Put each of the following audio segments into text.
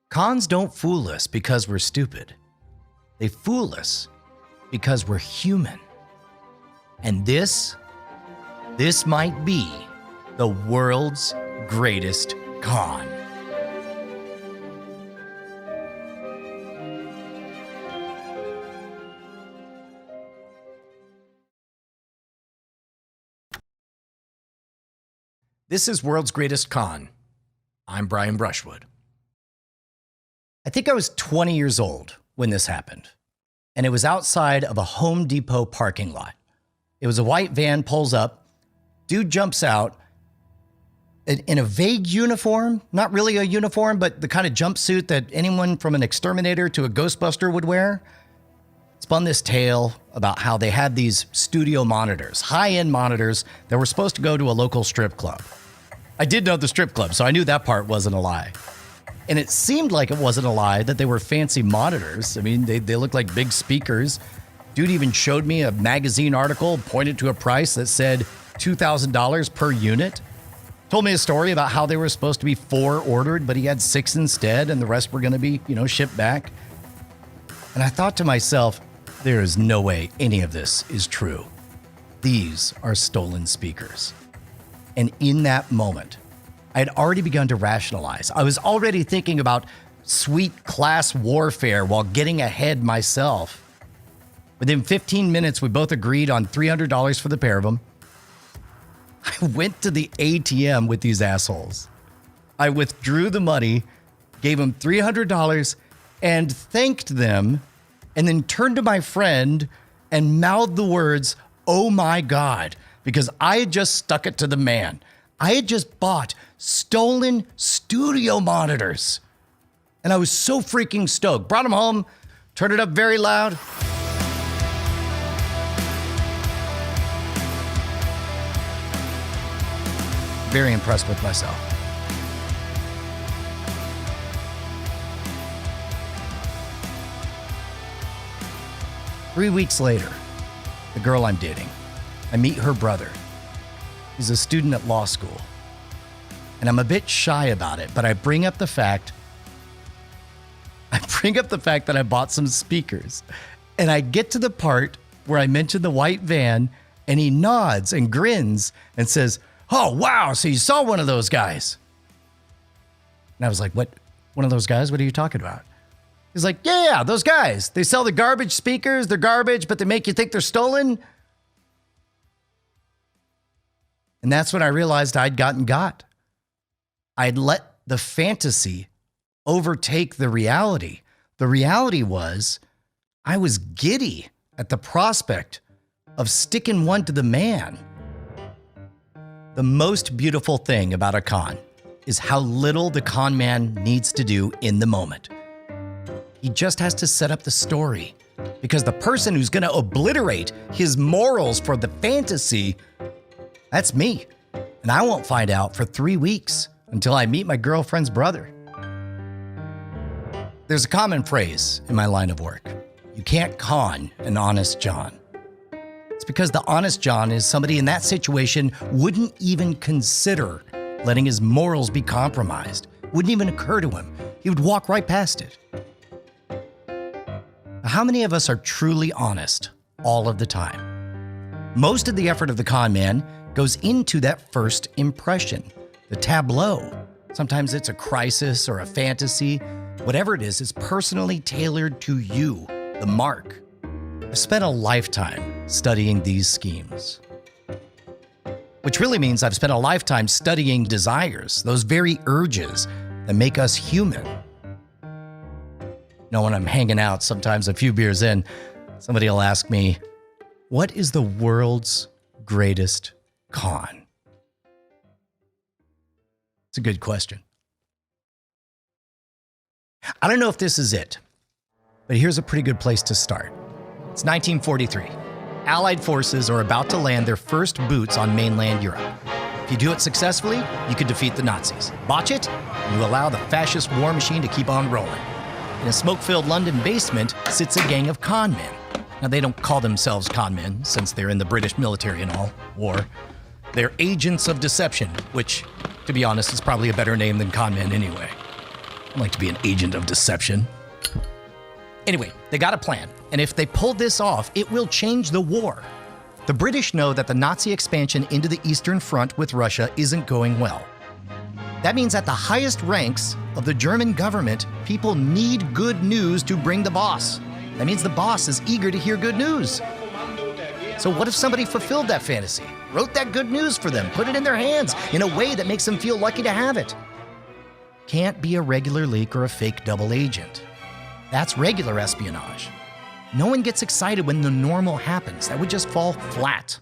Cons don't fool us because we're stupid. They fool us because we're human. And this might be the world's greatest con. This is World's Greatest Con. I'm Brian Brushwood. I think I was 20 years old when this happened, and it was outside of a Home Depot parking lot. It was a white van, pulls up, dude jumps out in a vague uniform, not really a uniform, but the kind of jumpsuit that anyone from an exterminator to a Ghostbuster would wear. Spun this tale about how they had these studio monitors, high-end monitors that were supposed to go to a local strip club. I did know the strip club, so I knew that part wasn't a lie. And it seemed like it wasn't a lie that they were fancy monitors. I mean, they looked like big speakers. Dude even showed me a magazine article, pointed to a price that said $2,000 per unit. Told me a story about how they were supposed to be 4 ordered, but he had 6 instead, and the rest were going to be, shipped back. And I thought to myself, there is no way any of this is true. These are stolen speakers. And in that moment, I had already begun to rationalize. I was already thinking about sweet class warfare while getting ahead myself. Within 15 minutes, we both agreed on $300 for the pair of them. I went to the ATM with these assholes. I withdrew the money, gave them $300, and thanked them, and then turned to my friend and mouthed the words, "Oh my God," because I had just stuck it to the man. I had just bought stolen studio monitors. And I was so freaking stoked. Brought them home, turned it up very loud. Very impressed with myself. Three weeks later, the girl I'm dating, I meet her brother. He's a student at law school. And I'm a bit shy about it, but I bring up the fact that I bought some speakers. And I get to the part where I mention the white van, and he nods and grins and says, "Oh, wow, so you saw one of those guys." And I was like, "What? One of those guys? What are you talking about?" He's like, yeah, those guys. They sell the garbage speakers. They're garbage, but they make you think they're stolen. And that's when I realized I'd gotten got. I'd let the fantasy overtake the reality. The reality was I was giddy at the prospect of sticking one to the man. The most beautiful thing about a con is how little the con man needs to do in the moment. He just has to set up the story, because the person who's going to obliterate his morals for the fantasy, that's me. And I won't find out for 3 weeks until I meet my girlfriend's brother. There's a common phrase in my line of work. You can't con an honest John. It's because the honest John is somebody in that situation wouldn't even consider letting his morals be compromised. Wouldn't even occur to him. He would walk right past it. How many of us are truly honest all of the time? Most of the effort of the con man goes into that first impression, the tableau. Sometimes it's a crisis or a fantasy. Whatever it is, it's personally tailored to you, the mark. I've spent a lifetime studying these schemes, which really means I've spent a lifetime studying desires, those very urges that make us human. When I'm hanging out, sometimes a few beers in, somebody will ask me, what is the world's greatest con? It's a good question. I don't know if this is it, but here's a pretty good place to start. It's 1943. Allied forces are about to land their first boots on mainland Europe. If you do it successfully, you could defeat the Nazis. Botch it, and you allow the fascist war machine to keep on rolling. In a smoke-filled London basement sits a gang of con men. Now, they don't call themselves con men, since they're in the British military and all, war. They're agents of deception, which, to be honest, is probably a better name than con men anyway. I'd like to be an agent of deception. Anyway, they got a plan, and if they pull this off, it will change the war. The British know that the Nazi expansion into the Eastern Front with Russia isn't going well. That means at the highest ranks of the German government, people need good news to bring the boss. That means the boss is eager to hear good news. So what if somebody fulfilled that fantasy, wrote that good news for them, put it in their hands in a way that makes them feel lucky to have it? Can't be a regular leak or a fake double agent. That's regular espionage. No one gets excited when the normal happens. That would just fall flat.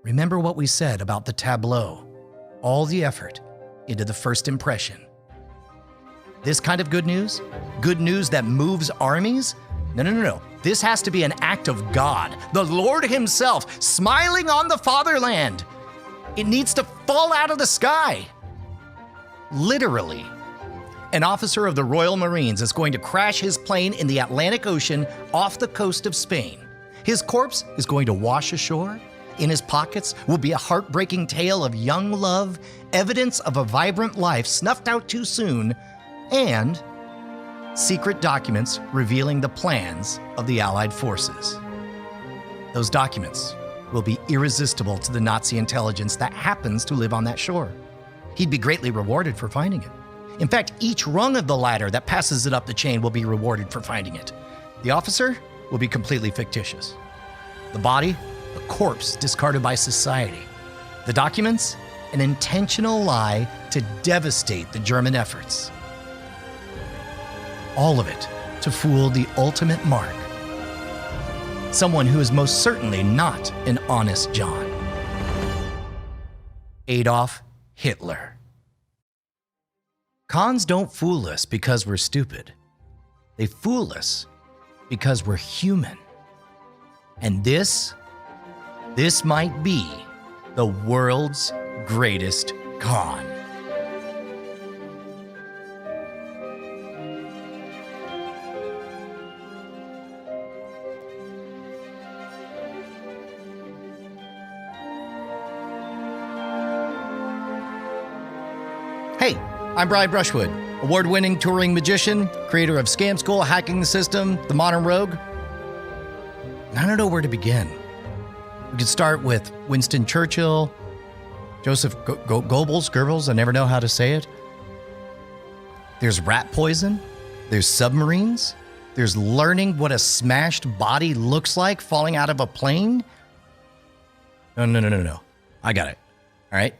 Remember what we said about the tableau. All the effort into the first impression. This kind of good news that moves armies? No. This has to be an act of God, the Lord himself, smiling on the fatherland. It needs to fall out of the sky. Literally. An officer of the Royal Marines is going to crash his plane in the Atlantic Ocean off the coast of Spain. His corpse is going to wash ashore. In his pockets will be a heartbreaking tale of young love, evidence of a vibrant life snuffed out too soon, and secret documents revealing the plans of the Allied forces. Those documents will be irresistible to the Nazi intelligence that happens to live on that shore. He'd be greatly rewarded for finding it. In fact, each rung of the ladder that passes it up the chain will be rewarded for finding it. The officer will be completely fictitious. The body, a corpse discarded by society. The documents, an intentional lie to devastate the German efforts. All of it to fool the ultimate mark. Someone who is most certainly not an honest John. Adolf Hitler. Cons don't fool us because we're stupid. They fool us because we're human. And this might be the world's greatest con. Hey, I'm Brian Brushwood, award-winning touring magician, creator of Scam School, Hacking the System, The Modern Rogue. I don't know where to begin. We could start with Winston Churchill, Joseph Goebbels, I never know how to say it. There's rat poison, there's submarines, there's learning what a smashed body looks like falling out of a plane. No. I got it, all right?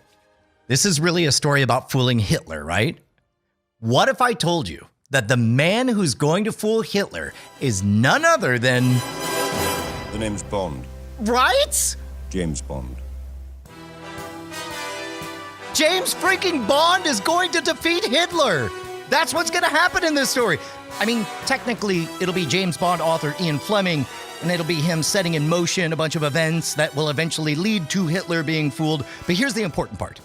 This is really a story about fooling Hitler, right? What if I told you that the man who's going to fool Hitler is none other than... The name's Bond. Right? James Bond. James freaking Bond is going to defeat Hitler. That's what's going to happen in this story. I mean, technically, it'll be James Bond author Ian Fleming, and it'll be him setting in motion a bunch of events that will eventually lead to Hitler being fooled. But here's the important part.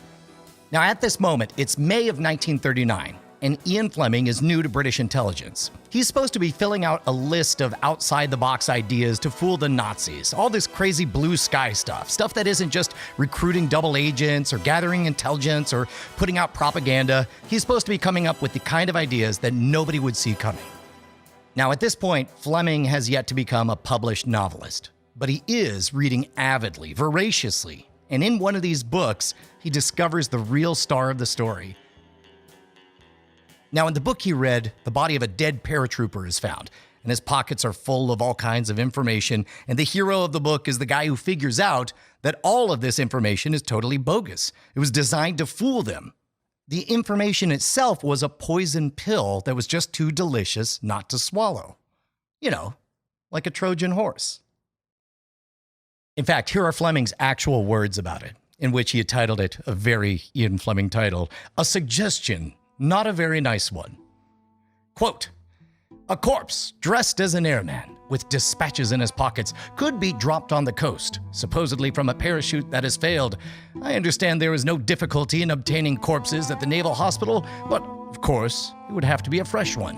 Now, at this moment, it's May of 1939, and Ian Fleming is new to British intelligence. He's supposed to be filling out a list of outside-the-box ideas to fool the Nazis, all this crazy blue sky stuff that isn't just recruiting double agents or gathering intelligence or putting out propaganda. He's supposed to be coming up with the kind of ideas that nobody would see coming. Now, at this point, Fleming has yet to become a published novelist, but he is reading avidly, voraciously, and in one of these books, he discovers the real star of the story. Now, in the book he read, the body of a dead paratrooper is found, and his pockets are full of all kinds of information, and the hero of the book is the guy who figures out that all of this information is totally bogus. It was designed to fool them. The information itself was a poison pill that was just too delicious not to swallow. You know, like a Trojan horse. In fact, here are Fleming's actual words about it, in which he had titled it, a very Ian Fleming title, A Suggestion, Not a Very Nice One. Quote, a corpse dressed as an airman with dispatches in his pockets could be dropped on the coast, supposedly from a parachute that has failed. I understand there is no difficulty in obtaining corpses at the Naval Hospital, but of course, it would have to be a fresh one.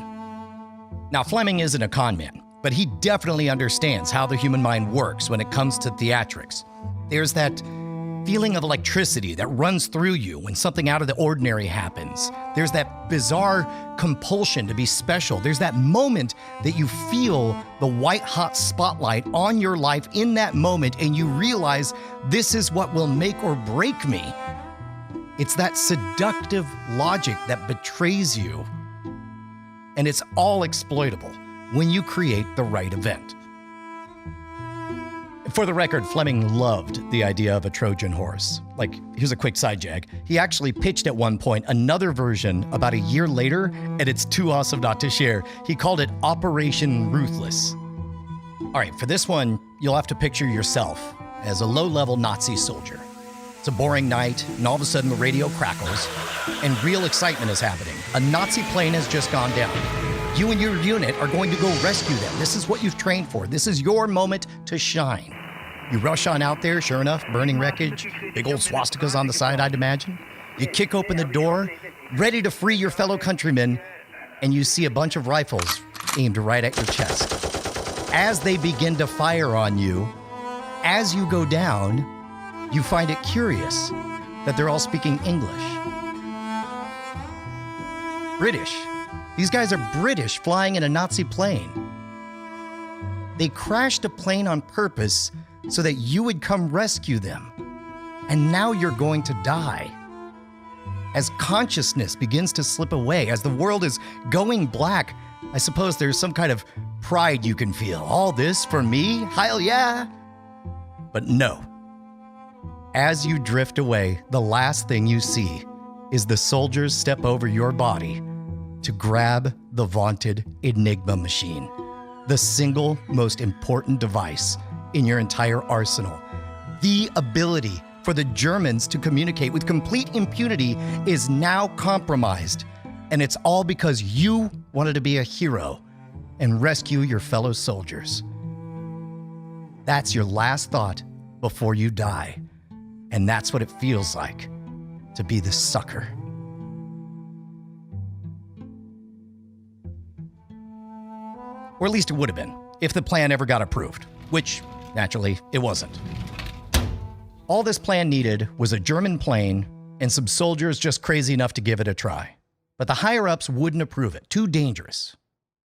Now, Fleming isn't a con man, but he definitely understands how the human mind works when it comes to theatrics. There's that feeling of electricity that runs through you when something out of the ordinary happens. There's that bizarre compulsion to be special. There's that moment that you feel the white-hot spotlight on your life in that moment, and you realize this is what will make or break me. It's that seductive logic that betrays you. And it's all exploitable when you create the right event. For the record, Fleming loved the idea of a Trojan horse. Like, here's a quick side jag. He actually pitched at one point another version about a year later, and it's too awesome not to share. He called it Operation Ruthless. All right, for this one, you'll have to picture yourself as a low-level Nazi soldier. It's a boring night, and all of a sudden the radio crackles, and real excitement is happening. A Nazi plane has just gone down. You and your unit are going to go rescue them. This is what you've trained for. This is your moment to shine. You rush on out there, sure enough, burning wreckage, big old swastikas on the side, I'd imagine. You kick open the door, ready to free your fellow countrymen, and you see a bunch of rifles aimed right at your chest. As they begin to fire on you, as you go down, you find it curious that they're all speaking English. British. These guys are British flying in a Nazi plane. They crashed a plane on purpose so that you would come rescue them. And now you're going to die. As consciousness begins to slip away, as the world is going black, I suppose there's some kind of pride you can feel. All this for me? Hell yeah! But no. As you drift away, the last thing you see is the soldiers step over your body to grab the vaunted Enigma machine, the single most important device in your entire arsenal. The ability for the Germans to communicate with complete impunity is now compromised, and it's all because you wanted to be a hero and rescue your fellow soldiers. That's your last thought before you die, and that's what it feels like to be the sucker. Or at least it would have been, if the plan ever got approved, which, naturally, it wasn't. All this plan needed was a German plane and some soldiers just crazy enough to give it a try. But the higher-ups wouldn't approve it. Too dangerous.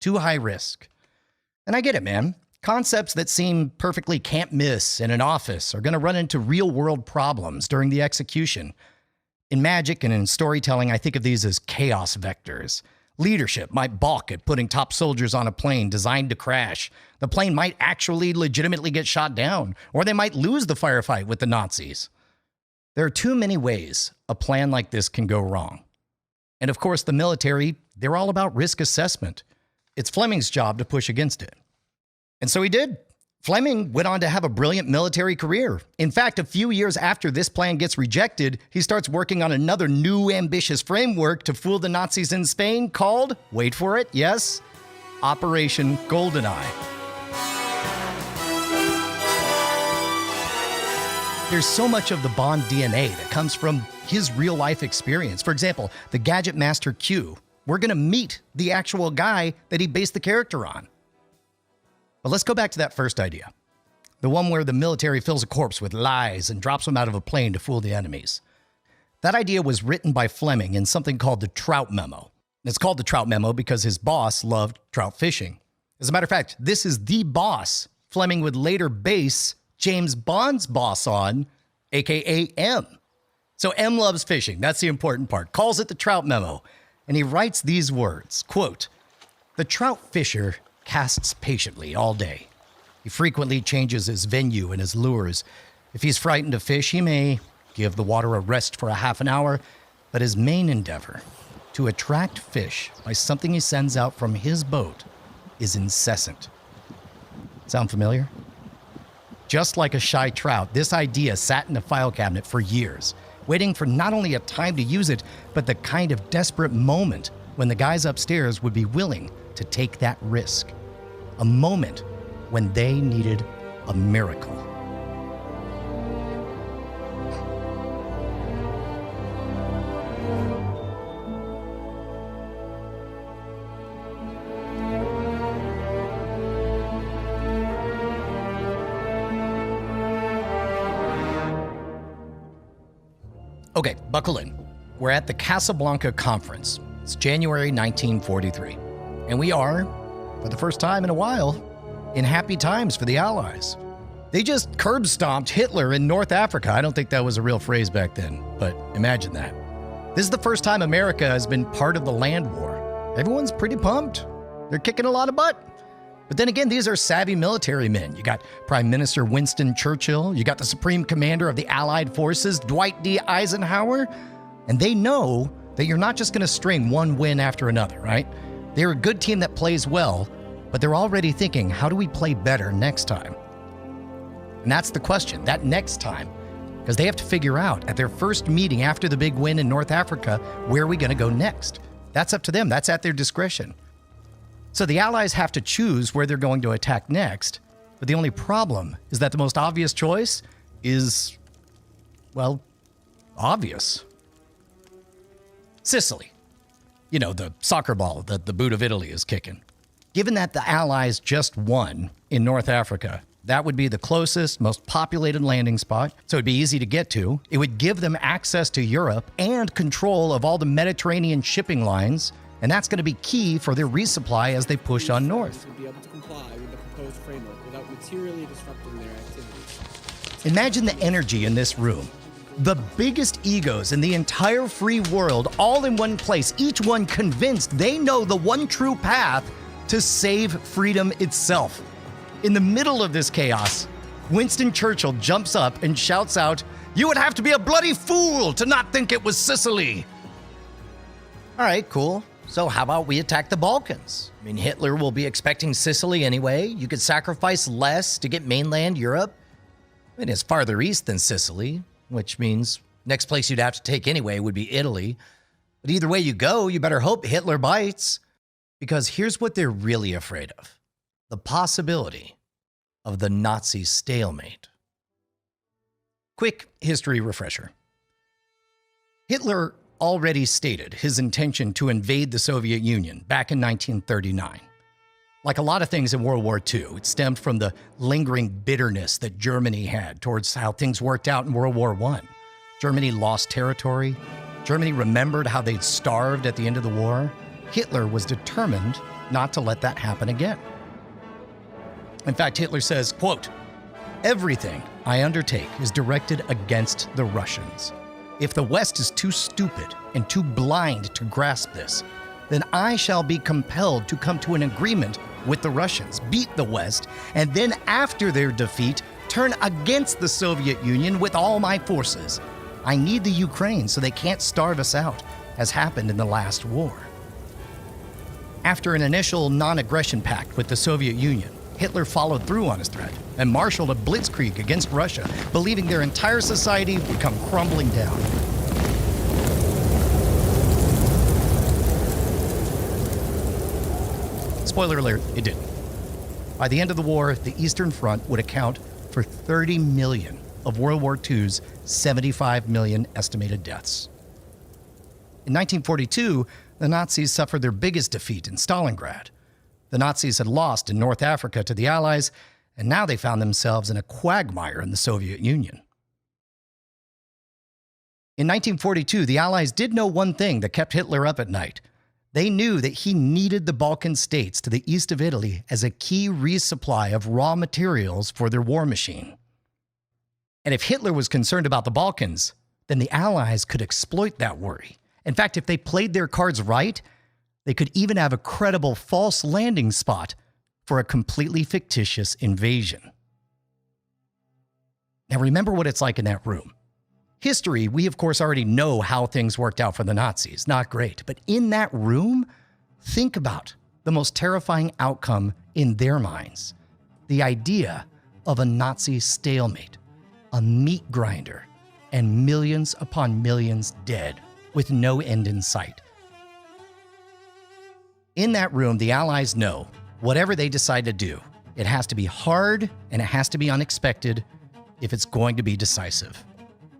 Too high risk. And I get it, man. Concepts that seem perfectly can't miss in an office are going to run into real-world problems during the execution. In magic and in storytelling, I think of these as chaos vectors. Leadership might balk at putting top soldiers on a plane designed to crash. The plane might actually legitimately get shot down, or they might lose the firefight with the Nazis. There are too many ways a plan like this can go wrong. And of course, the military, they're all about risk assessment. It's Fleming's job to push against it. And so he did. Fleming went on to have a brilliant military career. In fact, a few years after this plan gets rejected, he starts working on another new ambitious framework to fool the Nazis in Spain called, wait for it, yes, Operation GoldenEye. There's so much of the Bond DNA that comes from his real-life experience. For example, the Gadget Master Q. We're going to meet the actual guy that he based the character on. But let's go back to that first idea. The one where the military fills a corpse with lies and drops them out of a plane to fool the enemies. That idea was written by Fleming in something called the Trout Memo. It's called the Trout Memo because his boss loved trout fishing. As a matter of fact, this is the boss Fleming would later base James Bond's boss on, aka M. So M loves fishing. That's the important part. Calls it the Trout Memo. And he writes these words, quote, "The trout fisher casts patiently all day. He frequently changes his venue and his lures. If he's frightened of fish, he may give the water a rest for a half an hour, but his main endeavor, to attract fish by something he sends out from his boat, is incessant." Sound familiar? Just like a shy trout, this idea sat in a file cabinet for years, waiting for not only a time to use it, but the kind of desperate moment when the guys upstairs would be willing to take that risk. A moment when they needed a miracle. Okay, buckle in. We're at the Casablanca Conference. It's January 1943. And we are, for the first time in a while, in happy times for the Allies. They just curb stomped Hitler in North Africa. I don't think that was a real phrase back then, but imagine that. This is the first time America has been part of the land war. Everyone's pretty pumped. They're kicking a lot of butt. But then again, these are savvy military men. You got Prime Minister Winston Churchill. You got the Supreme Commander of the Allied Forces, Dwight D. Eisenhower. And they know that you're not just going to string one win after another, right? They're a good team that plays well, but they're already thinking, how do we play better next time? And that's the question, that next time. Because they have to figure out at their first meeting after the big win in North Africa, where are we going to go next? That's up to them. That's at their discretion. So the Allies have to choose where they're going to attack next, but the only problem is that the most obvious choice is, well, obvious. Sicily. You know, the soccer ball that the boot of Italy is kicking. Given that the Allies just won in North Africa, that would be the closest, most populated landing spot, so it'd be easy to get to. It would give them access to Europe and control of all the Mediterranean shipping lines, and that's going to be key for their resupply as they push on north. Be able to comply with the proposed framework without materially disrupting their activities. Imagine the energy in this room. The biggest egos in the entire free world, all in one place, each one convinced they know the one true path to save freedom itself. In the middle of this chaos, Winston Churchill jumps up and shouts out, "You would have to be a bloody fool to not think it was Sicily." All right, cool. So how about we attack the Balkans? I mean, Hitler will be expecting Sicily anyway. You could sacrifice less to get mainland Europe. It is farther east than Sicily, which means next place you'd have to take anyway would be Italy. But either way you go, you better hope Hitler bites. Because here's what they're really afraid of. The possibility of the Nazi stalemate. Quick history refresher. Hitler already stated his intention to invade the Soviet Union back in 1939. Like a lot of things in World War II, it stemmed from the lingering bitterness that Germany had towards how things worked out in World War I. Germany lost territory. Germany remembered how they'd starved at the end of the war. Hitler was determined not to let that happen again. In fact, Hitler says, quote, "Everything I undertake is directed against the Russians. If the West is too stupid and too blind to grasp this, then I shall be compelled to come to an agreement with the Russians, beat the West, and then after their defeat, turn against the Soviet Union with all my forces. I need the Ukraine so they can't starve us out, as happened in the last war." After an initial non-aggression pact with the Soviet Union, Hitler followed through on his threat and marshaled a blitzkrieg against Russia, believing their entire society would come crumbling down. Spoiler alert, it didn't. By the end of the war, the Eastern Front would account for 30 million of World War II's 75 million estimated deaths. In 1942, the Nazis suffered their biggest defeat in Stalingrad. The Nazis had lost in North Africa to the Allies, and now they found themselves in a quagmire in the Soviet Union. In 1942, the Allies did know one thing that kept Hitler up at night. They knew that he needed the Balkan states to the east of Italy as a key resupply of raw materials for their war machine. And if Hitler was concerned about the Balkans, then the Allies could exploit that worry. In fact, if they played their cards right, they could even have a credible false landing spot for a completely fictitious invasion. Now remember what it's like in that room. History, we of course already know how things worked out for the Nazis. Not great. But in that room, think about the most terrifying outcome in their minds. The idea of a Nazi stalemate, a meat grinder, and millions upon millions dead with no end in sight. In that room, the Allies know whatever they decide to do, it has to be hard and it has to be unexpected if it's going to be decisive.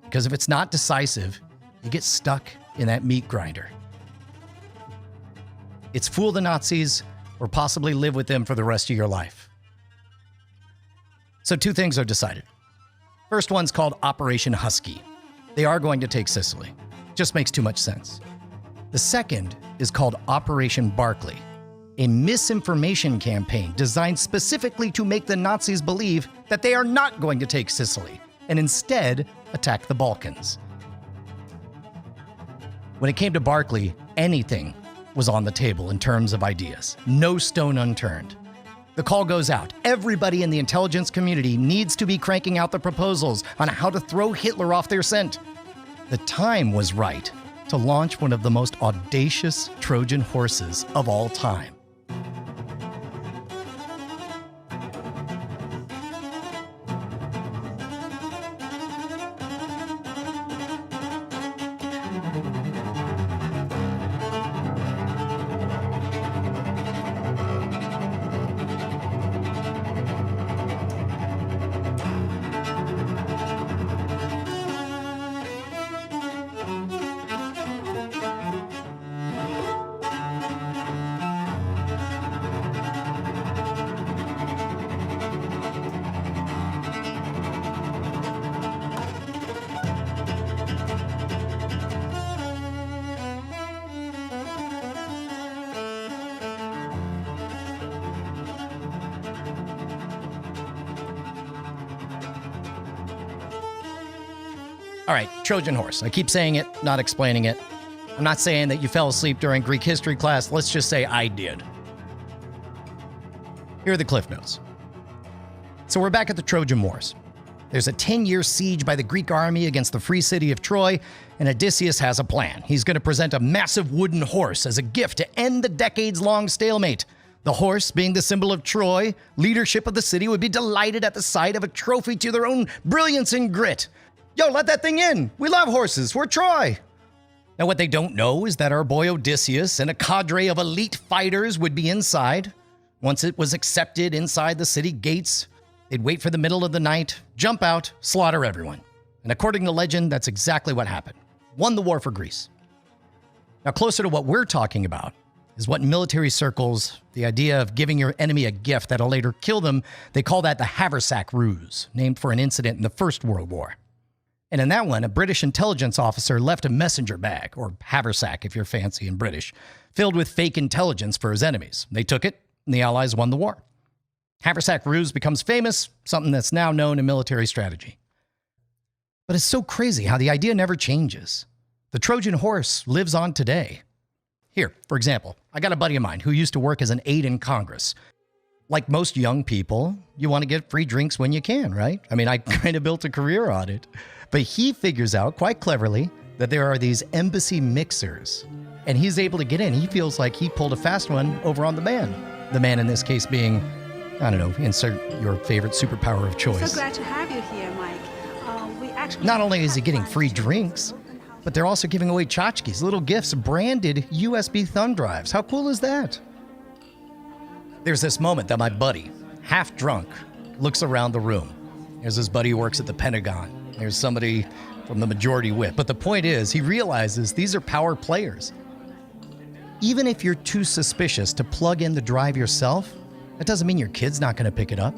Because if it's not decisive, you get stuck in that meat grinder. It's fool the Nazis or possibly live with them for the rest of your life. So two things are decided. First one's called Operation Husky. They are going to take Sicily. Just makes too much sense. The second is called Operation Barclay, a misinformation campaign designed specifically to make the Nazis believe that they are not going to take Sicily and instead attack the Balkans. When it came to Barclay, anything was on the table in terms of ideas. No stone unturned. The call goes out. Everybody in the intelligence community needs to be cranking out the proposals on how to throw Hitler off their scent. The time was right to launch one of the most audacious Trojan horses of all time. All right, Trojan horse. I keep saying it, not explaining it. I'm not saying that you fell asleep during Greek history class. Let's just say I did. Here are the cliff notes. So we're back at the Trojan Wars. There's a 10-year siege by the Greek army against the free city of Troy, and Odysseus has a plan. He's going to present a massive wooden horse as a gift to end the decades-long stalemate. The horse, being the symbol of Troy, leadership of the city would be delighted at the sight of a trophy to their own brilliance and grit. Yo, let that thing in. We love horses. We're Troy. Now, what they don't know is that our boy Odysseus and a cadre of elite fighters would be inside. Once it was accepted inside the city gates, they'd wait for the middle of the night, jump out, slaughter everyone. And according to legend, that's exactly what happened. Won the war for Greece. Now, closer to what we're talking about is what in military circles, the idea of giving your enemy a gift that'll later kill them, they call that the haversack ruse, named for an incident in the First World War. And in that one, a British intelligence officer left a messenger bag, or haversack if you're fancy and British, filled with fake intelligence for his enemies. They took it, and the Allies won the war. Haversack ruse becomes famous, something that's now known in military strategy. But it's so crazy how the idea never changes. The Trojan horse lives on today. Here, for example, I got a buddy of mine who used to work as an aide in Congress. Like most young people, you want to get free drinks when you can, right? I mean, I kind of built a career on it. But he figures out quite cleverly that there are these embassy mixers, and he's able to get in. He feels like he pulled a fast one over on the man. The man in this case being, I don't know, insert your favorite superpower of choice. So glad to have you here, Mike. Not only is he getting free drinks, but they're also giving away tchotchkes, little gifts, branded USB thumb drives. How cool is that? There's this moment that my buddy, half drunk, looks around the room. There's his buddy who works at the Pentagon. There's somebody from the Majority Whip. But the point is, he realizes these are power players. Even if you're too suspicious to plug in the drive yourself, that doesn't mean your kid's not going to pick it up.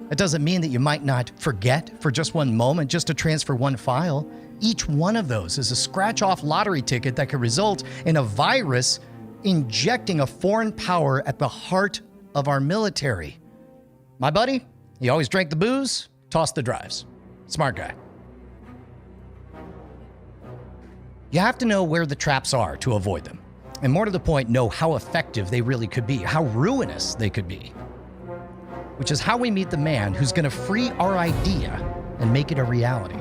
It doesn't mean that you might not forget for just one moment just to transfer one file. Each one of those is a scratch-off lottery ticket that could result in a virus injecting a foreign power at the heart of our military. My buddy, he always drank the booze, tossed the drives. Smart guy. You have to know where the traps are to avoid them. And more to the point, know how effective they really could be, how ruinous they could be. Which is how we meet the man who's going to free our idea and make it a reality.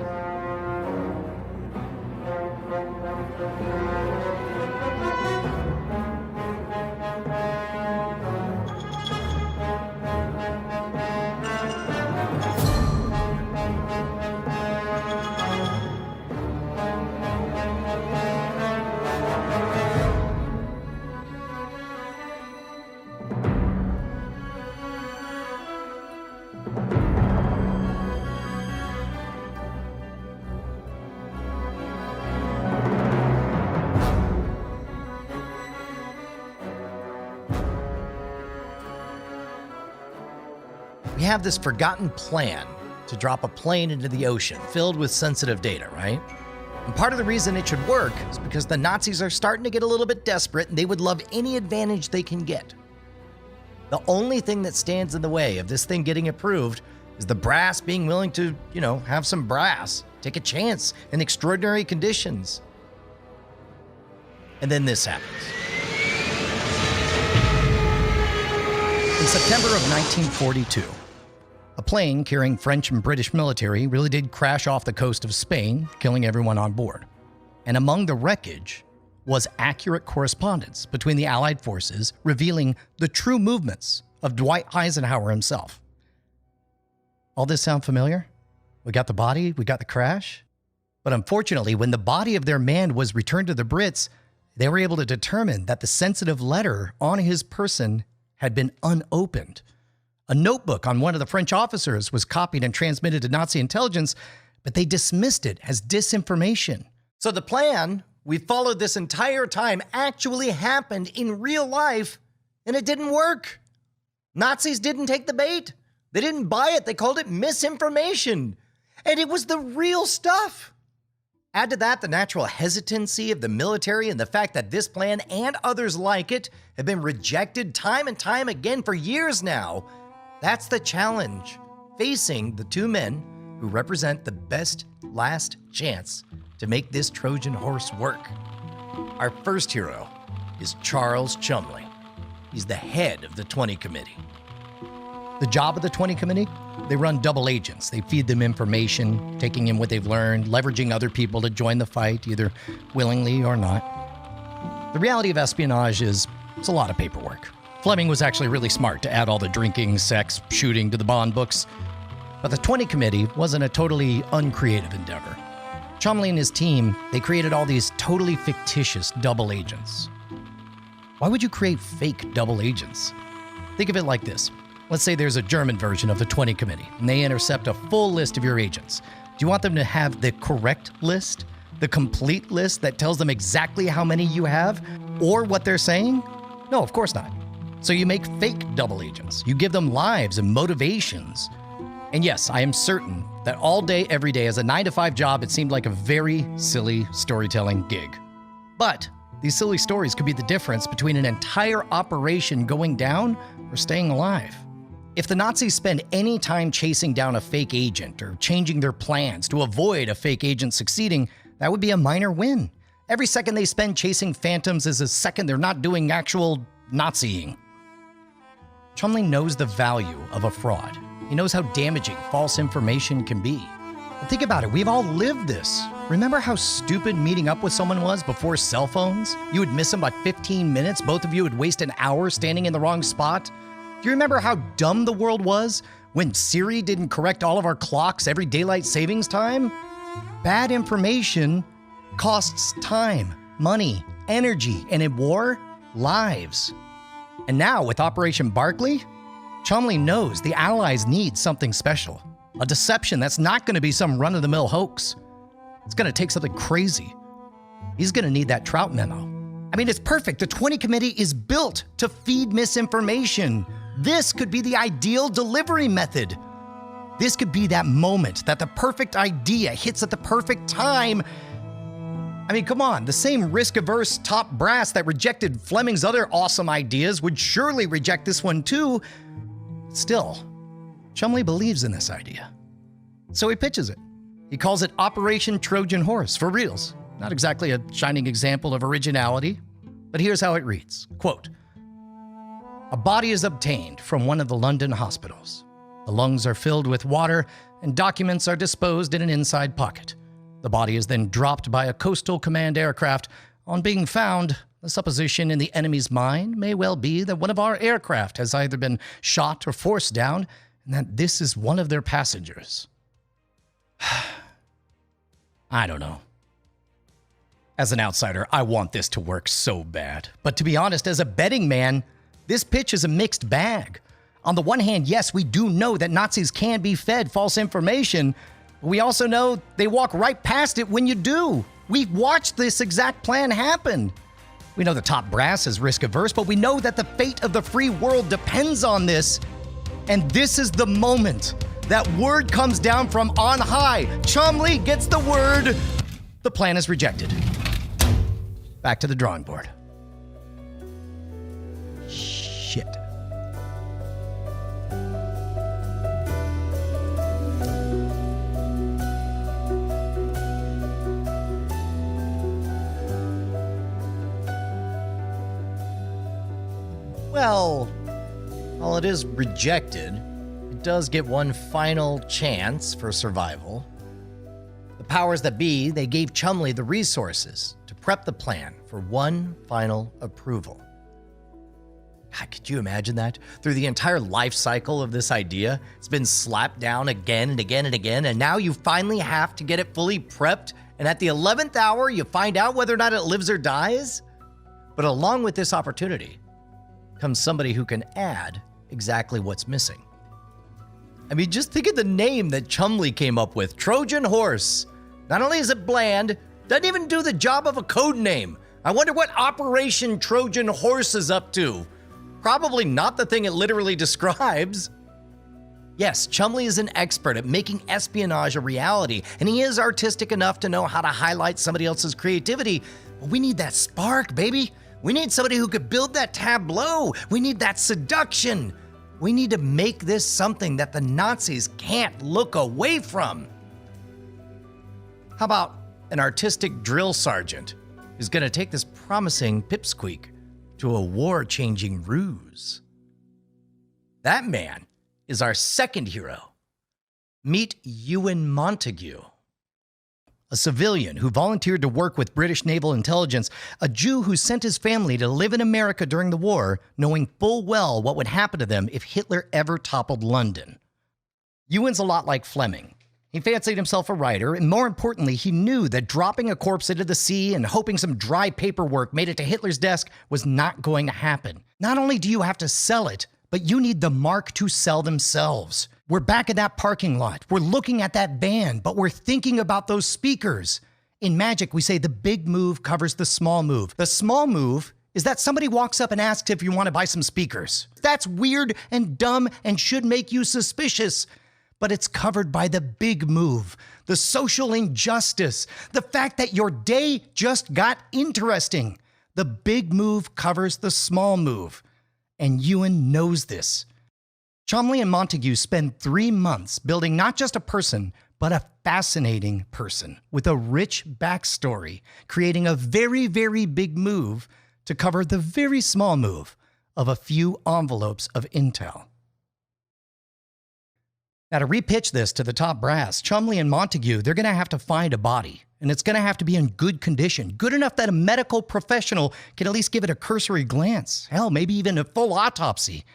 We have this forgotten plan to drop a plane into the ocean filled with sensitive data, right? And part of the reason it should work is because the Nazis are starting to get a little bit desperate and they would love any advantage they can get. The only thing that stands in the way of this thing getting approved is the brass being willing to, have some brass, take a chance in extraordinary conditions. And then this happens. In September of 1942, a plane carrying French and British military really did crash off the coast of Spain, killing everyone on board. And among the wreckage was accurate correspondence between the Allied forces revealing the true movements of Dwight Eisenhower himself. All this sound familiar? We got the body, we got the crash. But unfortunately, when the body of their man was returned to the Brits, they were able to determine that the sensitive letter on his person had been unopened. A notebook on one of the French officers was copied and transmitted to Nazi intelligence, but they dismissed it as disinformation. So the plan we followed this entire time actually happened in real life, and it didn't work. Nazis didn't take the bait. They didn't buy it. They called it misinformation. And it was the real stuff. Add to that the natural hesitancy of the military and the fact that this plan and others like it have been rejected time and time again for years now. That's the challenge facing the two men who represent the best last chance to make this Trojan horse work. Our first hero is Charles Chumley. He's the head of the 20 Committee. The job of the 20 Committee? They run double agents. They feed them information, taking in what they've learned, leveraging other people to join the fight, either willingly or not. The reality of espionage is it's a lot of paperwork. Fleming was actually really smart to add all the drinking, sex, shooting to the Bond books. But the 20 Committee wasn't a totally uncreative endeavor. Chumley and his team, they created all these totally fictitious double agents. Why would you create fake double agents? Think of it like this. Let's say there's a German version of the 20 Committee, and they intercept a full list of your agents. Do you want them to have the correct list? The complete list that tells them exactly how many you have, or what they're saying? No, of course not. So you make fake double agents. You give them lives and motivations. And yes, I am certain that all day, every day, as a 9-to-5 job, it seemed like a very silly storytelling gig. But these silly stories could be the difference between an entire operation going down or staying alive. If the Nazis spend any time chasing down a fake agent or changing their plans to avoid a fake agent succeeding, that would be a minor win. Every second they spend chasing phantoms is a second they're not doing actual Naziing. Chumley knows the value of a fraud. He knows how damaging false information can be. And think about it, we've all lived this. Remember how stupid meeting up with someone was before cell phones? You would miss them by 15 minutes, both of you would waste an hour standing in the wrong spot. Do you remember how dumb the world was when Siri didn't correct all of our clocks every daylight savings time? Bad information costs time, money, energy, and in war, lives. And now with Operation Barclay, Chumley knows the Allies need something special. A deception that's not going to be some run-of-the-mill hoax. It's going to take something crazy. He's going to need that Trout memo. I mean, it's perfect. The 20 Committee is built to feed misinformation. This could be the ideal delivery method. This could be that moment that the perfect idea hits at the perfect time. I mean, come on, the same risk-averse top brass that rejected Fleming's other awesome ideas would surely reject this one too. Still, Chumley believes in this idea. So he pitches it. He calls it Operation Trojan Horse, for reals. Not exactly a shining example of originality, but here's how it reads. Quote, "A body is obtained from one of the London hospitals. The lungs are filled with water and documents are disposed in an inside pocket. The body is then dropped by a coastal command aircraft. On being found, the supposition in the enemy's mind may well be that one of our aircraft has either been shot or forced down, and that this is one of their passengers." I don't know. As an outsider, I want this to work so bad. But to be honest, as a betting man, this pitch is a mixed bag. On the one hand, yes, we do know that Nazis can be fed false information. We also know they walk right past it when you do. We've watched this exact plan happen. We know the top brass is risk-averse, but we know that the fate of the free world depends on this. And this is the moment that word comes down from on high. Chumley gets the word. The The plan is rejected. Back to the drawing board. Shit. Well, while it is rejected, it does get one final chance for survival. The powers that be, they gave Chumley the resources to prep the plan for one final approval. God, could you imagine that? Through the entire life cycle of this idea, it's been slapped down again and again and again, and now you finally have to get it fully prepped, and at the 11th hour, you find out whether or not it lives or dies? But along with this opportunity comes somebody who can add exactly what's missing. I mean, just think of the name that Chumley came up with, Trojan Horse. Not only is it bland, doesn't even do the job of a code name. I wonder what Operation Trojan Horse is up to. Probably not the thing it literally describes. Yes, Chumley is an expert at making espionage a reality, and he is artistic enough to know how to highlight somebody else's creativity. But we need that spark, baby. We need somebody who could build that tableau. We need that seduction. We need to make this something that the Nazis can't look away from. How about an artistic drill sergeant who's going to take this promising pipsqueak to a war-changing ruse? That man is our second hero. Meet Ewan Montague, a civilian who volunteered to work with British naval intelligence, a Jew who sent his family to live in America during the war, knowing full well what would happen to them if Hitler ever toppled London. Ewan's a lot like Fleming. He fancied himself a writer, and more importantly, he knew that dropping a corpse into the sea and hoping some dry paperwork made it to Hitler's desk was not going to happen. Not only do you have to sell it, but you need the mark to sell themselves. We're back at that parking lot. We're looking at that band, but we're thinking about those speakers. In magic, we say the big move covers the small move. The small move is that somebody walks up and asks if you want to buy some speakers. That's weird and dumb and should make you suspicious. But it's covered by the big move, the social injustice, the fact that your day just got interesting. The big move covers the small move. And Ewan knows this. Chumley and Montague spend 3 months building not just a person, but a fascinating person with a rich backstory, creating a very, very big move to cover the very small move of a few envelopes of intel. Now, to repitch this to the top brass, Chumley and Montague, they're going to have to find a body, and it's going to have to be in good condition, good enough that a medical professional can at least give it a cursory glance, hell, maybe even a full autopsy.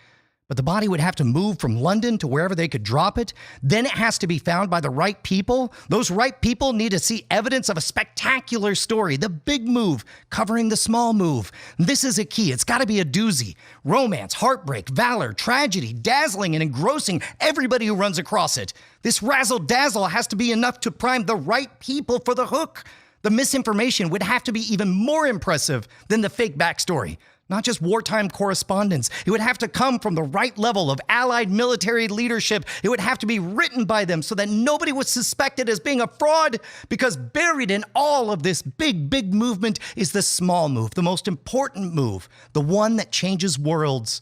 But the body would have to move from London to wherever they could drop it. Then it has to be found by the right people. Those right people need to see evidence of a spectacular story, the big move covering the small move. This is a key. It's got to be a doozy. Romance, heartbreak, valor, tragedy, dazzling and engrossing everybody who runs across it. This razzle-dazzle has to be enough to prime the right people for the hook. The misinformation would have to be even more impressive than the fake backstory. Not just wartime correspondence. It would have to come from the right level of Allied military leadership. It would have to be written by them so that nobody was suspected as being a fraud, because buried in all of this big, big movement is the small move, the most important move, the one that changes worlds.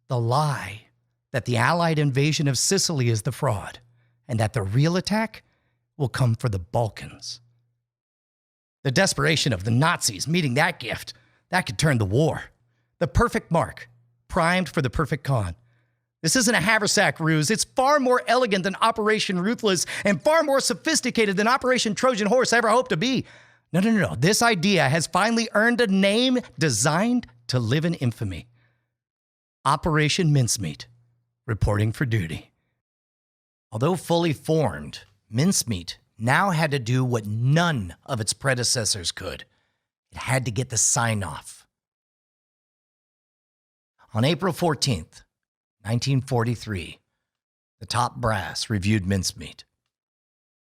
The lie that the Allied invasion of Sicily is the fraud, and that the real attack will come for the Balkans. The desperation of the Nazis meeting that gift, that could turn the war. The perfect mark, primed for the perfect con. This isn't a haversack ruse. It's far more elegant than Operation Ruthless and far more sophisticated than Operation Trojan Horse ever hoped to be. No. This idea has finally earned a name designed to live in infamy. Operation Mincemeat, reporting for duty. Although fully formed, Mincemeat now had to do what none of its predecessors could. It had to get the sign-off. On April 14th, 1943, the top brass reviewed Mincemeat.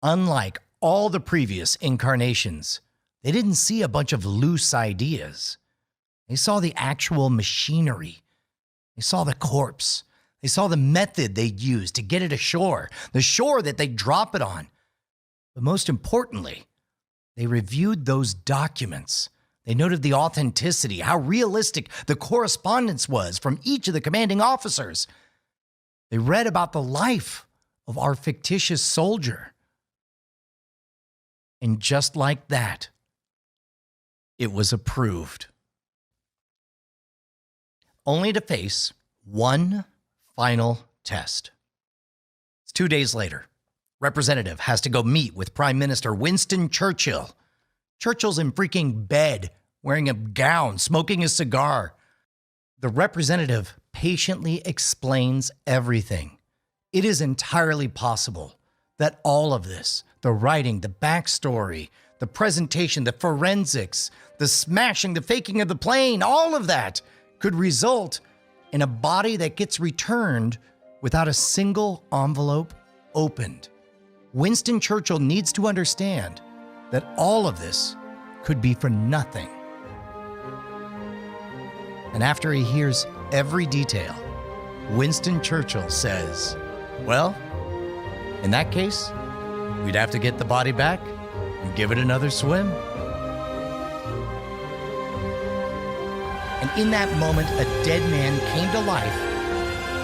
Unlike all the previous incarnations, they didn't see a bunch of loose ideas. They saw the actual machinery. They saw the corpse. They saw the method they'd use to get it ashore, the shore that they'd drop it on. But most importantly, They reviewed those documents. They noted the authenticity, how realistic the correspondence was from each of the commanding officers. They read about the life of our fictitious soldier. And just like that, it was approved. Only to face one final test. It's 2 days later. Representative has to go meet with Prime Minister Winston Churchill. Churchill's in freaking bed, wearing a gown, smoking a cigar. The representative patiently explains everything. It is entirely possible that all of this, the writing, the backstory, the presentation, the forensics, the smashing, the faking of the plane, all of that could result in a body that gets returned without a single envelope opened. Winston Churchill needs to understand that all of this could be for nothing. And after he hears every detail, Winston Churchill says, well, in that case, we'd have to get the body back and give it another swim. And in that moment, a dead man came to life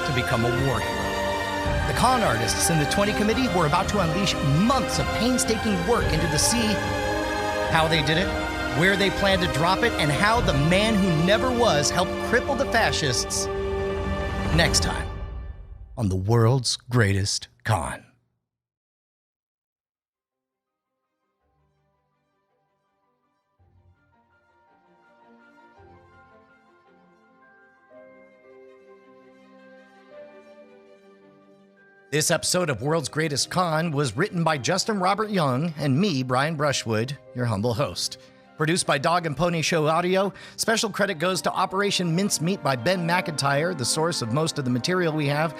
to become a war hero. The con artists in the 20 committee were about to unleash months of painstaking work into the sea. How they did it, where they planned to drop it, and how the man who never was helped cripple the fascists. Next time on the world's greatest con. This episode of World's Greatest Con was written by Justin Robert Young and me, Brian Brushwood, your humble host. Produced by Dog and Pony Show Audio. Special credit goes to Operation Mincemeat by Ben McIntyre, the source of most of the material we have.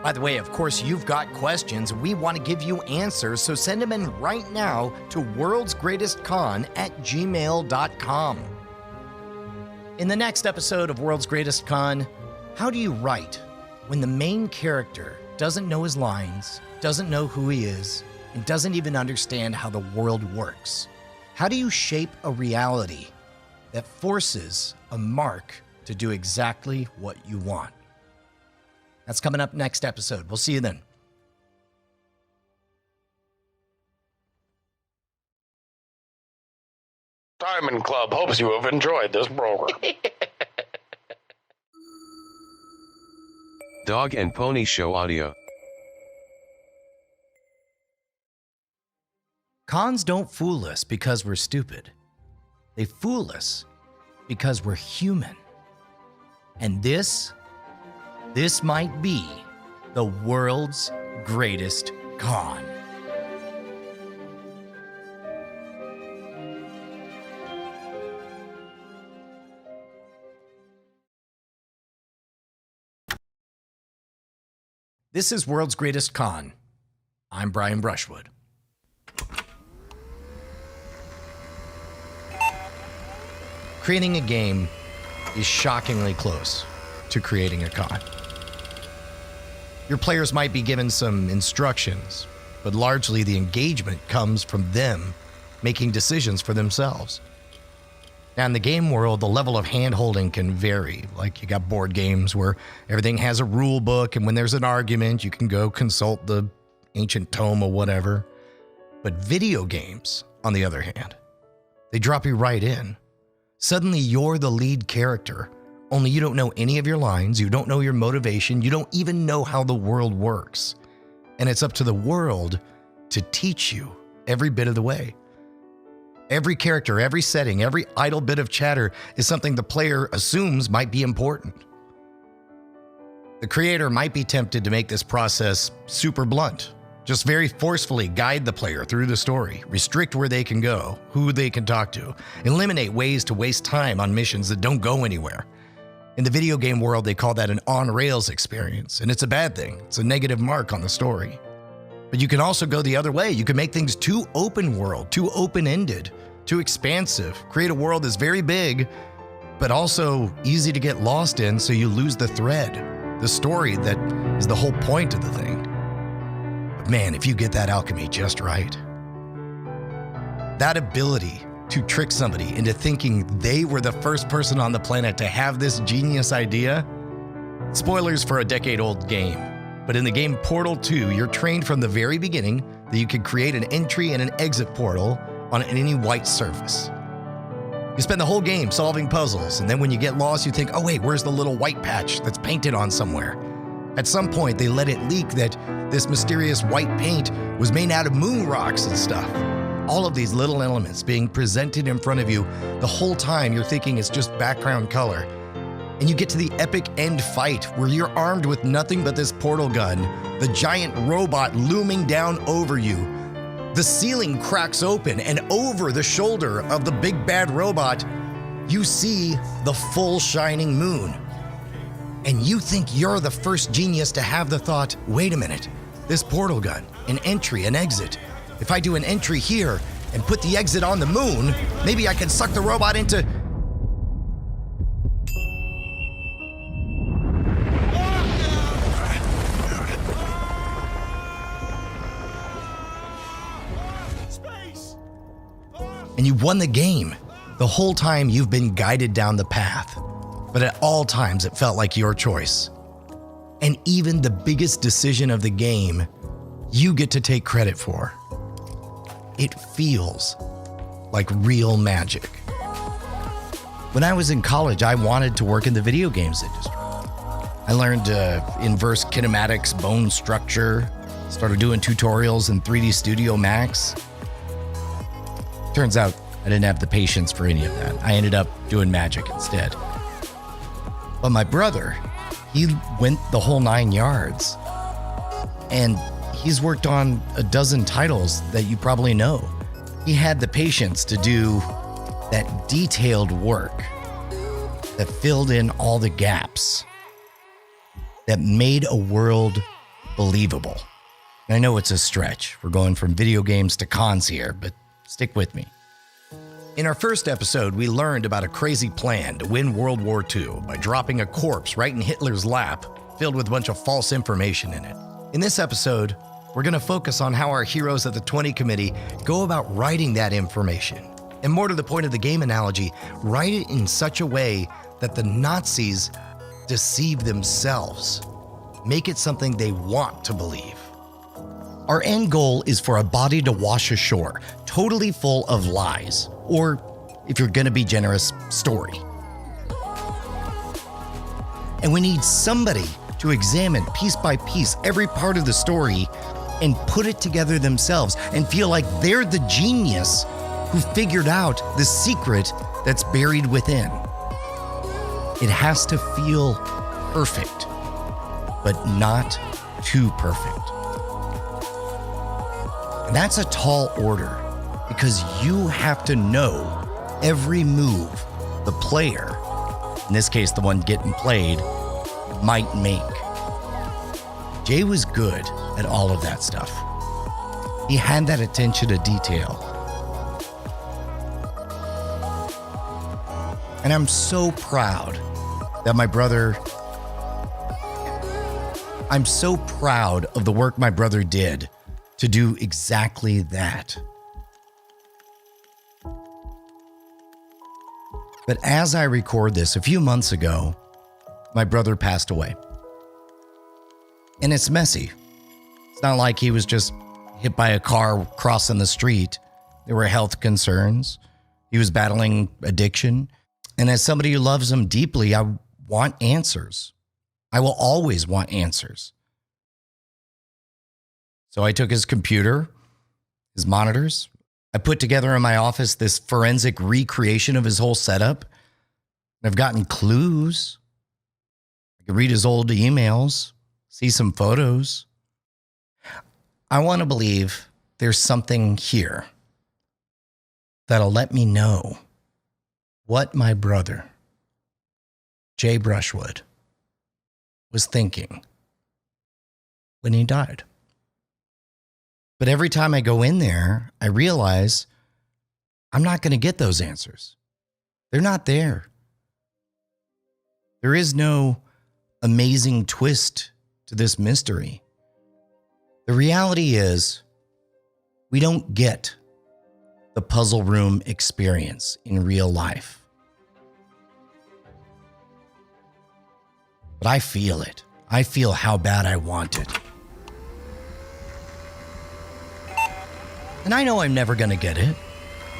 By the way, of course, you've got questions. We want to give you answers, so send them in right now to worldsgreatestcon@gmail.com. In the next episode of World's Greatest Con, how do you write when the main character doesn't know his lines, doesn't know who he is, and doesn't even understand how the world works? How do you shape a reality that forces a mark to do exactly what you want? That's coming up next episode. We'll see you then. Diamond Club hopes you have enjoyed this program. Dog and Pony Show Audio. Cons don't fool us because we're stupid. They fool us because we're human. And this might be the world's greatest con. This is World's Greatest Con. I'm Brian Brushwood. Creating a game is shockingly close to creating a con. Your players might be given some instructions, but largely the engagement comes from them making decisions for themselves. Now, in the game world, the level of hand-holding can vary. Like, you got board games where everything has a rule book, and when there's an argument, you can go consult the ancient tome or whatever. But video games, on the other hand, they drop you right in. Suddenly, you're the lead character, only you don't know any of your lines, you don't know your motivation, you don't even know how the world works. And it's up to the world to teach you every bit of the way. Every character, every setting, every idle bit of chatter is something the player assumes might be important. The creator might be tempted to make this process super blunt, just very forcefully guide the player through the story, restrict where they can go, who they can talk to, eliminate ways to waste time on missions that don't go anywhere. In the video game world, they call that an on-rails experience, and it's a bad thing. It's a negative mark on the story. But you can also go the other way. You can make things too open world, too open-ended, too expansive, create a world that's very big, but also easy to get lost in, so you lose the thread, the story that is the whole point of the thing. But man, if you get that alchemy just right, That ability to trick somebody into thinking they were the first person on the planet to have this genius idea. Spoilers for a decade-old game, but in the game Portal 2, you're trained from the very beginning that you could create an entry and an exit portal on any white surface. You spend the whole game solving puzzles, and then when you get lost, you think, oh wait, where's the little white patch that's painted on somewhere? At some point, they let it leak that this mysterious white paint was made out of moon rocks and stuff. All of these little elements being presented in front of you the whole time you're thinking it's just background color. And you get to the epic end fight where you're armed with nothing but this portal gun, the giant robot looming down over you. The ceiling cracks open, and over the shoulder of the big bad robot, you see the full shining moon. And you think you're the first genius to have the thought, wait a minute, this portal gun, an entry, an exit. If I do an entry here and put the exit on the moon, maybe I can suck the robot into... And you won the game. The whole time you've been guided down the path. But at all times it felt like your choice. And even the biggest decision of the game, you get to take credit for. It feels like real magic. When I was in college, I wanted to work in the video games industry. I learned inverse kinematics, bone structure, started doing tutorials in 3D Studio Max. Turns out I didn't have the patience for any of that. I ended up doing magic instead. But my brother, he went the whole 9 yards. And he's worked on a dozen titles that you probably know. He had the patience to do that detailed work that filled in all the gaps, that made a world believable. And I know it's a stretch. We're going from video games to cons here, but stick with me. In our first episode, we learned about a crazy plan to win World War II by dropping a corpse right in Hitler's lap, filled with a bunch of false information in it. In this episode, we're going to focus on how our heroes at the 20 Committee go about writing that information. And more to the point of the game analogy, write it in such a way that the Nazis deceive themselves. Make it something they want to believe. Our end goal is for a body to wash ashore, totally full of lies, or, if you're going to be generous, story. And we need somebody to examine piece by piece every part of the story and put it together themselves and feel like they're the genius who figured out the secret that's buried within. It has to feel perfect, but not too perfect. And that's a tall order because you have to know every move the player, in this case the one getting played, might make. Jay was good at all of that stuff. He had that attention to detail. And I'm so proud that I'm so proud of the work my brother did to do exactly that. But as I record this, a few months ago, my brother passed away. And it's messy. It's not like he was just hit by a car crossing the street. There were health concerns. He was battling addiction. And as somebody who loves him deeply, I want answers. I will always want answers. So I took his computer, his monitors. I put together in my office this forensic recreation of his whole setup. I've gotten clues. I could read his old emails, see some photos. I want to believe there's something here that'll let me know what my brother, Jay Brushwood, was thinking when he died. But every time I go in there, I realize I'm not going to get those answers. They're not there. There is no amazing twist to this mystery. The reality is, we don't get the puzzle room experience in real life. But I feel it. I feel how bad I want it. And I know I'm never going to get it,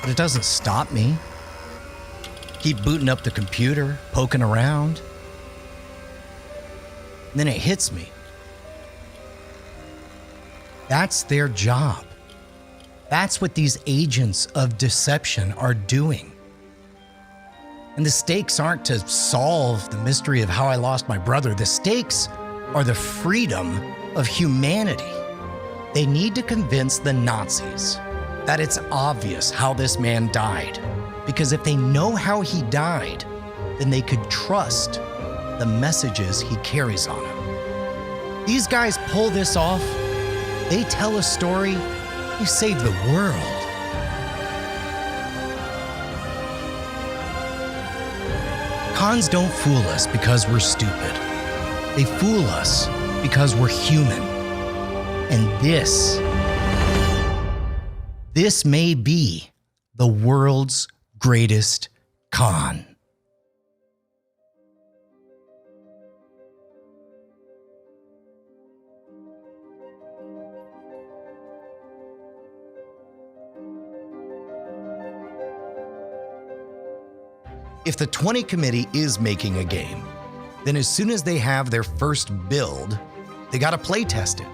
but it doesn't stop me. Keep booting up the computer, poking around. And then it hits me. That's their job. That's what these agents of deception are doing. And the stakes aren't to solve the mystery of how I lost my brother. The stakes are the freedom of humanity. They need to convince the Nazis that it's obvious how this man died. Because if they know how he died, then they could trust the messages he carries on him. These guys pull this off. They tell a story. They save the world. Cons don't fool us because we're stupid. They fool us because we're human. And this may be the world's greatest con. If the 20 committee is making a game, then as soon as they have their first build, they gotta play test it.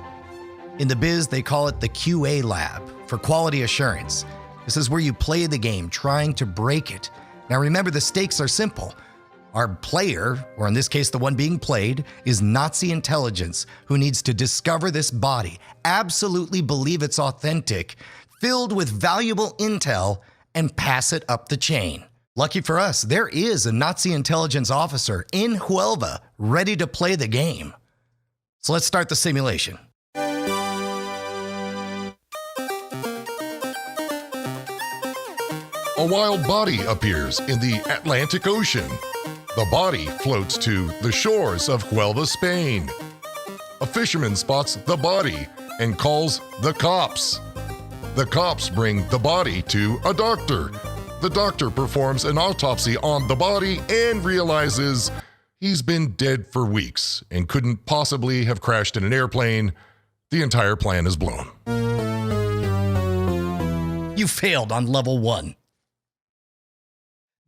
In the biz, they call it the QA lab for quality assurance. This is where you play the game, trying to break it. Now remember, the stakes are simple. Our player, or in this case the one being played, is Nazi intelligence who needs to discover this body, absolutely believe it's authentic, filled with valuable intel, and pass it up the chain. Lucky for us, there is a Nazi intelligence officer in Huelva ready to play the game. So let's start the simulation. A wild body appears in the Atlantic Ocean. The body floats to the shores of Huelva, Spain. A fisherman spots the body and calls the cops. The cops bring the body to a doctor. The doctor performs an autopsy on the body and realizes he's been dead for weeks and couldn't possibly have crashed in an airplane. The entire plan is blown. You failed on level 1.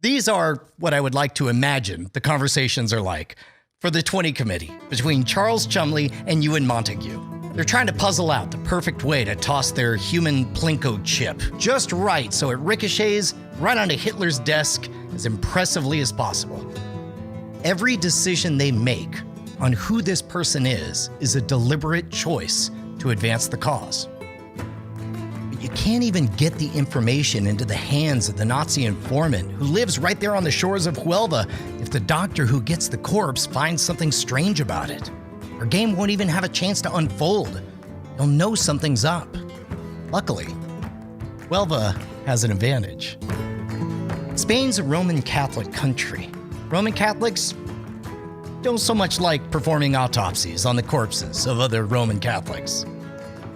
These are what I would like to imagine the conversations are like for the 20 committee between Charles Chumley and Ewan Montague. They're trying to puzzle out the perfect way to toss their human Plinko chip just right so it ricochets right onto Hitler's desk as impressively as possible. Every decision they make on who this person is a deliberate choice to advance the cause. But you can't even get the information into the hands of the Nazi informant who lives right there on the shores of Huelva if the doctor who gets the corpse finds something strange about it. Our game won't even have a chance to unfold. You'll know something's up. Luckily, Huelva has an advantage. Spain's a Roman Catholic country. Roman Catholics don't so much like performing autopsies on the corpses of other Roman Catholics.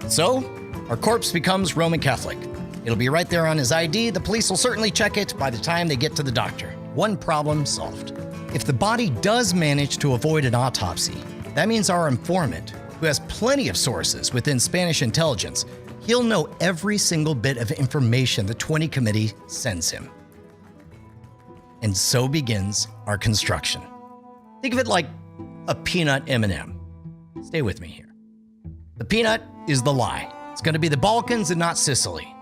So, our corpse becomes Roman Catholic. It'll be right there on his ID. The police will certainly check it by the time they get to the doctor. One problem solved. If the body does manage to avoid an autopsy, that means our informant, who has plenty of sources within Spanish intelligence, he'll know every single bit of information the 20 committee sends him. And so begins our construction. Think of it like a peanut M&M. Stay with me here. The peanut is the lie. It's going to be the Balkans and not Sicily.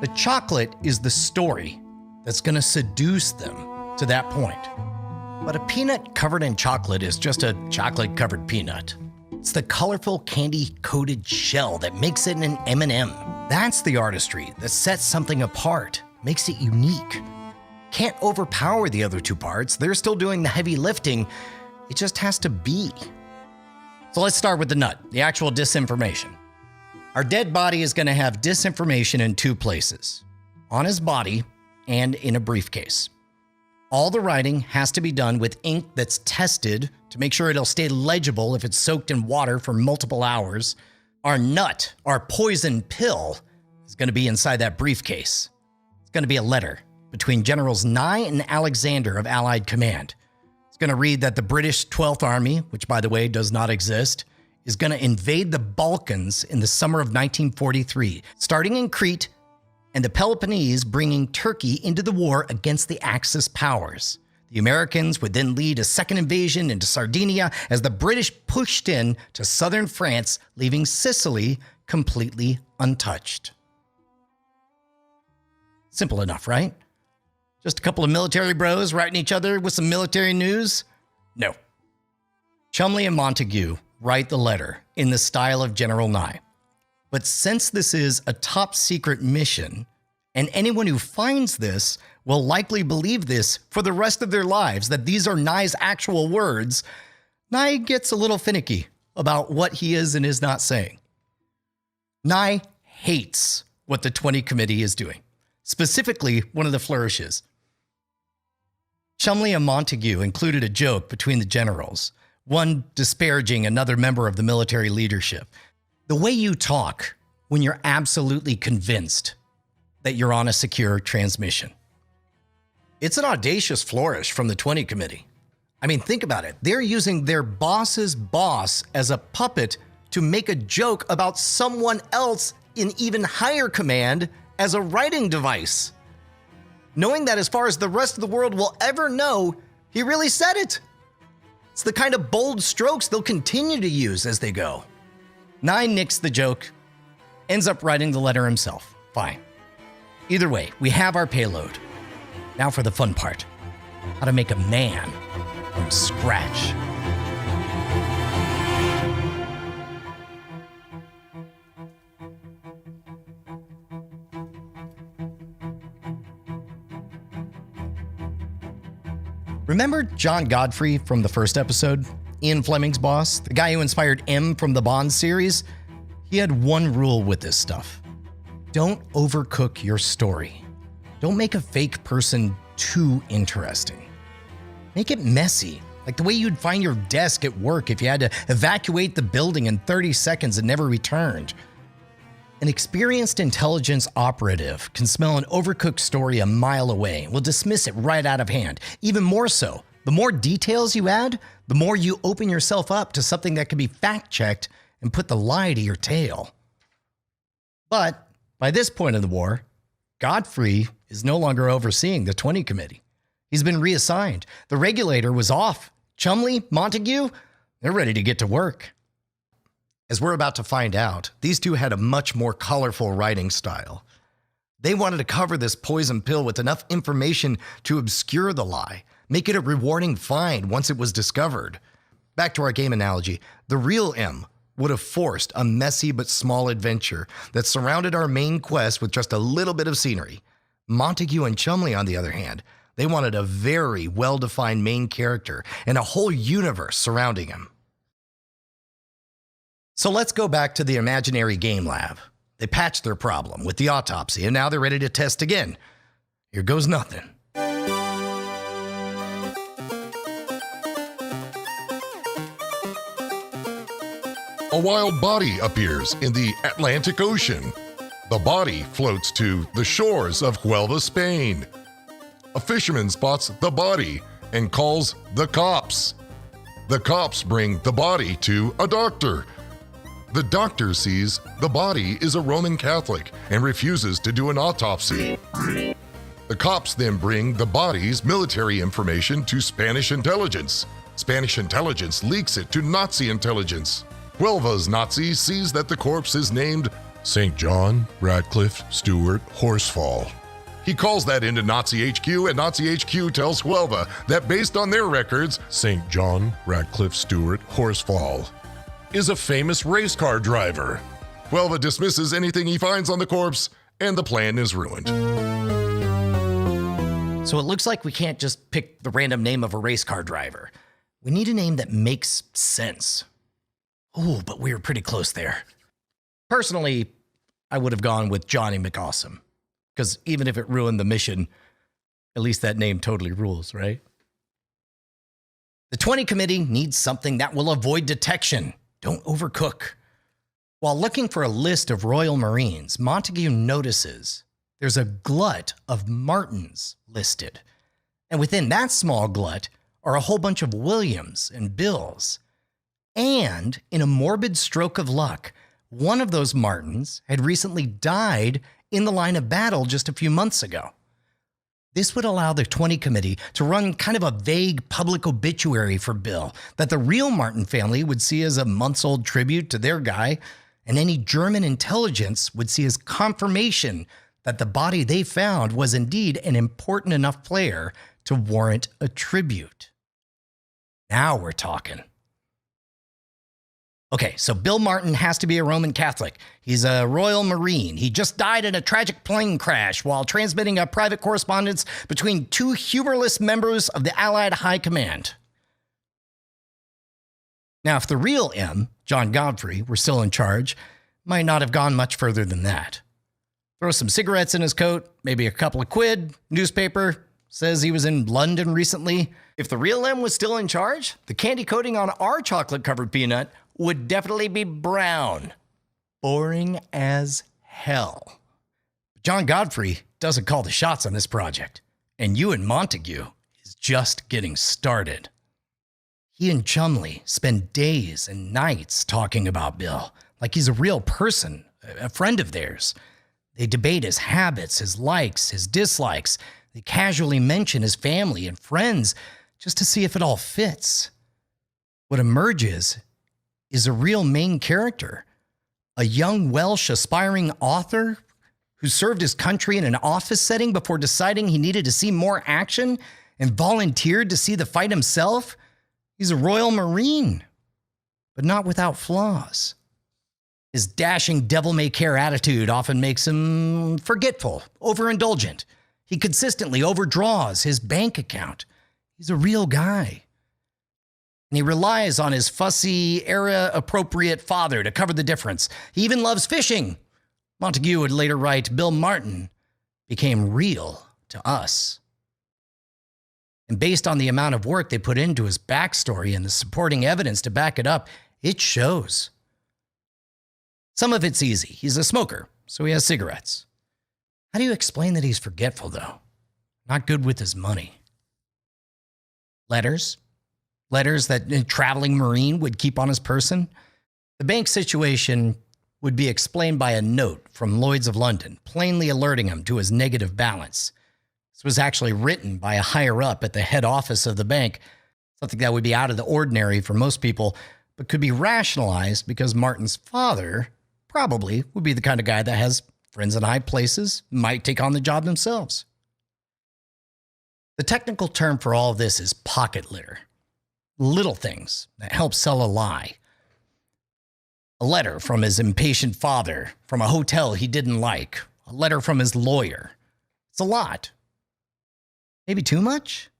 The chocolate is the story that's going to seduce them to that point. But a peanut covered in chocolate is just a chocolate-covered peanut. It's the colorful candy-coated shell that makes it an M&M. That's the artistry that sets something apart, makes it unique. Can't overpower the other two parts. They're still doing the heavy lifting. It just has to be. So let's start with the nut, the actual disinformation. Our dead body is going to have disinformation in 2 places, on his body and in a briefcase. All the writing has to be done with ink that's tested to make sure it'll stay legible if it's soaked in water for multiple hours. Our nut, our poison pill, is going to be inside that briefcase. It's going to be a letter between Generals Nye and Alexander of Allied Command. It's going to read that the British 12th Army, which by the way does not exist, is going to invade the Balkans in the summer of 1943, starting in Crete and the Peloponnese, bringing Turkey into the war against the Axis powers. The Americans would then lead a second invasion into Sardinia as the British pushed in to southern France, leaving Sicily completely untouched. Simple enough, right? Just a couple of military bros writing each other with some military news? No. Cholmondeley and Montague write the letter in the style of General Nye. But since this is a top secret mission, and anyone who finds this will likely believe this for the rest of their lives, that these are Nye's actual words, Nye gets a little finicky about what he is and is not saying. Nye hates what the 20 Committee is doing, specifically one of the flourishes. Cholmondeley and Montague included a joke between the generals, one disparaging another member of the military leadership. The way you talk when you're absolutely convinced that you're on a secure transmission. It's an audacious flourish from the 20 Committee. I mean, think about it. They're using their boss's boss as a puppet to make a joke about someone else in even higher command as a writing device, knowing that as far as the rest of the world will ever know, he really said it. It's the kind of bold strokes they'll continue to use as they go. Nye nicks the joke, ends up writing the letter himself. Fine. Either way, we have our payload. Now for the fun part. How to make a man from scratch. Remember John Godfrey from the first episode? Ian Fleming's boss, the guy who inspired M from the Bond series? He had one rule with this stuff. Don't overcook your story. Don't make a fake person too interesting. Make it messy, like the way you'd find your desk at work if you had to evacuate the building in 30 seconds and never returned. An experienced intelligence operative can smell an overcooked story a mile away and will dismiss it right out of hand. Even more so, the more details you add, the more you open yourself up to something that can be fact-checked and put the lie to your tail. But by this point in the war, Godfrey is no longer overseeing the 20 Committee. He's been reassigned. The regulator was off. Cholmondeley, Montague, they're ready to get to work. As we're about to find out, these two had a much more colorful writing style. They wanted to cover this poison pill with enough information to obscure the lie, make it a rewarding find once it was discovered. Back to our game analogy, the real M would have forced a messy but small adventure that surrounded our main quest with just a little bit of scenery. Montague and Cholmondeley, on the other hand, they wanted a very well-defined main character and a whole universe surrounding him. So let's go back to the imaginary game lab. They patched their problem with the autopsy, and now they're ready to test again. Here goes nothing. A wild body appears in the Atlantic Ocean. The body floats to the shores of Huelva, Spain. A fisherman spots the body and calls the cops. The cops bring the body to a doctor. The doctor sees the body is a Roman Catholic and refuses to do an autopsy. The cops then bring the body's military information to Spanish intelligence. Spanish intelligence leaks it to Nazi intelligence. Huelva's Nazi sees that the corpse is named St. John Radcliffe Stewart Horsfall. He calls that into Nazi HQ, and Nazi HQ tells Huelva that based on their records, St. John Radcliffe Stewart Horsfall is a famous race car driver. Huelva dismisses anything he finds on the corpse, and the plan is ruined. So it looks like we can't just pick the random name of a race car driver. We need a name that makes sense. Oh, but we were pretty close there. Personally, I would have gone with Johnny McAwesome, because even if it ruined the mission, at least that name totally rules, right? The 20 Committee needs something that will avoid detection. Don't overcook. While looking for a list of Royal Marines, Montague notices there's a glut of Martins listed. And within that small glut are a whole bunch of Williams and Bills. And in a morbid stroke of luck, one of those Martins had recently died in the line of battle just a few months ago. This would allow the 20 committee to run kind of a vague public obituary for Bill that the real Martin family would see as a months-old tribute to their guy, and any German intelligence would see as confirmation that the body they found was indeed an important enough player to warrant a tribute. Now we're talking. Okay, so Bill Martin has to be a Roman Catholic. He's a Royal Marine. He just died in a tragic plane crash while transmitting a private correspondence between two humorless members of the Allied High Command. Now, if the real M, John Godfrey, were still in charge, might not have gone much further than that. Throw some cigarettes in his coat, maybe a couple of quid, newspaper, says he was in London recently. If the real M was still in charge, the candy coating on our chocolate-covered peanut would definitely be brown. Boring as hell. John Godfrey doesn't call the shots on this project, and Ewan Montague is just getting started. He and Chumley spend days and nights talking about Bill, like he's a real person, a friend of theirs. They debate his habits, his likes, his dislikes. They casually mention his family and friends just to see if it all fits. What emerges is a real main character, a young Welsh aspiring author who served his country in an office setting before deciding he needed to see more action and volunteered to see the fight himself. He's a Royal Marine, but not without flaws. His dashing devil-may-care attitude often makes him forgetful, overindulgent. He consistently overdraws his bank account. He's a real guy. And he relies on his fussy, era-appropriate father to cover the difference. He even loves fishing. Montague would later write, Bill Martin became real to us. And based on the amount of work they put into his backstory and the supporting evidence to back it up, it shows. Some of it's easy. He's a smoker, so he has cigarettes. How do you explain that he's forgetful, though? Not good with his money. Letters that a traveling Marine would keep on his person. The bank situation would be explained by a note from Lloyd's of London, plainly alerting him to his negative balance. This was actually written by a higher-up at the head office of the bank, something that would be out of the ordinary for most people, but could be rationalized because Martin's father probably would be the kind of guy that has friends in high places, might take on the job themselves. The technical term for all of this is pocket litter. Little things that help sell a lie. A letter from his impatient father, from a hotel he didn't like, a letter from his lawyer. It's a lot. Maybe too much?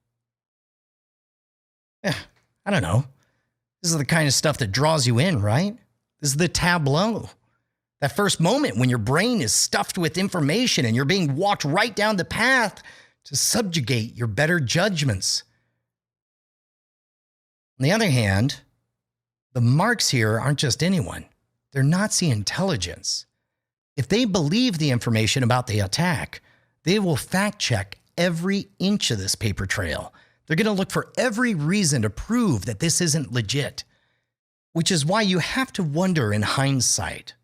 I don't know. This is the kind of stuff that draws you in, right? This is the tableau. That first moment when your brain is stuffed with information and you're being walked right down the path to subjugate your better judgments. On the other hand, the marks here aren't just anyone. They're Nazi intelligence. If they believe the information about the attack, they will fact-check every inch of this paper trail. They're going to look for every reason to prove that this isn't legit, which is why you have to wonder in hindsight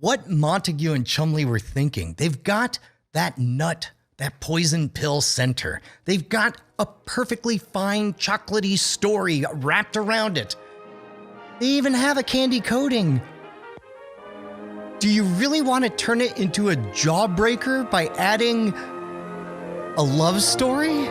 what Montague and Chumley were thinking. They've got that nut, that poison pill center. They've got a perfectly fine chocolatey story wrapped around it. They even have a candy coating. Do you really want to turn it into a jawbreaker by adding a love story?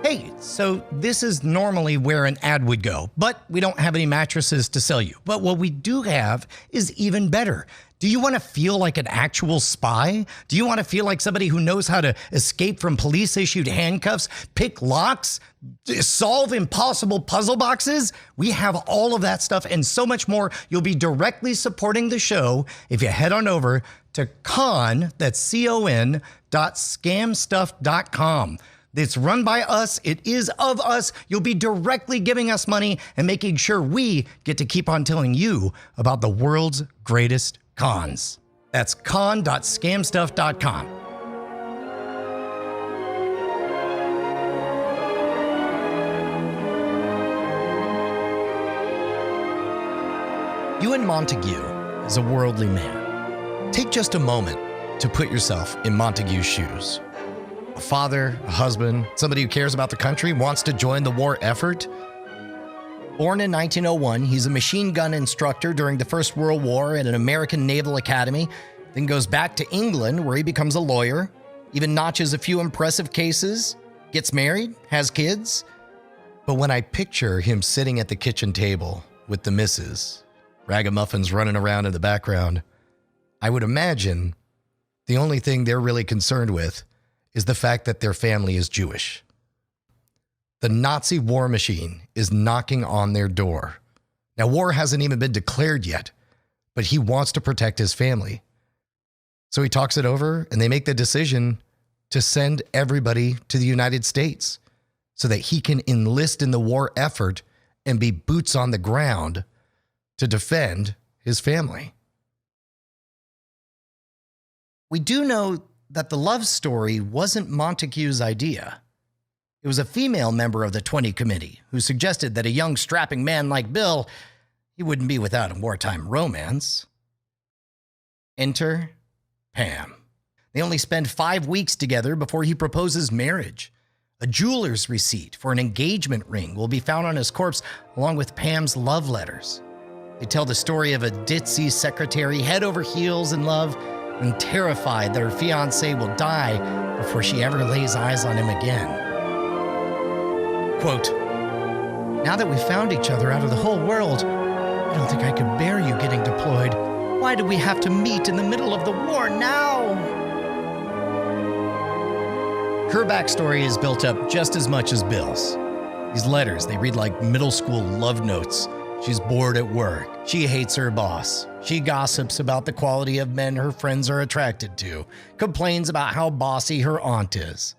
Hey, so this is normally where an ad would go, but we don't have any mattresses to sell you. But what we do have is even better. Do you want to feel like an actual spy? Do you want to feel like somebody who knows how to escape from police-issued handcuffs, pick locks, solve impossible puzzle boxes? We have all of that stuff and so much more. You'll be directly supporting the show if you head on over to con.scamstuff.com. It's run by us. It is of us. You'll be directly giving us money and making sure we get to keep on telling you about the world's greatest cons. That's con.scamstuff.com. Ewan Montague is a worldly man. Take just a moment to put yourself in Montague's shoes. A father, a husband, somebody who cares about the country, wants to join the war effort. Born in 1901, he's a machine gun instructor during the First World War at an American Naval Academy, then goes back to England where he becomes a lawyer, even notches a few impressive cases, gets married, has kids. But when I picture him sitting at the kitchen table with the missus, ragamuffins running around in the background, I would imagine the only thing they're really concerned with is the fact that their family is Jewish. The Nazi war machine is knocking on their door. Now, war hasn't even been declared yet, but he wants to protect his family. So he talks it over, and they make the decision to send everybody to the United States so that he can enlist in the war effort and be boots on the ground to defend his family. We do know that the love story wasn't Montague's idea. It was a female member of the 20 Committee who suggested that a young strapping man like Bill, he wouldn't be without a wartime romance. Enter Pam. They only spend 5 weeks together before he proposes marriage. A jeweler's receipt for an engagement ring will be found on his corpse along with Pam's love letters. They tell the story of a ditzy secretary head over heels in love and terrified that her fiancé will die before she ever lays eyes on him again. Quote, "Now that we've found each other out of the whole world, I don't think I could bear you getting deployed. Why do we have to meet in the middle of the war now?" Her backstory is built up just as much as Bill's. These letters, they read like middle school love notes. She's bored at work. She hates her boss. She gossips about the quality of men her friends are attracted to, complains about how bossy her aunt is.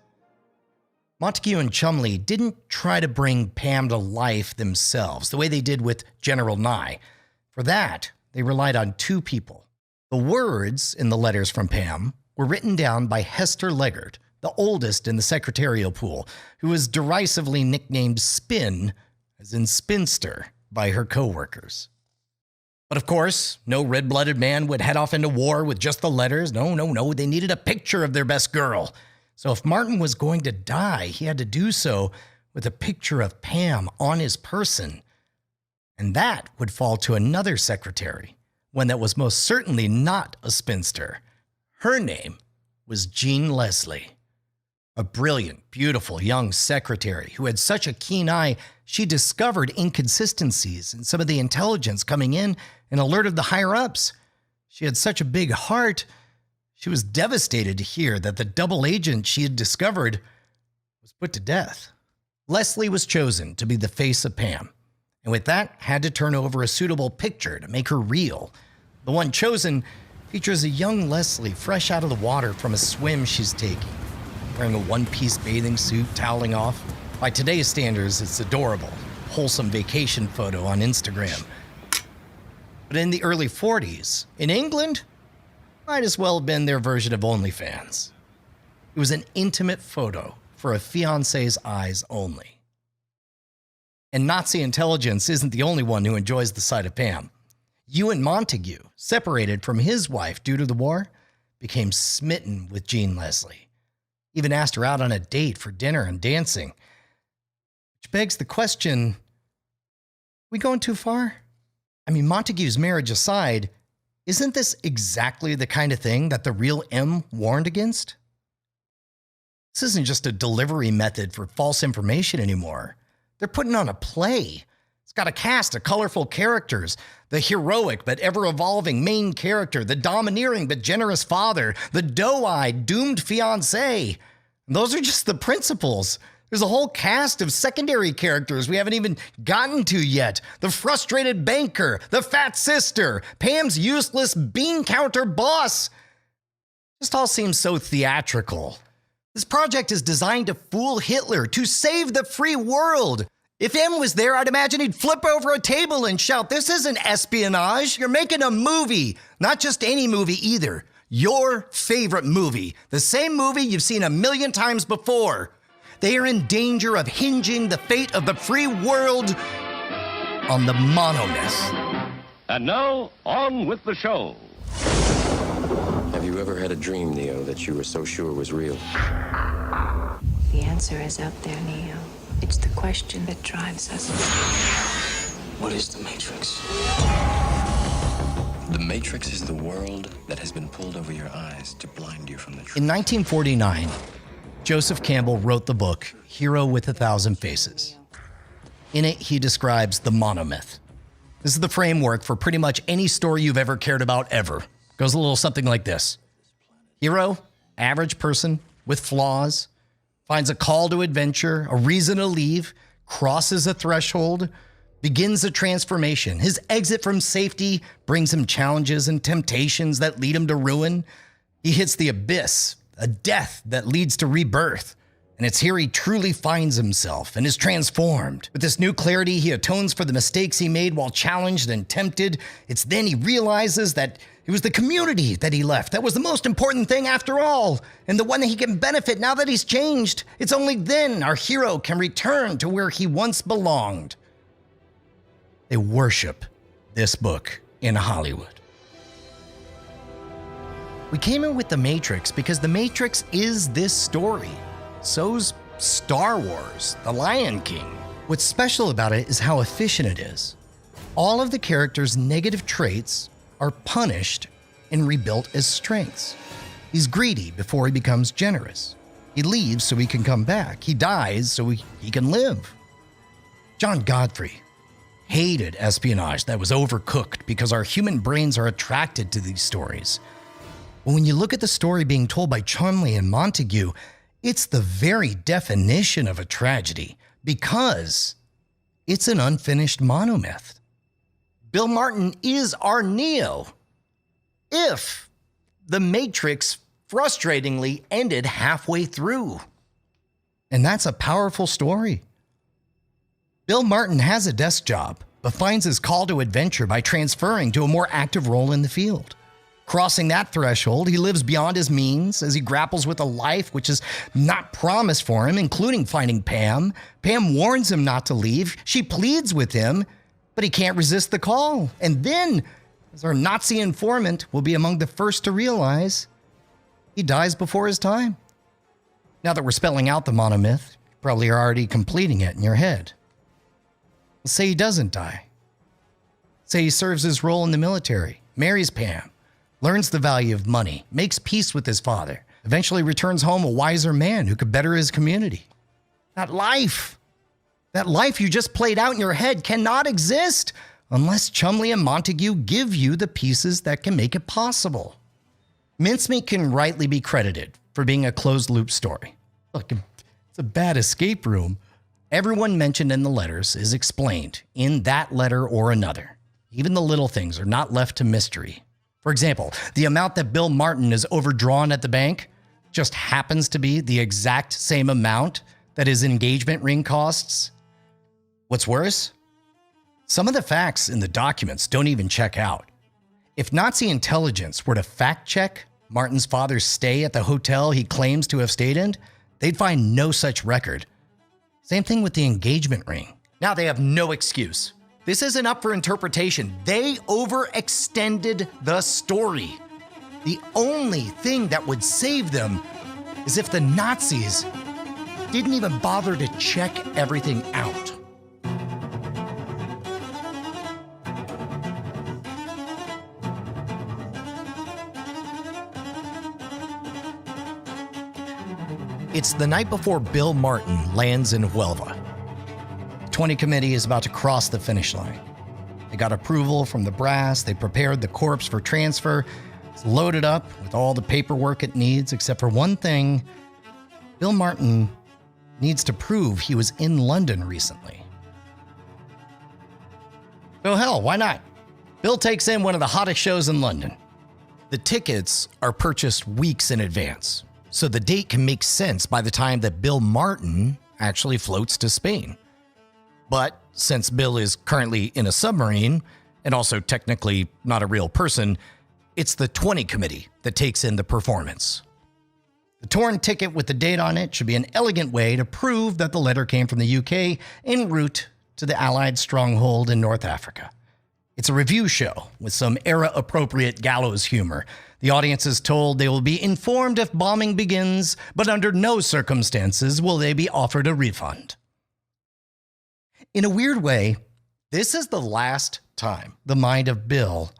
Montague and Chumley didn't try to bring Pam to life themselves the way they did with General Nye. For that, they relied on two people. The words in the letters from Pam were written down by Hester Leggard, the oldest in the secretarial pool, who was derisively nicknamed Spin, as in spinster, by her co-workers. But of course, no red-blooded man would head off into war with just the letters. No, they needed a picture of their best girl. So if Martin was going to die, he had to do so with a picture of Pam on his person. And that would fall to another secretary, one that was most certainly not a spinster. Her name was Jean Leslie. A brilliant, beautiful young secretary who had such a keen eye, she discovered inconsistencies in some of the intelligence coming in and alerted the higher-ups. She had such a big heart, she was devastated to hear that the double agent she had discovered was put to death. Leslie was chosen to be the face of Pam, and with that, had to turn over a suitable picture to make her real. The one chosen features a young Leslie fresh out of the water from a swim she's taking, wearing a one-piece bathing suit, toweling off. By today's standards, it's adorable, wholesome vacation photo on Instagram. But in the early 40s, in England, might as well have been their version of OnlyFans. It was an intimate photo for a fiancé's eyes only. And Nazi intelligence isn't the only one who enjoys the sight of Pam. Ewan Montague, separated from his wife due to the war, became smitten with Jean Leslie. Even asked her out on a date for dinner and dancing. Which begs the question, we going too far? I mean, Montague's marriage aside, isn't this exactly the kind of thing that the real M warned against? This isn't just a delivery method for false information anymore. They're putting on a play. It's got a cast of colorful characters, the heroic but ever-evolving main character, the domineering but generous father, the doe-eyed doomed fiancé. And those are just the principals. There's a whole cast of secondary characters we haven't even gotten to yet. The frustrated banker, the fat sister, Pam's useless bean counter boss. Just all seems so theatrical. This project is designed to fool Hitler, to save the free world. If M was there, I'd imagine he'd flip over a table and shout, "This isn't espionage. You're making a movie." Not just any movie either. Your favorite movie. The same movie you've seen a million times before. They are in danger of hinging the fate of the free world on the monomyth. And now, on with the show. Have you ever had a dream, Neo, that you were so sure was real? The answer is out there, Neo. It's the question that drives us. What is the Matrix? The Matrix is the world that has been pulled over your eyes to blind you from the truth. In 1949, Joseph Campbell wrote the book Hero with a Thousand Faces. In it, he describes the monomyth. This is the framework for pretty much any story you've ever cared about ever. Goes a little something like this. Hero, average person with flaws, finds a call to adventure, a reason to leave, crosses a threshold, begins a transformation. His exit from safety brings him challenges and temptations that lead him to ruin. He hits the abyss, a death that leads to rebirth. And it's here he truly finds himself and is transformed. With this new clarity, he atones for the mistakes he made while challenged and tempted. It's then he realizes that it was the community that he left that was the most important thing after all, and the one that he can benefit now that he's changed. It's only then our hero can return to where he once belonged. They worship this book in Hollywood. We came in with The Matrix because The Matrix is this story. So's Star Wars, The Lion King. What's special about it is how efficient it is. All of the characters' negative traits are punished and rebuilt as strengths. He's greedy before he becomes generous. He leaves so he can come back. He dies so he can live. John Godfrey hated espionage that was overcooked because our human brains are attracted to these stories. But when you look at the story being told by Chumley and Montague, it's the very definition of a tragedy because it's an unfinished monomyth. Bill Martin is our Neo. If The Matrix frustratingly ended halfway through. And that's a powerful story. Bill Martin has a desk job, but finds his call to adventure by transferring to a more active role in the field. Crossing that threshold, he lives beyond his means as he grapples with a life which is not promised for him, including finding Pam. Pam warns him not to leave. She pleads with him, but he can't resist the call. And then, as our Nazi informant will be among the first to realize, he dies before his time. Now that we're spelling out the monomyth, you probably are already completing it in your head. Let's say he doesn't die. Say he serves his role in the military, marries Pam, learns the value of money, makes peace with his father, eventually returns home a wiser man who could better his community. That life you just played out in your head cannot exist unless Chumley and Montague give you the pieces that can make it possible. Mincemeat can rightly be credited for being a closed-loop story. Look, it's a bad escape room. Everyone mentioned in the letters is explained in that letter or another. Even the little things are not left to mystery. For example, the amount that Bill Martin is overdrawn at the bank just happens to be the exact same amount that his engagement ring costs. What's worse? Some of the facts in the documents don't even check out. If Nazi intelligence were to fact-check Martin's father's stay at the hotel he claims to have stayed in, they'd find no such record. Same thing with the engagement ring. Now they have no excuse. This isn't up for interpretation. They overextended the story. The only thing that would save them is if the Nazis didn't even bother to check everything out. It's the night before Bill Martin lands in Huelva. The 20 committee is about to cross the finish line. They got approval from the brass. They prepared the corpse for transfer. It's loaded up with all the paperwork it needs, except for one thing. Bill Martin needs to prove he was in London recently. So hell, why not? Bill takes in one of the hottest shows in London. The tickets are purchased weeks in advance. so the date can make sense by the time that Bill Martin actually floats to Spain. But since Bill is currently in a submarine, and also technically not a real person, it's the 20 committee that takes in the performance. The torn ticket with the date on it should be an elegant way to prove that the letter came from the UK en route to the Allied stronghold in North Africa. It's a review show with some era-appropriate gallows humor. The audience is told they will be informed if bombing begins, but under no circumstances will they be offered a refund. In a weird way, this is the last time the mind of Bill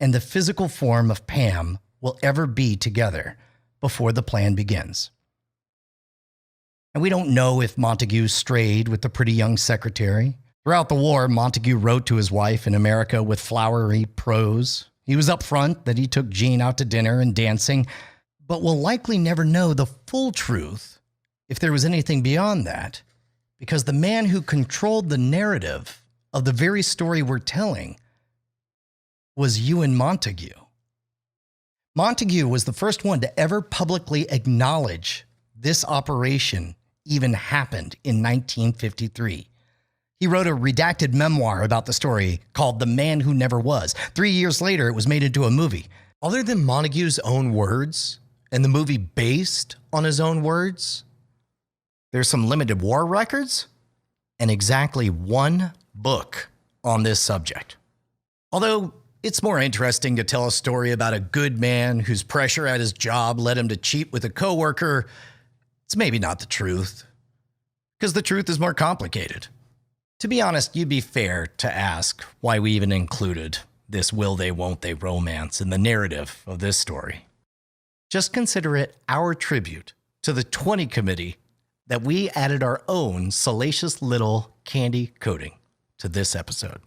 and the physical form of Pam will ever be together before the plan begins. And we don't know if Montague strayed with the pretty young secretary. Throughout the war, Montague wrote to his wife in America with flowery prose. He was upfront that he took Jean out to dinner and dancing, but we'll likely never know the full truth if there was anything beyond that, because the man who controlled the narrative of the very story we're telling was Ewan Montague. Montague was the first one to ever publicly acknowledge this operation even happened in 1953. He wrote a redacted memoir about the story called The Man Who Never Was. 3 years later, it was made into a movie. Other than Montague's own words and the movie based on his own words, there's some limited war records and exactly one book on this subject. Although it's more interesting to tell a story about a good man whose pressure at his job led him to cheat with a coworker, it's maybe not the truth, because the truth is more complicated. To be honest, you'd be fair to ask why we even included this will they, won't they romance in the narrative of this story. Just consider it our tribute to the 20 committee that we added our own salacious little candy coating to this episode.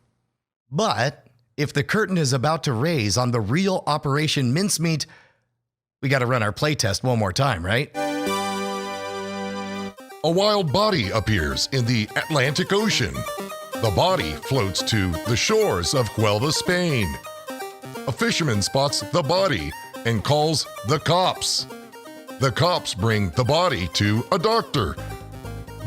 But if the curtain is about to raise on the real Operation Mincemeat, we got to run our playtest one more time, right? A wild body appears in the Atlantic Ocean. The body floats to the shores of Huelva, Spain. A fisherman spots the body and calls the cops. The cops bring the body to a doctor.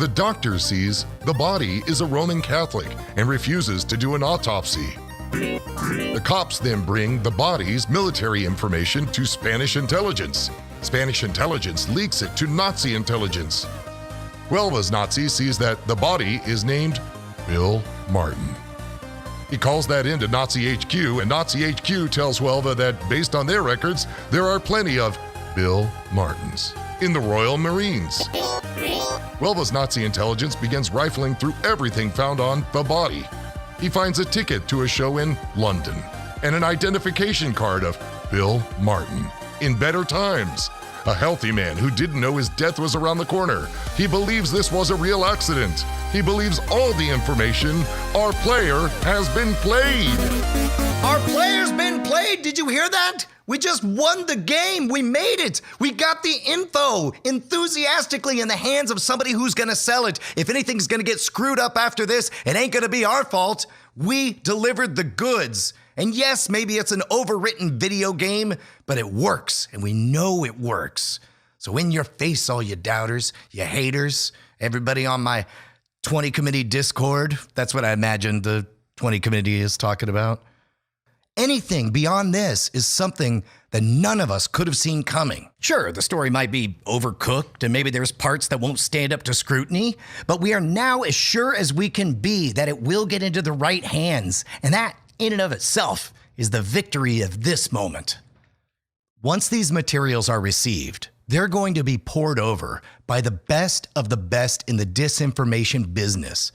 The doctor sees the body is a Roman Catholic and refuses to do an autopsy. The cops then bring the body's military information to Spanish intelligence. Spanish intelligence leaks it to Nazi intelligence. Huelva's Nazi sees that the body is named Bill Martin. He calls that into Nazi HQ, and Nazi HQ tells Huelva that based on their records, there are plenty of Bill Martins in the Royal Marines. Huelva's Nazi intelligence begins rifling through everything found on the body. He finds a ticket to a show in London and an identification card of Bill Martin in better times. A healthy man who didn't know his death was around the corner. He believes this was a real accident. He believes all the information. Our player has been played. Our player's been played. Did you hear that? We just won the game. We made it. We got the info enthusiastically in the hands of somebody who's going to sell it. If anything's going to get screwed up after this, it ain't going to be our fault. We delivered the goods. And yes, maybe it's an overwritten video game, but it works, and we know it works. So in your face, all you doubters, you haters, everybody on my 20 committee Discord, that's what I imagine the 20 committee is talking about. Anything beyond this is something that none of us could have seen coming. Sure, the story might be overcooked, and maybe there's parts that won't stand up to scrutiny, but we are now as sure as we can be that it will get into the right hands, and that in and of itself is the victory of this moment. Once these materials are received, they're going to be poured over by the best of the best in the disinformation business.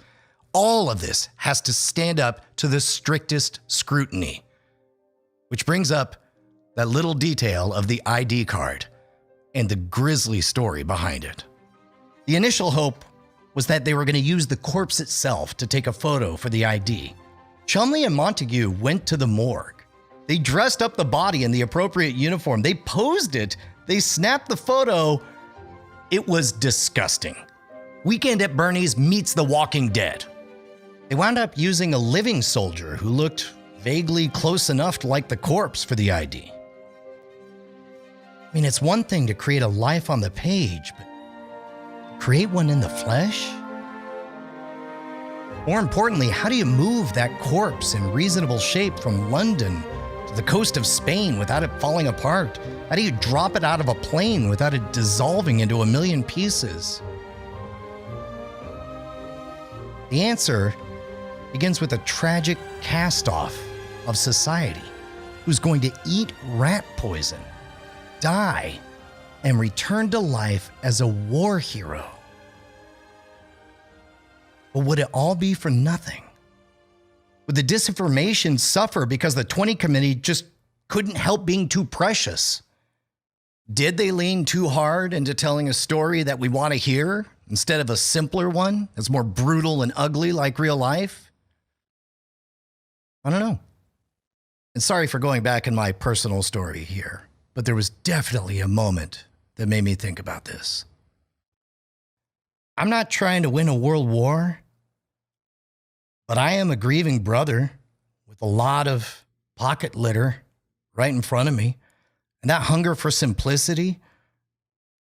All of this has to stand up to the strictest scrutiny. Which brings up that little detail of the ID card and the grisly story behind it. The initial hope was that they were going to use the corpse itself to take a photo for the ID. Chumley and Montague went to the morgue. They dressed up the body in the appropriate uniform. They posed it. They snapped the photo. It was disgusting. Weekend at Bernie's meets The Walking Dead. They wound up using a living soldier who looked vaguely close enough to like the corpse for the ID. I mean, it's one thing to create a life on the page, but create one in the flesh? More importantly, how do you move that corpse in reasonable shape from London to the coast of Spain without it falling apart? How do you drop it out of a plane without it dissolving into a million pieces? The answer begins with a tragic cast-off of society who's going to eat rat poison, die, and return to life as a war hero. But would it all be for nothing? Would the disinformation suffer because the 20 committee just couldn't help being too precious? Did they lean too hard into telling a story that we want to hear instead of a simpler one that's more brutal and ugly like real life? I don't know. And sorry for going back in my personal story here, but there was definitely a moment that made me think about this. I'm not trying to win a world war, but I am a grieving brother with a lot of pocket litter right in front of me. And that hunger for simplicity,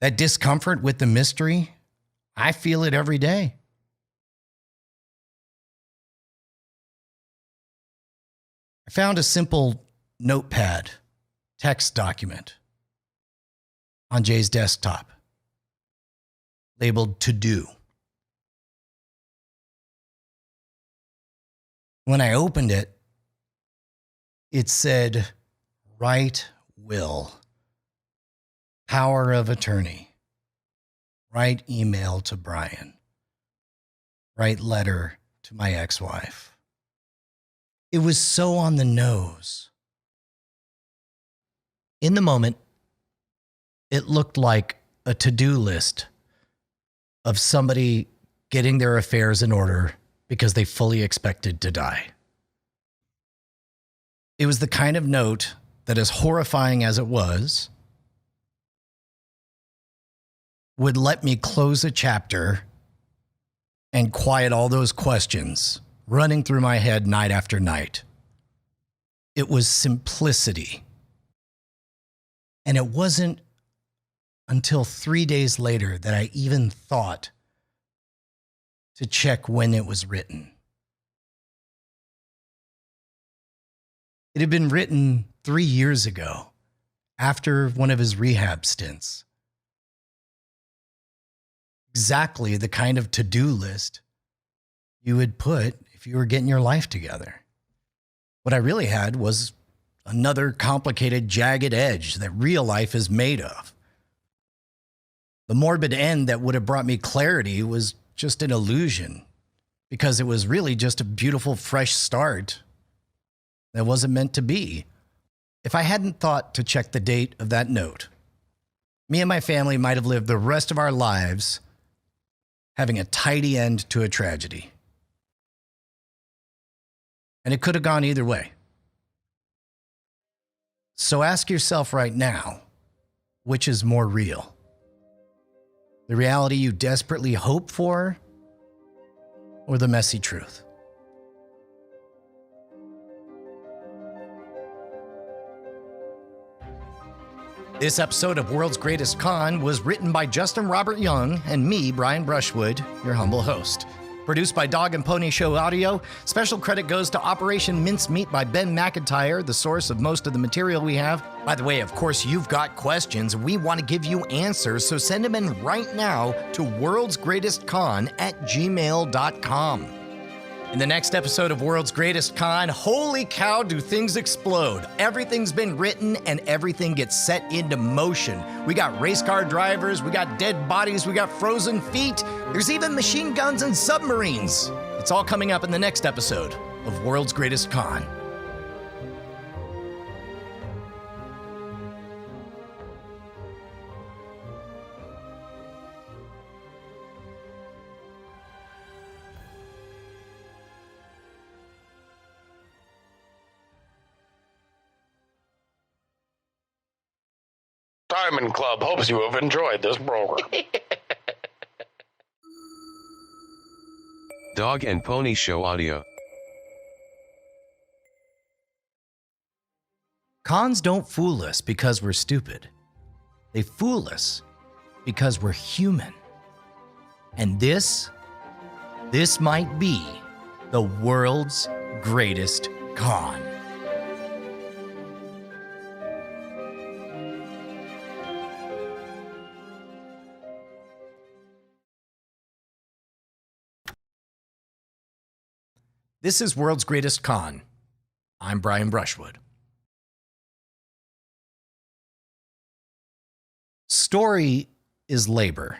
that discomfort with the mystery, I feel it every day. I found a simple notepad text document on Jay's desktop labeled to do. When I opened it, it said, write will, power of attorney, write email to Brian, write letter to my ex-wife. It was so on the nose. In the moment, it looked like a to-do list of somebody getting their affairs in order because they fully expected to die. It was the kind of note that, as horrifying as it was, would let me close a chapter and quiet all those questions running through my head night after night. It was simplicity. And it wasn't until 3 days later that I even thought to check when it was written. It had been written 3 years ago, after one of his rehab stints. Exactly the kind of to-do list you would put if you were getting your life together. What I really had was another complicated, jagged edge that real life is made of. The morbid end that would have brought me clarity was just an illusion, because it was really just a beautiful, fresh start that wasn't meant to be. If I hadn't thought to check the date of that note, me and my family might have lived the rest of our lives having a tidy end to a tragedy. And it could have gone either way. So ask yourself right now, which is more real? The reality you desperately hope for, or the messy truth? This episode of World's Greatest Con was written by Justin Robert Young and me, Brian Brushwood, your humble host. Produced by Dog and Pony Show Audio. Special credit goes to Operation Mincemeat by Ben McIntyre, the source of most of the material we have. By the way, of course, you've got questions. We want to give you answers, so send them in right now to worldsgreatestcon@gmail.com. In the next episode of World's Greatest Con, holy cow, do things explode. Everything's been written and everything gets set into motion. We got race car drivers, we got dead bodies, we got frozen feet. There's even machine guns and submarines. It's all coming up in the next episode of World's Greatest Con. Diamond Club hopes you have enjoyed this program. Dog and Pony Show Audio. Cons don't fool us because we're stupid. They fool us because we're human. And this might be the world's greatest con. This is World's Greatest Con. I'm Brian Brushwood. Story is labor,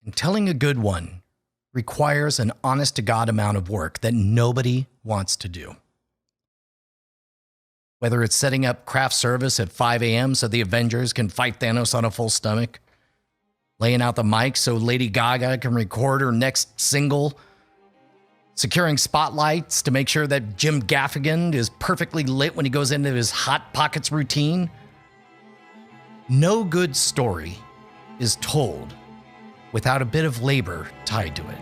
and telling a good one requires an honest-to-God amount of work that nobody wants to do. Whether it's setting up craft service at 5 a.m. so the Avengers can fight Thanos on a full stomach, laying out the mic so Lady Gaga can record her next single, securing spotlights to make sure that Jim Gaffigan is perfectly lit when he goes into his Hot Pockets routine. No good story is told without a bit of labor tied to it.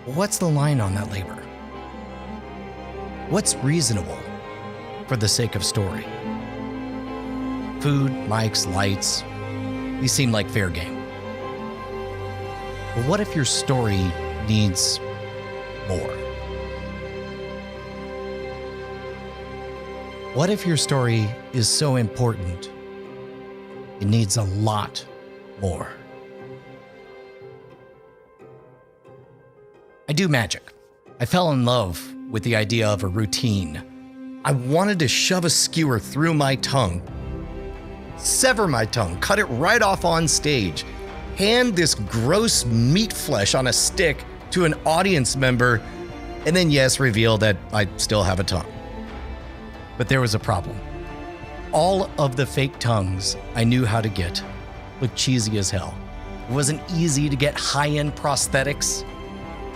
What's the line on that labor? What's reasonable for the sake of story? Food, mics, lights, these seem like fair game. But what if your story needs more? What if your story is so important, it needs a lot more? I do magic. I fell in love with the idea of a routine. I wanted to shove a skewer through my tongue, sever my tongue, cut it right off on stage, hand this gross meat flesh on a stick to an audience member, and then, yes, reveal that I still have a tongue. But there was a problem. All of the fake tongues I knew how to get looked cheesy as hell. It wasn't easy to get high-end prosthetics,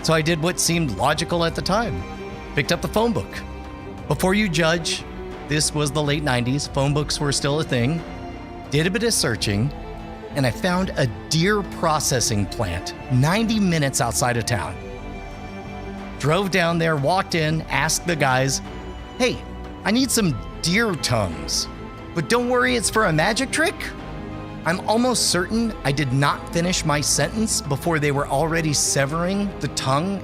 so I did what seemed logical at the time. Picked up the phone book. Before you judge, this was the late 90s. Phone books were still a thing. Did a bit of searching, and I found a deer processing plant 90 minutes outside of town. Drove down there, walked in, asked the guys, "Hey, I need some deer tongues, but don't worry, it's for a magic trick?" I'm almost certain I did not finish my sentence before they were already severing the tongue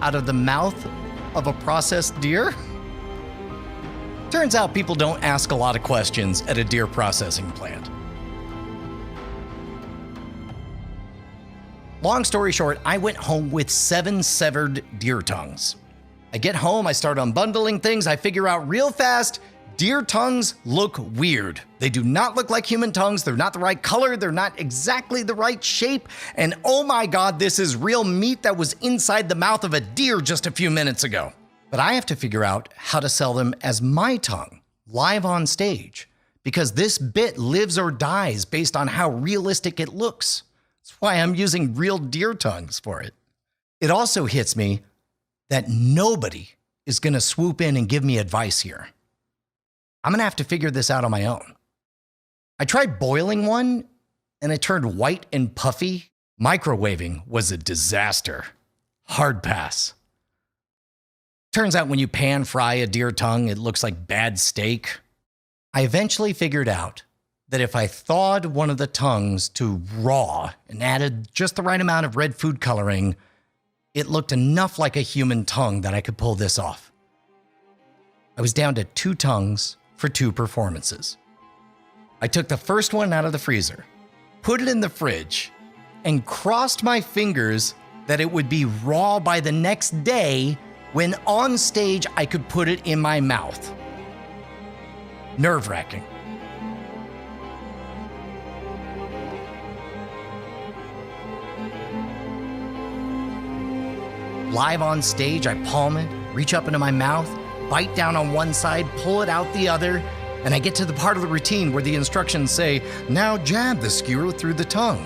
out of the mouth of a processed deer. Turns out people don't ask a lot of questions at a deer processing plant. Long story short, I went home with 7 severed deer tongues. I get home, I start unbundling things, I figure out real fast, deer tongues look weird. They do not look like human tongues, they're not the right color, they're not exactly the right shape, and oh my God, this is real meat that was inside the mouth of a deer just a few minutes ago. But I have to figure out how to sell them as my tongue, live on stage, because this bit lives or dies based on how realistic it looks. That's why I'm using real deer tongues for it. It also hits me that nobody is gonna swoop in and give me advice here. I'm gonna have to figure this out on my own. I tried boiling one and it turned white and puffy. Microwaving was a disaster. Hard pass. Turns out when you pan fry a deer tongue, it looks like bad steak. I eventually figured out that if I thawed one of the tongues to raw and added just the right amount of red food coloring, it looked enough like a human tongue that I could pull this off. I was down to 2 tongues for 2 performances. I took the first one out of the freezer, put it in the fridge, and crossed my fingers that it would be raw by the next day when on stage I could put it in my mouth. Nerve-wracking. Live on stage, I palm it, reach up into my mouth, bite down on one side, pull it out the other, and I get to the part of the routine where the instructions say, "Now jab the skewer through the tongue."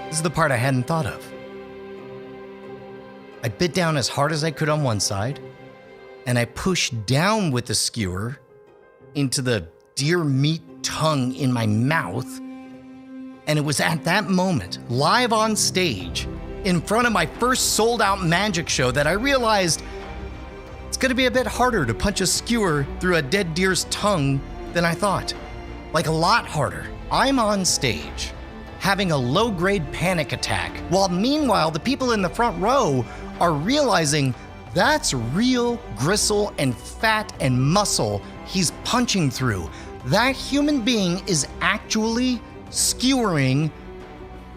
This is the part I hadn't thought of. I bit down as hard as I could on one side, and I pushed down with the skewer into the deer meat tongue in my mouth. And it was at that moment, live on stage, in front of my first sold-out magic show, that I realized It's gonna be a bit harder to punch a skewer through a dead deer's tongue than I thought. Like a lot harder. I'm on stage, having a low-grade panic attack, while meanwhile the people in the front row are realizing that's real gristle and fat and muscle he's punching through. That human being is actually skewering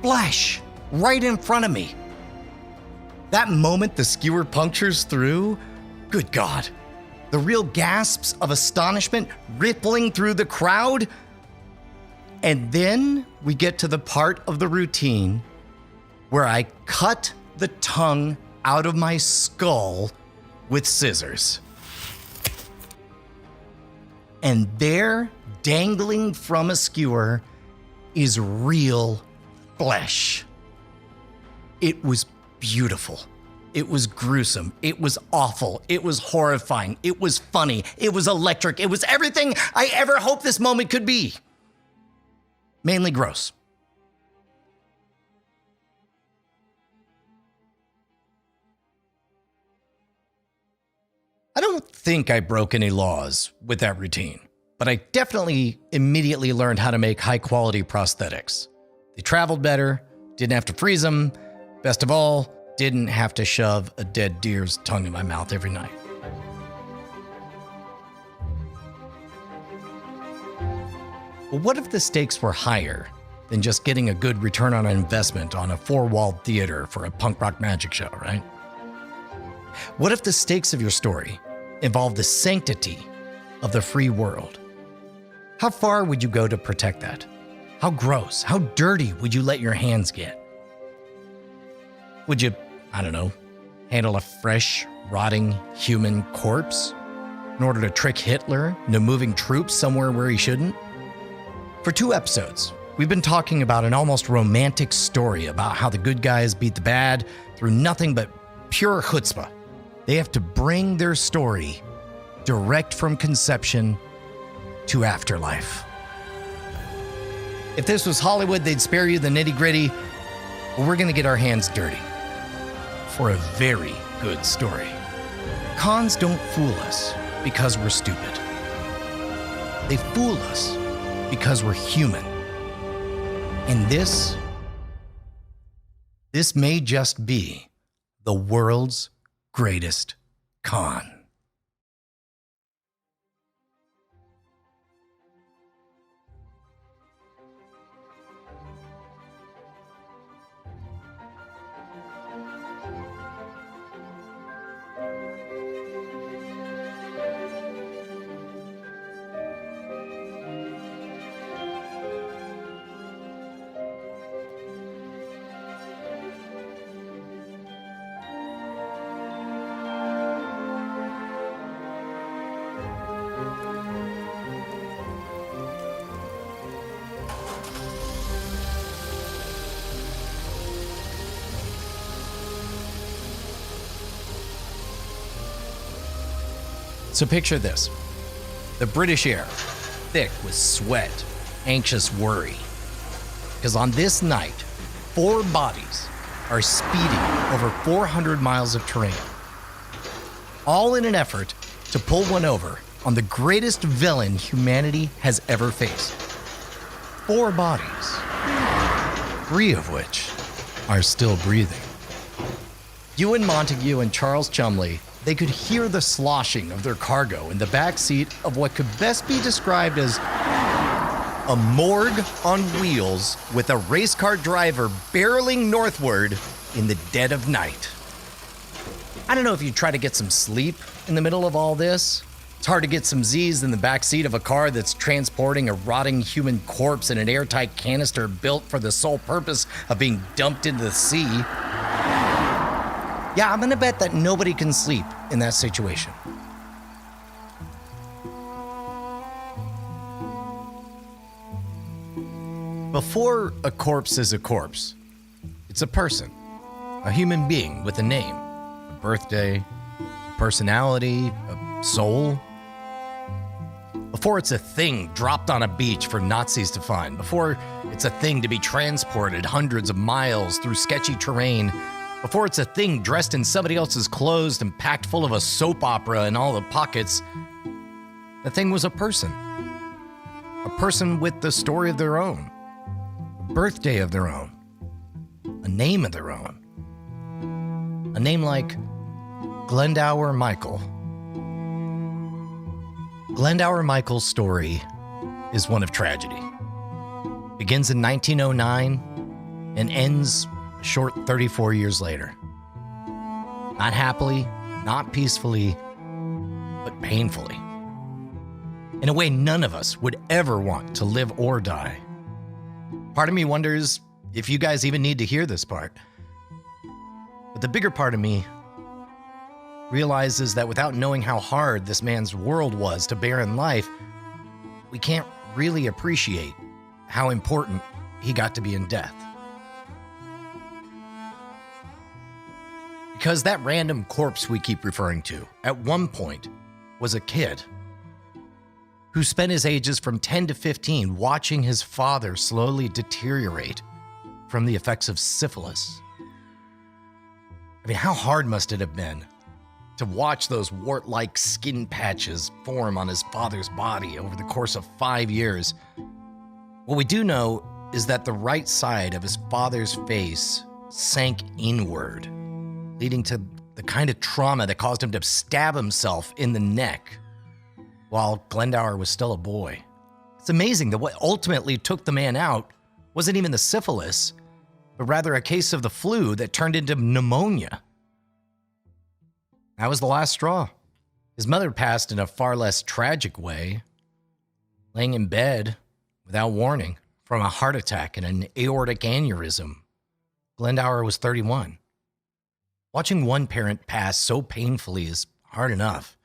flesh right in front of me. That moment the skewer punctures through, good God, the real gasps of astonishment rippling through the crowd. And then we get to the part of the routine where I cut the tongue out of my skull with scissors. And there, dangling from a skewer, is real flesh. It was beautiful. It was gruesome. It was awful. It was horrifying. It was funny. It was electric. It was everything I ever hoped this moment could be. Mainly gross. I don't think I broke any laws with that routine, but I definitely immediately learned how to make high-quality prosthetics. They traveled better, didn't have to freeze them, best of all, didn't have to shove a dead deer's tongue in my mouth every night. But what if the stakes were higher than just getting a good return on investment on a four-walled theater for a punk rock magic show, right? What if the stakes of your story involve the sanctity of the free world? How far would you go to protect that? How gross, how dirty would you let your hands get? Would you, I don't know, handle a fresh, rotting human corpse in order to trick Hitler into moving troops somewhere where he shouldn't? For 2 episodes, we've been talking about an almost romantic story about how the good guys beat the bad through nothing but pure chutzpah. They have to bring their story direct from conception to afterlife. If this was Hollywood, they'd spare you the nitty-gritty, but we're gonna get our hands dirty for a very good story. Cons don't fool us because we're stupid. They fool us because we're human. And this may just be the world's greatest con. So picture this, the British air, thick with sweat, anxious worry. Because on this night, 4 bodies are speeding over 400 miles of terrain, all in an effort to pull one over on the greatest villain humanity has ever faced. 4 bodies, 3 of which are still breathing. Ewan Montague and Charles Chumley, they could hear the sloshing of their cargo in the back seat of what could best be described as a morgue on wheels with a race car driver barreling northward in the dead of night. I don't know if you try to get some sleep in the middle of all this. It's hard to get some Z's in the back seat of a car that's transporting a rotting human corpse in an airtight canister built for the sole purpose of being dumped into the sea. Yeah, I'm gonna bet that nobody can sleep in that situation. Before a corpse is a corpse, it's a person, a human being with a name, a birthday, a personality, a soul. Before it's a thing dropped on a beach for Nazis to find, before it's a thing to be transported hundreds of miles through sketchy terrain Before it's a thing dressed in somebody else's clothes and packed full of a soap opera in all the pockets, the thing was a person. A person with the story of their own, a birthday of their own, a name of their own. A name like Glendower Michael. Glendower Michael's story is one of tragedy. Begins in 1909 and ends a short 34 years later. Not happily, not peacefully, but painfully. In a way none of us would ever want to live or die. Part of me wonders if you guys even need to hear this part. But the bigger part of me realizes that without knowing how hard this man's world was to bear in life, we can't really appreciate how important he got to be in death. Because that random corpse we keep referring to, at one point, was a kid who spent his ages from 10 to 15 watching his father slowly deteriorate from the effects of syphilis. I mean, how hard must it have been to watch those wart-like skin patches form on his father's body over the course of 5 years? What we do know is that the right side of his father's face sank inward, leading to the kind of trauma that caused him to stab himself in the neck while Glendower was still a boy. It's amazing that what ultimately took the man out wasn't even the syphilis, but rather a case of the flu that turned into pneumonia. That was the last straw. His mother passed in a far less tragic way, laying in bed without warning from a heart attack and an aortic aneurysm. Glendower was 31. Watching one parent pass so painfully is hard enough.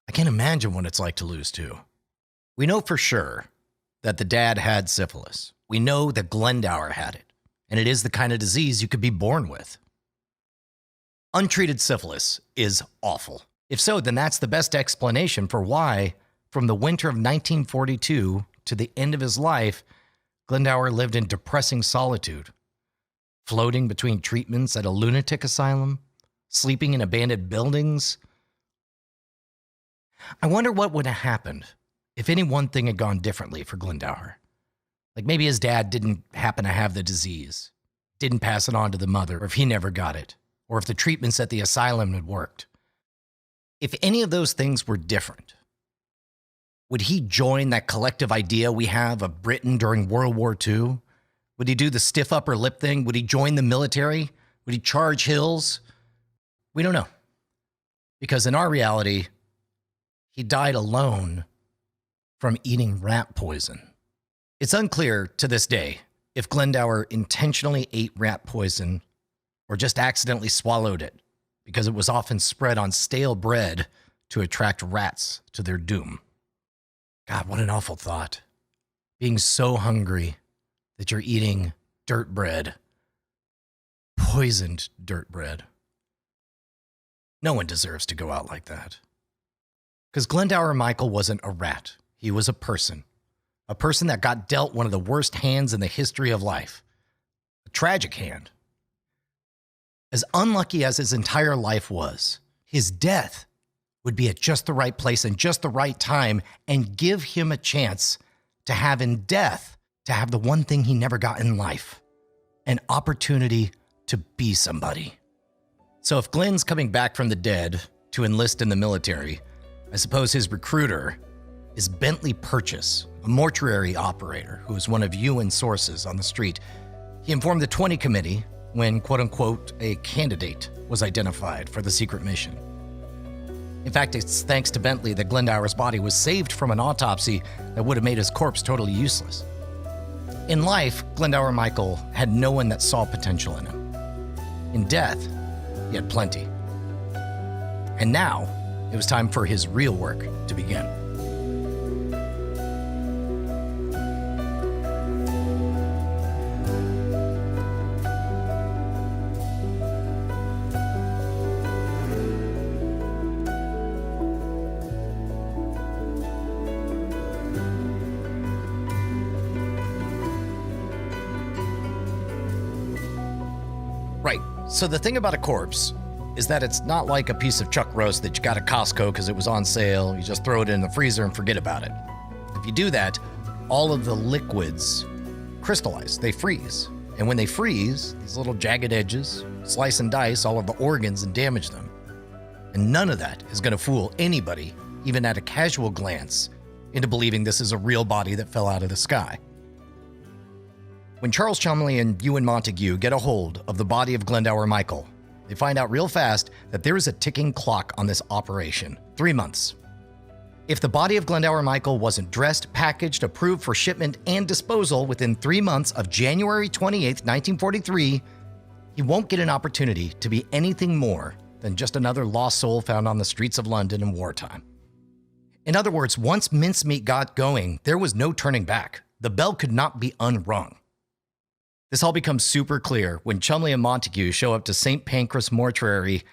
I can't imagine what it's like to lose two. We know for sure that the dad had syphilis. We know that Glendower had it, and it is the kind of disease you could be born with. Untreated syphilis is awful. If so, then that's the best explanation for why, from the winter of 1942 to the end of his life, Glendower lived in depressing solitude, floating between treatments at a lunatic asylum, sleeping in abandoned buildings. I wonder what would have happened if any one thing had gone differently for Glendower. Like maybe his dad didn't happen to have the disease, didn't pass it on to the mother, or if he never got it, or if the treatments at the asylum had worked. If any of those things were different, would he join that collective idea we have of Britain during World War II? Would he do the stiff upper lip thing? Would he join the military? Would he charge hills? We don't know. Because in our reality, he died alone from eating rat poison. It's unclear to this day if Glendower intentionally ate rat poison or just accidentally swallowed it, because it was often spread on stale bread to attract rats to their doom. God, what an awful thought. Being so hungry that you're eating dirt bread, poisoned dirt bread. No one deserves to go out like that. Because Glendower Michael wasn't a rat. He was a person that got dealt one of the worst hands in the history of life. A tragic hand. As unlucky as his entire life was, his death would be at just the right place and just the right time and give him a chance to have in death, to have the one thing he never got in life, an opportunity to be somebody. So if Glenn's coming back from the dead to enlist in the military, I suppose his recruiter is Bentley Purchase, a mortuary operator who is one of Ewan's sources on the street. He informed the 20 committee when, quote-unquote, a candidate was identified for the secret mission. In fact, it's thanks to Bentley that Glendower's body was saved from an autopsy that would have made his corpse totally useless. In life, Glendower Michael had no one that saw potential in him. In death, he had plenty. And now, it was time for his real work to begin. Right. So the thing about a corpse is that it's not like a piece of chuck roast that you got at Costco because it was on sale. You just throw it in the freezer and forget about it. If you do that, all of the liquids crystallize, they freeze. And when they freeze, these little jagged edges slice and dice all of the organs and damage them. And none of that is going to fool anybody, even at a casual glance, into believing this is a real body that fell out of the sky. When Charles Chumley and Ewan Montague get a hold of the body of Glendower Michael, they find out real fast that there is a ticking clock on this operation. 3 months. If the body of Glendower Michael wasn't dressed, packaged, approved for shipment and disposal within 3 months of January 28th, 1943, he won't get an opportunity to be anything more than just another lost soul found on the streets of London in wartime. In other words, once Mincemeat got going, there was no turning back. The bell could not be unrung. This all becomes super clear when Chumley and Montague show up to St. Pancras Mortuary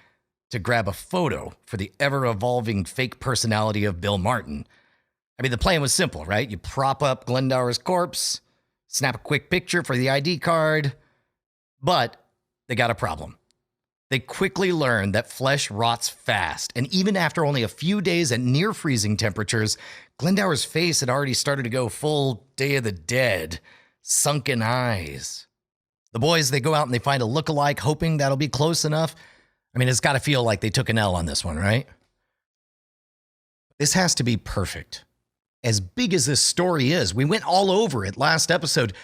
to grab a photo for the ever-evolving fake personality of Bill Martin. I mean, the plan was simple, right? You prop up Glendower's corpse, snap a quick picture for the ID card, but they got a problem. They quickly learned that flesh rots fast, and even after only a few days at near-freezing temperatures, Glendower's face had already started to go full Day of the Dead, sunken eyes. The boys, they go out and they find a look-alike, hoping that'll be close enough. I mean, it's got to feel like they took an L on this one, right? This has to be perfect. As big as this story is, we went all over it last episode.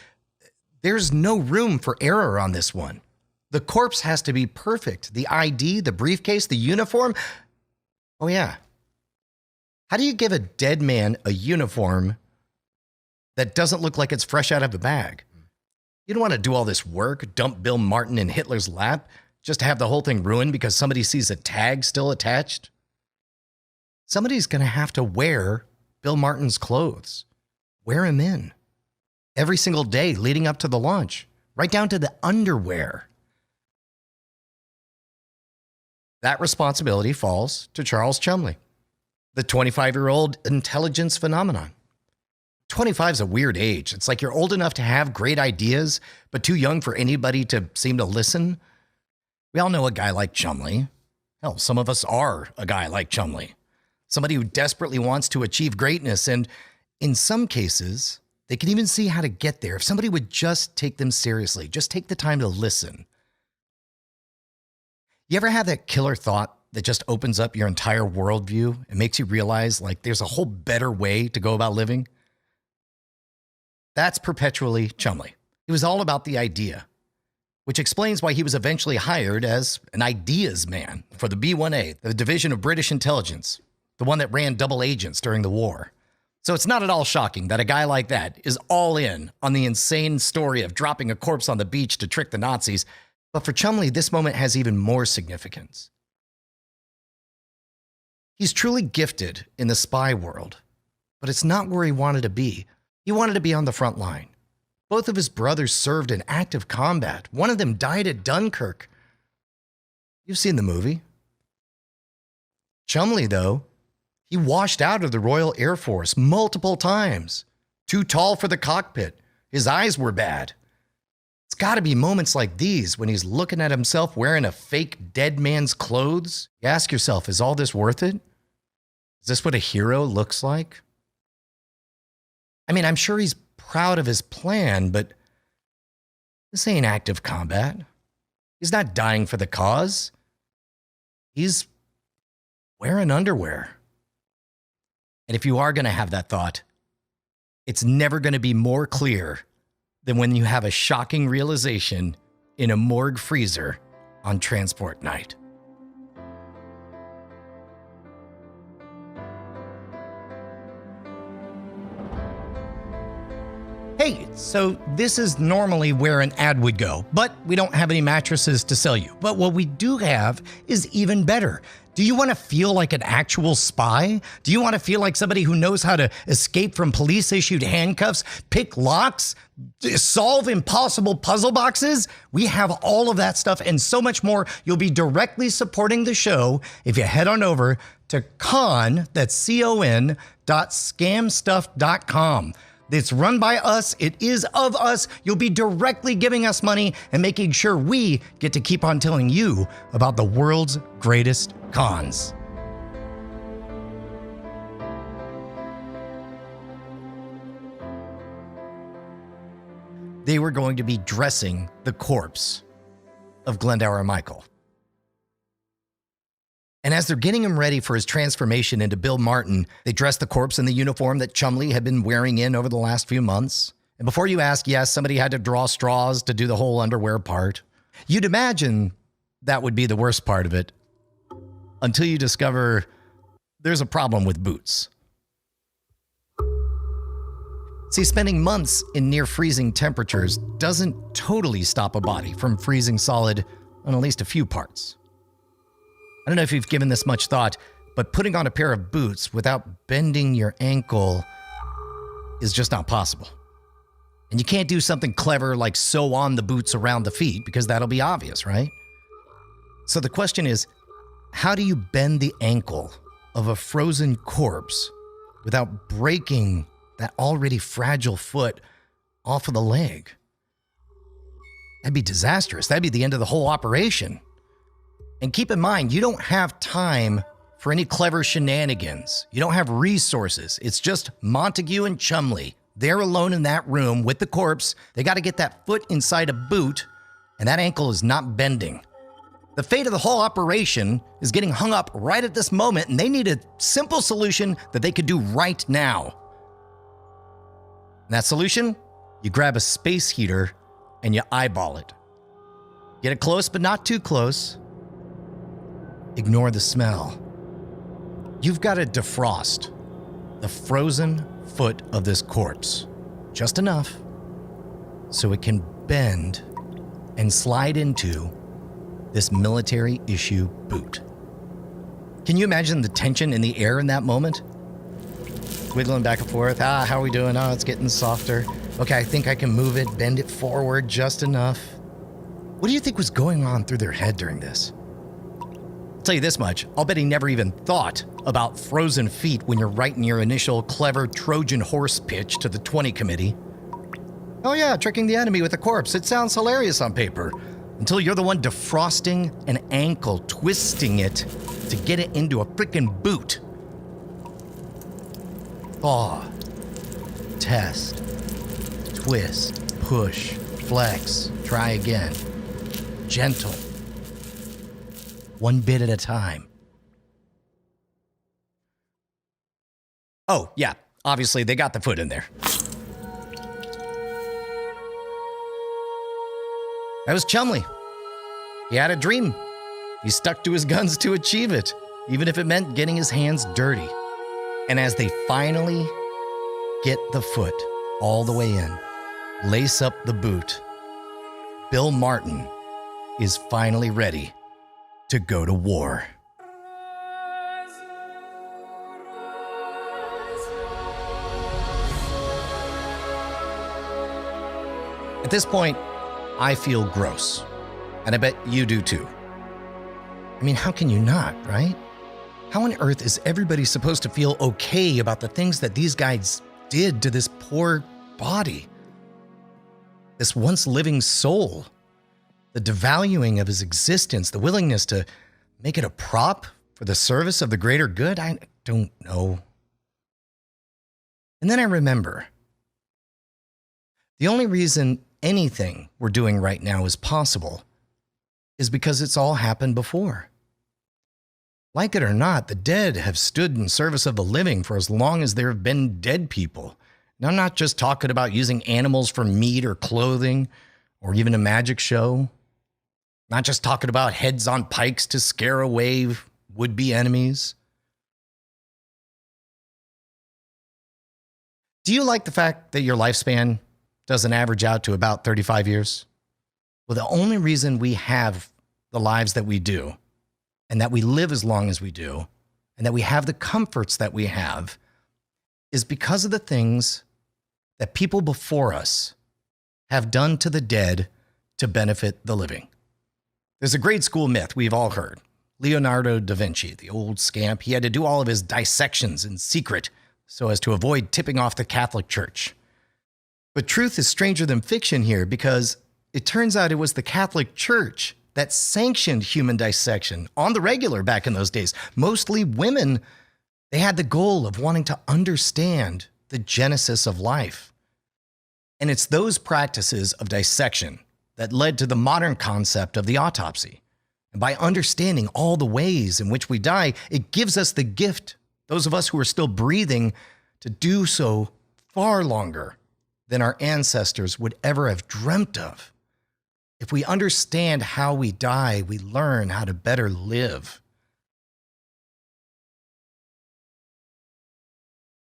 There's no room for error on this one. The corpse has to be perfect. The ID, the briefcase, the uniform. Oh, yeah. How do you give a dead man a uniform that doesn't look like it's fresh out of a bag? You don't want to do all this work, dump Bill Martin in Hitler's lap, just to have the whole thing ruined because somebody sees a tag still attached. Somebody's going to have to wear Bill Martin's clothes. Wear him in. Every single day leading up to the launch, right down to the underwear. That responsibility falls to Charles Chumley, the 25-year-old intelligence phenomenon. 25 is a weird age. It's like you're old enough to have great ideas, but too young for anybody to seem to listen. We all know a guy like Chumley. Hell, some of us are a guy like Chumley. Somebody who desperately wants to achieve greatness, and in some cases, they can even see how to get there if somebody would just take them seriously, just take the time to listen. You ever have that killer thought that just opens up your entire worldview and makes you realize like there's a whole better way to go about living? That's perpetually Chumley. It was all about the idea, which explains why he was eventually hired as an ideas man for the WWII, the Division of British Intelligence, the one that ran double agents during the war. So it's not at all shocking that a guy like that is all in on the insane story of dropping a corpse on the beach to trick the Nazis. But for Chumley, this moment has even more significance. He's truly gifted in the spy world, but it's not where he wanted to be. He wanted to be on the front line. Both of his brothers served in active combat. One of them died at Dunkirk. You've seen the movie. Chumley, though, he washed out of the Royal Air Force multiple times. Too tall for the cockpit. His eyes were bad. It's got to be moments like these when he's looking at himself wearing a fake dead man's clothes. You ask yourself, is all this worth it? Is this what a hero looks like? I mean, I'm sure he's proud of his plan, but this ain't active combat. He's not dying for the cause. He's wearing underwear. And if you are going to have that thought, it's never going to be more clear than when you have a shocking realization in a morgue freezer on transport night. Hey, so this is normally where an ad would go, but we don't have any mattresses to sell you. But what we do have is even better. Do you want to feel like an actual spy? Do you want to feel like somebody who knows how to escape from police-issued handcuffs, pick locks, solve impossible puzzle boxes? We have all of that stuff and so much more. You'll be directly supporting the show if you head on over to con.scamstuff.com. It's run by us. It is of us. You'll be directly giving us money and making sure we get to keep on telling you about the world's greatest cons. They were going to be dressing the corpse of Glendower Michael. And as they're getting him ready for his transformation into Bill Martin, they dress the corpse in the uniform that Chumley had been wearing in over the last few months. And before you ask, yes, somebody had to draw straws to do the whole underwear part. You'd imagine that would be the worst part of it until you discover there's a problem with boots. See, spending months in near freezing temperatures doesn't totally stop a body from freezing solid on at least a few parts. I don't know if you've given this much thought, but putting on a pair of boots without bending your ankle is just not possible. And you can't do something clever like sew on the boots around the feet because that'll be obvious, right? So the question is, how do you bend the ankle of a frozen corpse without breaking that already fragile foot off of the leg? That'd be disastrous. That'd be the end of the whole operation. And keep in mind, you don't have time for any clever shenanigans. You don't have resources. It's just Montague and Chumley. They're alone in that room with the corpse. They got to get that foot inside a boot, and that ankle is not bending. The fate of the whole operation is getting hung up right at this moment, and they need a simple solution that they could do right now. And that solution? You grab a space heater and you eyeball it. Get it close, but not too close. Ignore the smell. You've got to defrost the frozen foot of this corpse, just enough so it can bend and slide into this military issue boot. Can you imagine the tension in the air in that moment? Wiggling back and forth. How are we doing? Oh, it's getting softer. Okay, I think I can move it, bend it forward just enough. What do you think was going on through their head during this? I'll tell you this much, I'll bet he never even thought about frozen feet when you're writing your initial clever Trojan horse pitch to the 20 committee. Oh yeah, tricking the enemy with a corpse. It sounds hilarious on paper. Until you're the one defrosting an ankle, twisting it to get it into a frickin' boot. Thaw, test, twist, push, flex, try again. Gentle. One bit at a time. Oh, yeah, obviously they got the foot in there. That was Chumley. He had a dream. He stuck to his guns to achieve it, even if it meant getting his hands dirty. And as they finally get the foot all the way in, lace up the boot, Bill Martin is finally ready to go to war. At this point, I feel gross, and I bet you do too. I mean, how can you not, right? How on earth is everybody supposed to feel okay about the things that these guys did to this poor body? This once living soul? The devaluing of his existence, the willingness to make it a prop for the service of the greater good? I don't know. And then I remember, the only reason anything we're doing right now is possible is because it's all happened before. Like it or not, the dead have stood in service of the living for as long as there have been dead people. And I'm not just talking about using animals for meat or clothing or even a magic show. Not just talking about heads on pikes to scare away would-be enemies. Do you like the fact that your lifespan doesn't average out to about 35 years? Well, the only reason we have the lives that we do, and that we live as long as we do, and that we have the comforts that we have, is because of the things that people before us have done to the dead to benefit the living. There's a grade school myth we've all heard. Leonardo da Vinci, the old scamp, he had to do all of his dissections in secret so as to avoid tipping off the Catholic Church. But truth is stranger than fiction here because it turns out it was the Catholic Church that sanctioned human dissection on the regular back in those days. Mostly women, they had the goal of wanting to understand the genesis of life. And it's those practices of dissection that led to the modern concept of the autopsy. And by understanding all the ways in which we die, it gives us the gift, those of us who are still breathing, to do so far longer than our ancestors would ever have dreamt of. If we understand how we die, we learn how to better live.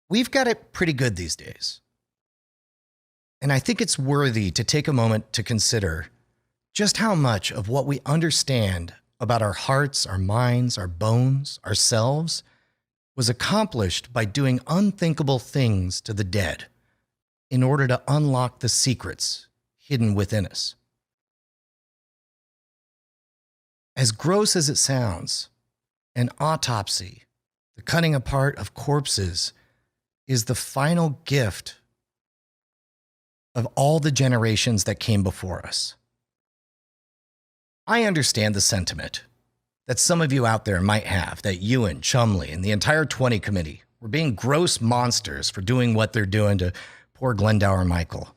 We've got it pretty good these days. And I think it's worthy to take a moment to consider just how much of what we understand about our hearts, our minds, our bones, ourselves, was accomplished by doing unthinkable things to the dead in order to unlock the secrets hidden within us. As gross as it sounds, an autopsy, the cutting apart of corpses, is the final gift of all the generations that came before us. I understand the sentiment that some of you out there might have, that Ewan, Chumley, and the entire 20 committee were being gross monsters for doing what they're doing to poor Glendower Michael.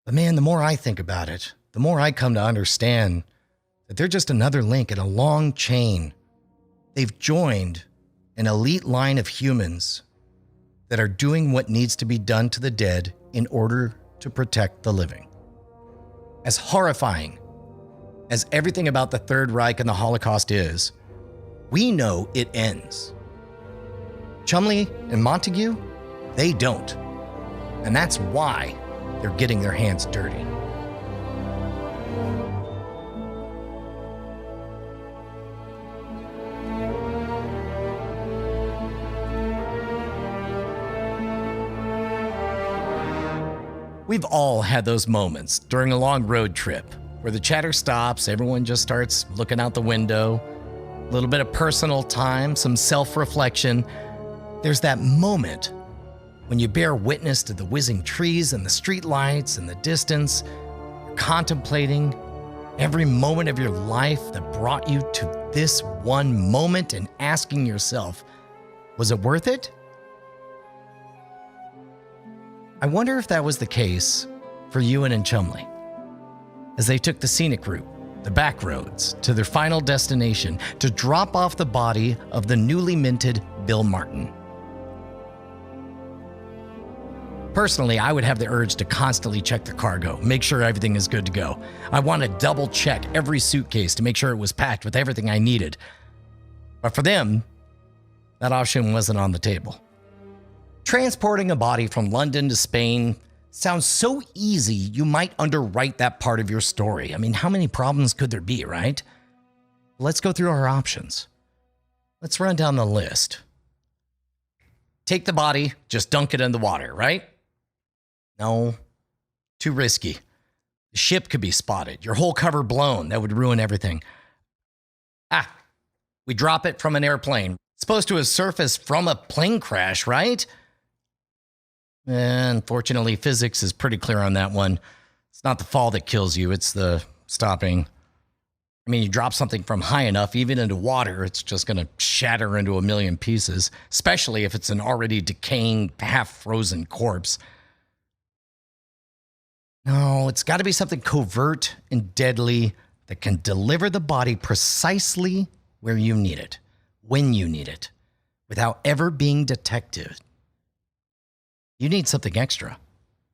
But man, the more I think about it, the more I come to understand that they're just another link in a long chain. They've joined an elite line of humans that are doing what needs to be done to the dead in order to protect the living. As horrifying as everything about the Third Reich and the Holocaust is, we know it ends. Chumley and Montague, they don't. And that's why they're getting their hands dirty. We've all had those moments during a long road trip where the chatter stops, everyone just starts looking out the window, a little bit of personal time, some self-reflection. There's that moment when you bear witness to the whizzing trees and the street lights in the distance, contemplating every moment of your life that brought you to this one moment and asking yourself, was it worth it? I wonder if that was the case for Ewan and Chumley as they took the scenic route, the back roads, to their final destination to drop off the body of the newly minted Bill Martin. Personally, I would have the urge to constantly check the cargo, make sure everything is good to go. I want to double check every suitcase to make sure it was packed with everything I needed. But for them, that option wasn't on the table. Transporting a body from London to Spain sounds so easy, you might underwrite that part of your story. I mean, how many problems could there be, right? Let's go through our options. Let's run down the list. Take the body, just dunk it in the water, right? No, too risky. The ship could be spotted, your whole cover blown. That would ruin everything. We drop it from an airplane. It's supposed to have surfaced from a plane crash, right? Unfortunately, physics is pretty clear on that one. It's not the fall that kills you, it's the stopping. I mean, you drop something from high enough, even into water, it's just going to shatter into a million pieces, especially if it's an already decaying, half-frozen corpse. No, it's got to be something covert and deadly that can deliver the body precisely where you need it, when you need it, without ever being detected. You need something extra,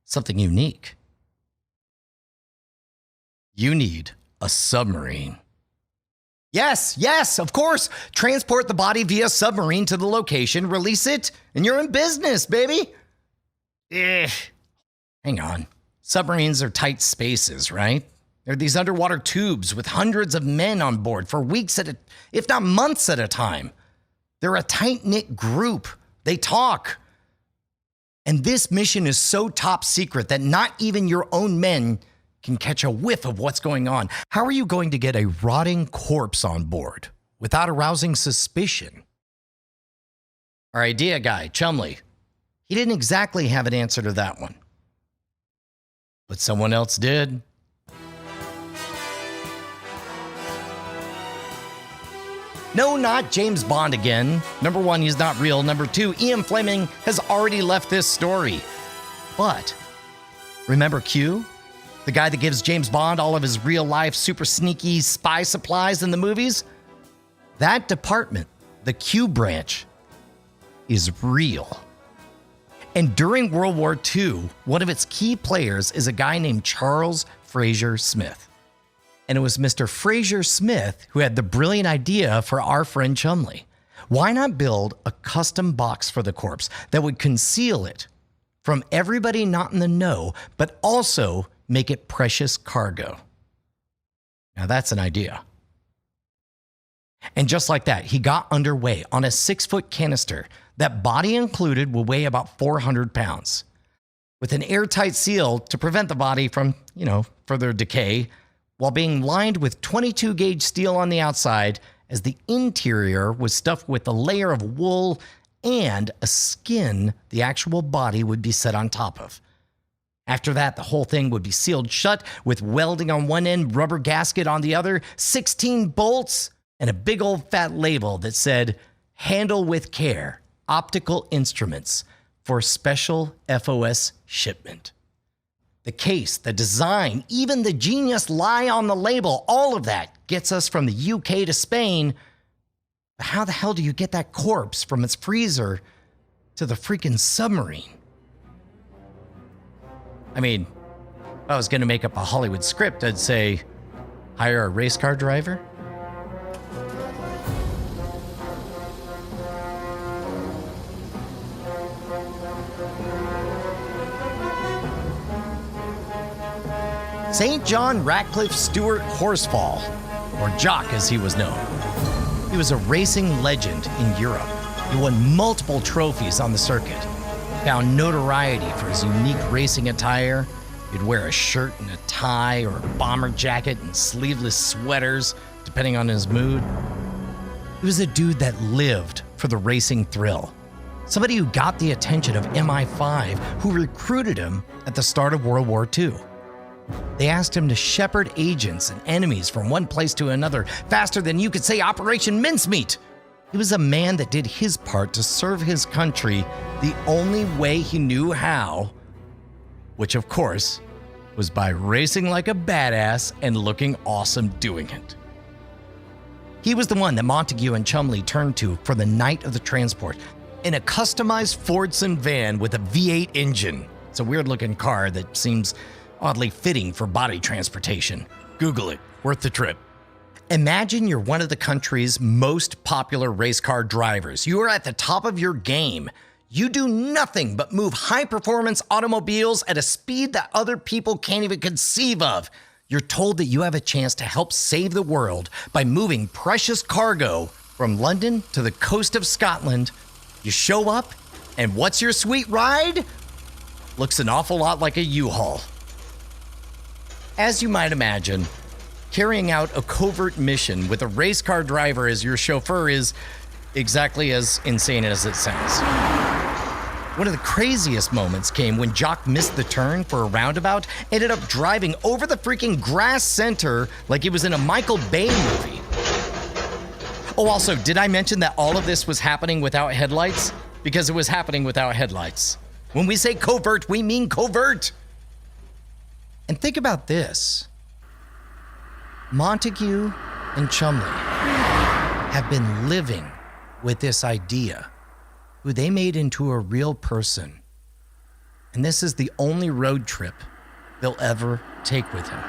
something unique. You need a submarine. Yes, of course. Transport the body via submarine to the location, release it, and you're in business, baby. Hang on. Submarines are tight spaces, right? They're these underwater tubes with hundreds of men on board for weeks if not months at a time. They're a tight-knit group. They talk. And this mission is so top secret that not even your own men can catch a whiff of what's going on. How are you going to get a rotting corpse on board without arousing suspicion? Our idea guy, Chumley, he didn't exactly have an answer to that one. But someone else did. No, not James Bond again. Number one, he's not real. Number two, Ian Fleming has already left this story. But remember Q? The guy that gives James Bond all of his real-life super sneaky spy supplies in the movies? That department, the Q branch, is real. And during World War II, one of its key players is a guy named Charles Fraser Smith. And it was Mr. Fraser Smith who had the brilliant idea for our friend Chumley. Why not build a custom box for the corpse that would conceal it from everybody not in the know, but also make it precious cargo? Now that's an idea. And just like that, he got underway on a 6-foot canister that, body included, will weigh about 400 pounds. With an airtight seal to prevent the body from, further decay, while being lined with 22-gauge steel on the outside, as the interior was stuffed with a layer of wool and a skin the actual body would be set on top of. After that, the whole thing would be sealed shut with welding on one end, rubber gasket on the other, 16 bolts, and a big old fat label that said, "Handle with care, optical instruments for special FOS shipment." The case, the design, even the genius lie on the label, all of that gets us from the UK to Spain. But how the hell do you get that corpse from its freezer to the freaking submarine? I mean, if I was going to make up a Hollywood script, I'd say, hire a race car driver. St. John Ratcliffe Stewart Horsfall, or Jock as he was known. He was a racing legend in Europe. He won multiple trophies on the circuit, found notoriety for his unique racing attire. He'd wear a shirt and a tie or a bomber jacket and sleeveless sweaters, depending on his mood. He was a dude that lived for the racing thrill. Somebody who got the attention of MI5, who recruited him at the start of World War II. They asked him to shepherd agents and enemies from one place to another faster than you could say Operation Mincemeat. He was a man that did his part to serve his country the only way he knew how, which of course was by racing like a badass and looking awesome doing it. He was the one that Montague and Chumley turned to for the night of the transport in a customized Fordson van with a V8 engine. It's a weird-looking car that seems oddly fitting for body transportation. Google it, worth the trip. Imagine you're one of the country's most popular race car drivers. You are at the top of your game. You do nothing but move high-performance automobiles at a speed that other people can't even conceive of. You're told that you have a chance to help save the world by moving precious cargo from London to the coast of Scotland. You show up, and what's your sweet ride? Looks an awful lot like a U-Haul. As you might imagine, carrying out a covert mission with a race car driver as your chauffeur is exactly as insane as it sounds. One of the craziest moments came when Jock missed the turn for a roundabout, ended up driving over the freaking grass center like he was in a Michael Bay movie. Oh, also, did I mention that all of this was happening without headlights? Because it was happening without headlights. When we say covert, we mean covert. And think about this. Montague and Chumley have been living with this idea, who they made into a real person. And this is the only road trip they'll ever take with him.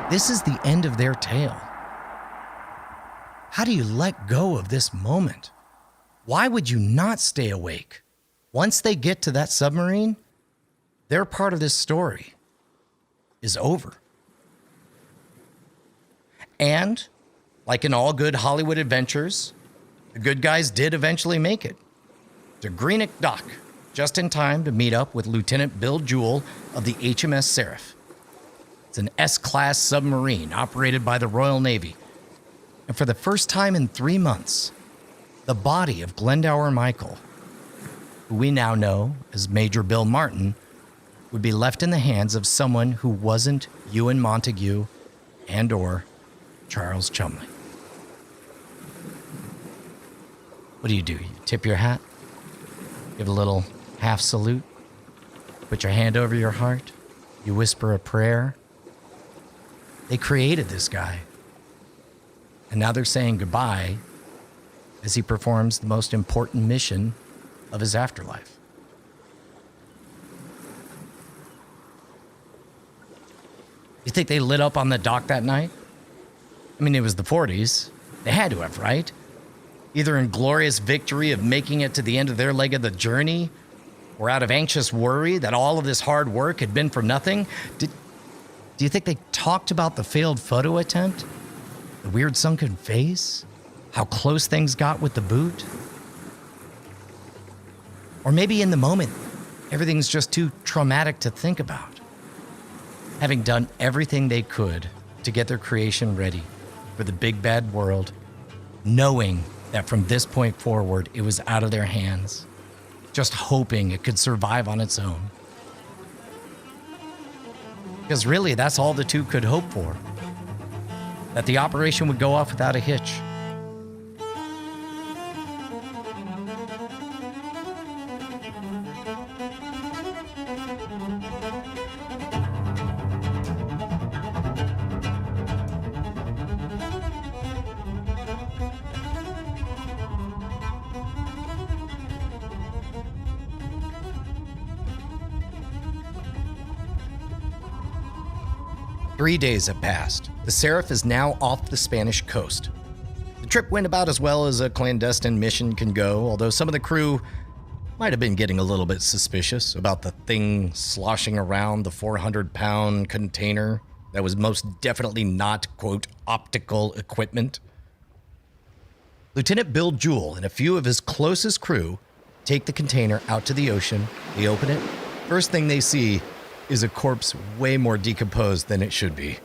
This is the end of their tale. How do you let go of this moment? Why would you not stay awake? Once they get to that submarine, their part of this story is over. And, like in all good Hollywood adventures, the good guys did eventually make it to Greenock Dock, just in time to meet up with Lieutenant Bill Jewell of the HMS Seraph. It's an S-class submarine operated by the Royal Navy. And for the first time in 3 months, the body of Glendower Michael, who we now know as Major Bill Martin, would be left in the hands of someone who wasn't Ewan Montague and or Charles Chumley. What do? You tip your hat? Give a little half salute? Put your hand over your heart? You whisper a prayer? They created this guy. And now they're saying goodbye as he performs the most important mission of his afterlife. You think they lit up on the dock that night? I mean, it was the 40s. They had to have, right? Either in glorious victory of making it to the end of their leg of the journey, or out of anxious worry that all of this hard work had been for nothing. Do you think they talked about the failed photo attempt? The weird sunken face? How close things got with the boot? Or maybe in the moment, everything's just too traumatic to think about. Having done everything they could to get their creation ready for the big bad world, knowing that from this point forward, it was out of their hands, just hoping it could survive on its own. Because really, that's all the two could hope for. That the operation would go off without a hitch. Three days have passed. The Seraph is now off the Spanish coast. The trip went about as well as a clandestine mission can go, although some of the crew might have been getting a little bit suspicious about the thing sloshing around the 400-pound container that was most definitely not, quote, optical equipment. Lieutenant Bill Jewell and a few of his closest crew take the container out to the ocean. They open it. First thing they see is a corpse way more decomposed than it should be.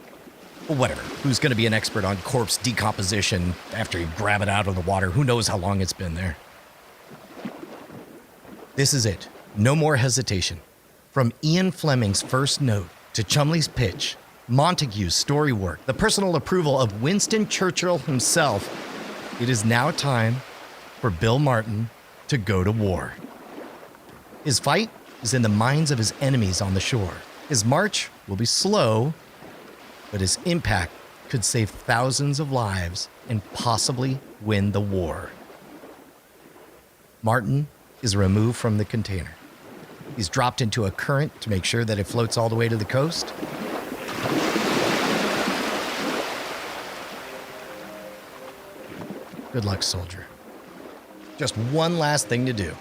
Well, whatever. Who's going to be an expert on corpse decomposition after you grab it out of the water? Who knows how long it's been there? This is it. No more hesitation. From Ian Fleming's first note to Chumley's pitch, Montague's story work, the personal approval of Winston Churchill himself, it is now time for Bill Martin to go to war. His fight is in the minds of his enemies on the shore. His march will be slow, but his impact could save thousands of lives and possibly win the war. Martin is removed from the container. He's dropped into a current to make sure that it floats all the way to the coast. Good luck, soldier. Just one last thing to do.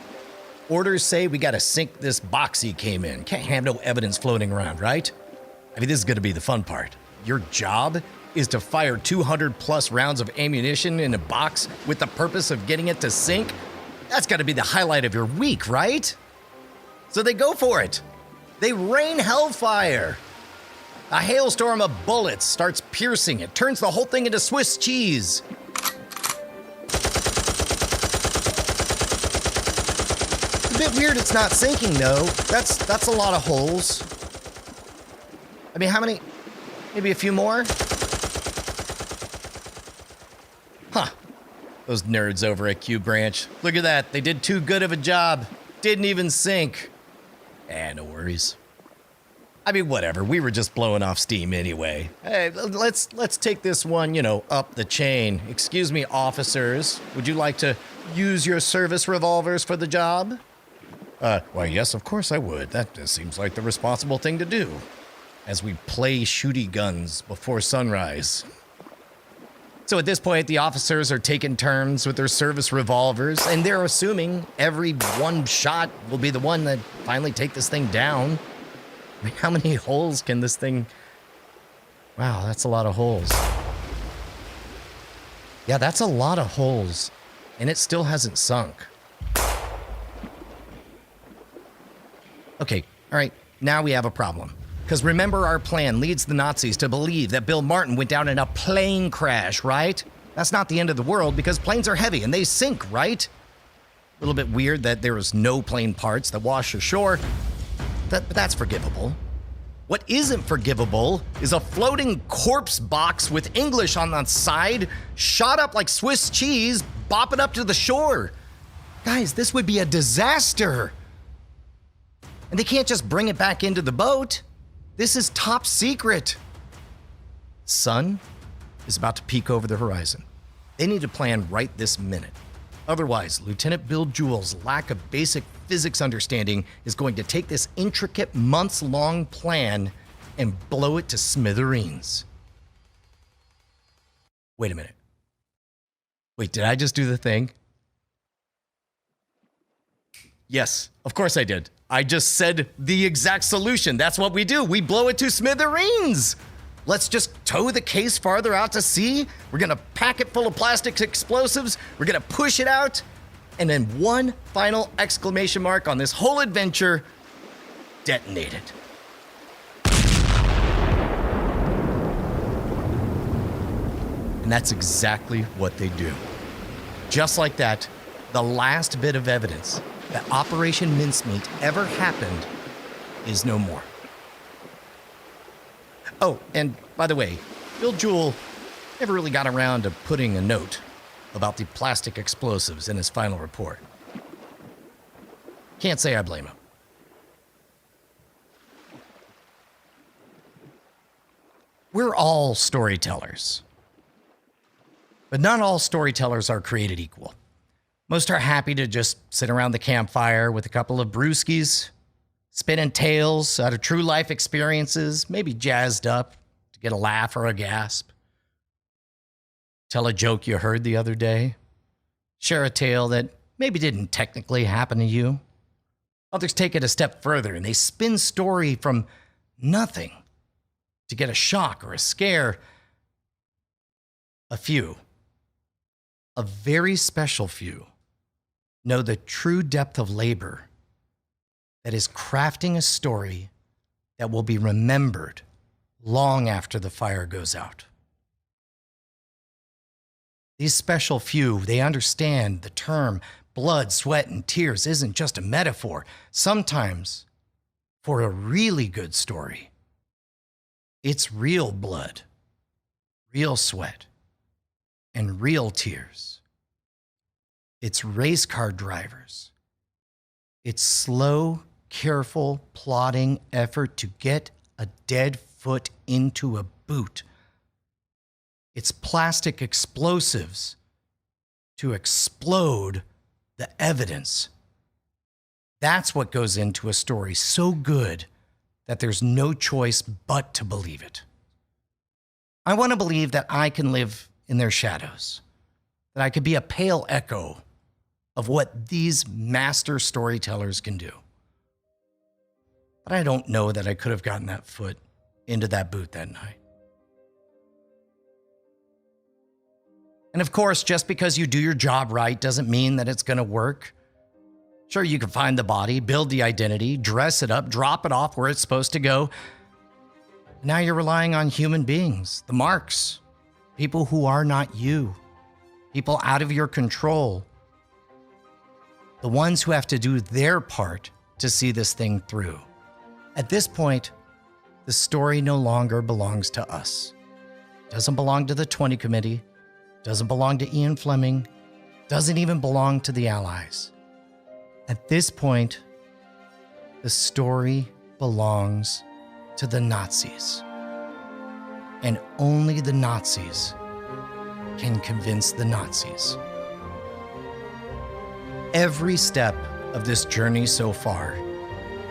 Orders say we gotta sink this box he came in. Can't have no evidence floating around, right? I mean, this is gonna be the fun part. Your job is to fire 200 plus rounds of ammunition in a box with the purpose of getting it to sink. That's gotta be the highlight of your week, right? So they go for it. They rain hellfire. A hailstorm of bullets starts piercing it, turns the whole thing into Swiss cheese. A bit weird it's not sinking, though. That's a lot of holes. I mean, how many? Maybe a few more? Huh. Those nerds over at Q Branch. Look at that. They did too good of a job. Didn't even sink. No worries. I mean, whatever. We were just blowing off steam anyway. Hey, let's take this one, up the chain. Excuse me, officers. Would you like to use your service revolvers for the job? Why, yes, of course I would. That just seems like the responsible thing to do. As we play shooty guns before sunrise. So at this point, the officers are taking turns with their service revolvers, and they're assuming every one shot will be the one that finally take this thing down. I mean, how many holes can this thing... Wow, that's a lot of holes. Yeah, that's a lot of holes, and it still hasn't sunk. Okay, all right, now we have a problem. Because remember, our plan leads the Nazis to believe that Bill Martin went down in a plane crash, right? That's not the end of the world because planes are heavy and they sink, right? A little bit weird that there was no plane parts that wash ashore. That's forgivable. What isn't forgivable is a floating corpse box with English on the side, shot up like Swiss cheese, bopping up to the shore. Guys, this would be a disaster. And they can't just bring it back into the boat. This is top secret. Sun is about to peek over the horizon. They need to plan right this minute. Otherwise, Lieutenant Bill Jewell's lack of basic physics understanding is going to take this intricate months-long plan and blow it to smithereens. Wait a minute. Wait, did I just do the thing? Yes, of course I did. I just said the exact solution. That's what we do. We blow it to smithereens. Let's just tow the case farther out to sea. We're gonna pack it full of plastic explosives. We're gonna push it out. And then one final exclamation mark on this whole adventure, detonate it. And that's exactly what they do. Just like that, the last bit of evidence that Operation Mincemeat ever happened is no more. Oh, and by the way, Bill Jewell never really got around to putting a note about the plastic explosives in his final report. Can't say I blame him. We're all storytellers. But not all storytellers are created equal. Most are happy to just sit around the campfire with a couple of brewskis, spinning tales out of true life experiences, maybe jazzed up to get a laugh or a gasp. Tell a joke you heard the other day. Share a tale that maybe didn't technically happen to you. Others take it a step further and they spin story from nothing to get a shock or a scare. A few, a very special few, know the true depth of labor that is crafting a story that will be remembered long after the fire goes out. These special few, they understand the term blood, sweat, and tears isn't just a metaphor. Sometimes, for a really good story, it's real blood, real sweat, and real tears. It's race car drivers. It's slow, careful, plodding effort to get a dead foot into a boot. It's plastic explosives to explode the evidence. That's what goes into a story so good that there's no choice but to believe it. I want to believe that I can live in their shadows, that I could be a pale echo of what these master storytellers can do. But I don't know that I could have gotten that foot into that boot that night. And of course, just because you do your job right doesn't mean that it's going to work. Sure, you can find the body, build the identity, dress it up, drop it off where it's supposed to go. Now you're relying on human beings, the marks, people who are not you, people out of your control, the ones who have to do their part to see this thing through. At this point, the story no longer belongs to us. It doesn't belong to the 20 committee, doesn't belong to Ian Fleming, doesn't even belong to the Allies. At this point, the story belongs to the Nazis. And only the Nazis can convince the Nazis. Every step of this journey so far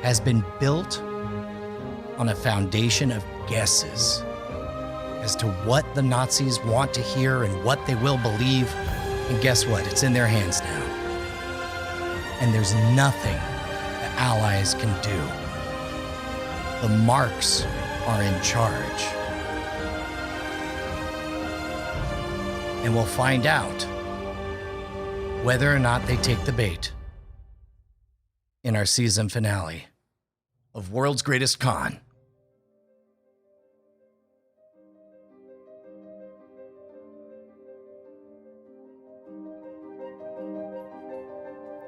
has been built on a foundation of guesses as to what the Nazis want to hear and what they will believe. And guess what? It's in their hands now. And there's nothing the Allies can do. The marks are in charge. And we'll find out whether or not they take the bait in our season finale of World's Greatest Con.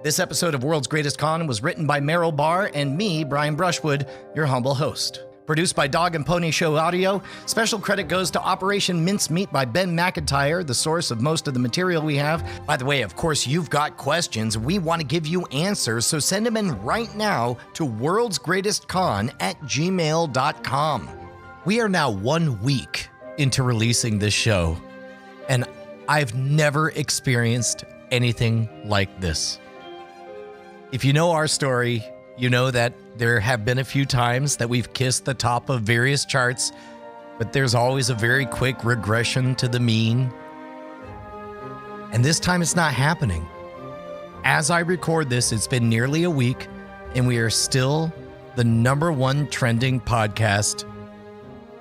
This episode of World's Greatest Con was written by Meryl Barr and me, Brian Brushwood, your humble host. Produced by Dog and Pony Show Audio. Special credit goes to Operation Mincemeat by Ben McIntyre, the source of most of the material we have. By the way, of course, you've got questions. We want to give you answers, so send them in right now to worldsgreatestcon@gmail.com. We are now 1 week into releasing this show, and I've never experienced anything like this. If you know our story, you know that there have been a few times that we've kissed the top of various charts, but there's always a very quick regression to the mean. And this time it's not happening. As I record this, it's been nearly a week, and we are still the #1 trending podcast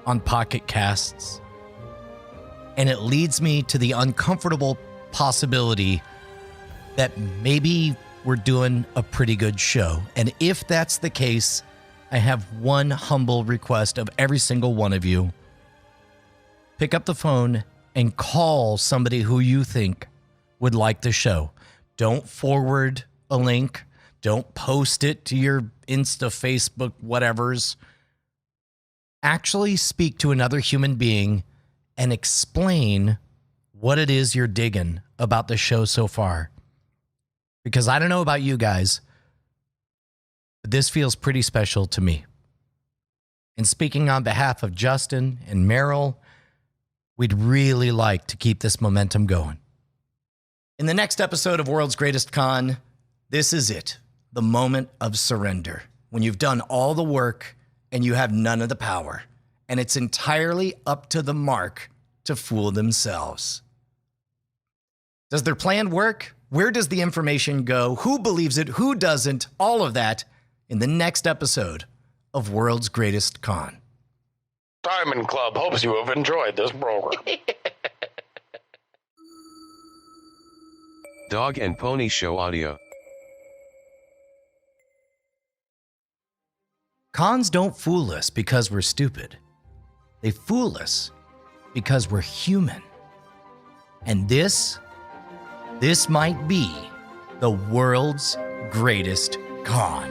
on Pocket Casts. And it leads me to the uncomfortable possibility that maybe we're doing a pretty good show. And if that's the case, I have one humble request of every single one of you. Pick up the phone and call somebody who you think would like the show. Don't forward a link. Don't post it to your Insta, Facebook, whatevers. Actually speak to another human being and explain what it is you're digging about the show so far. Because I don't know about you guys, but this feels pretty special to me. And speaking on behalf of Justin and Meryl, we'd really like to keep this momentum going. In the next episode of World's Greatest Con, this is it, the moment of surrender, when you've done all the work and you have none of the power, and it's entirely up to the mark to fool themselves. Does their plan work? Where does the information go? Who believes it? Who doesn't? All of that in the next episode of World's Greatest Con. Diamond Club hopes you have enjoyed this program. Dog and Pony Show Audio. Cons don't fool us because we're stupid. They fool us because we're human. And this might be the world's greatest con.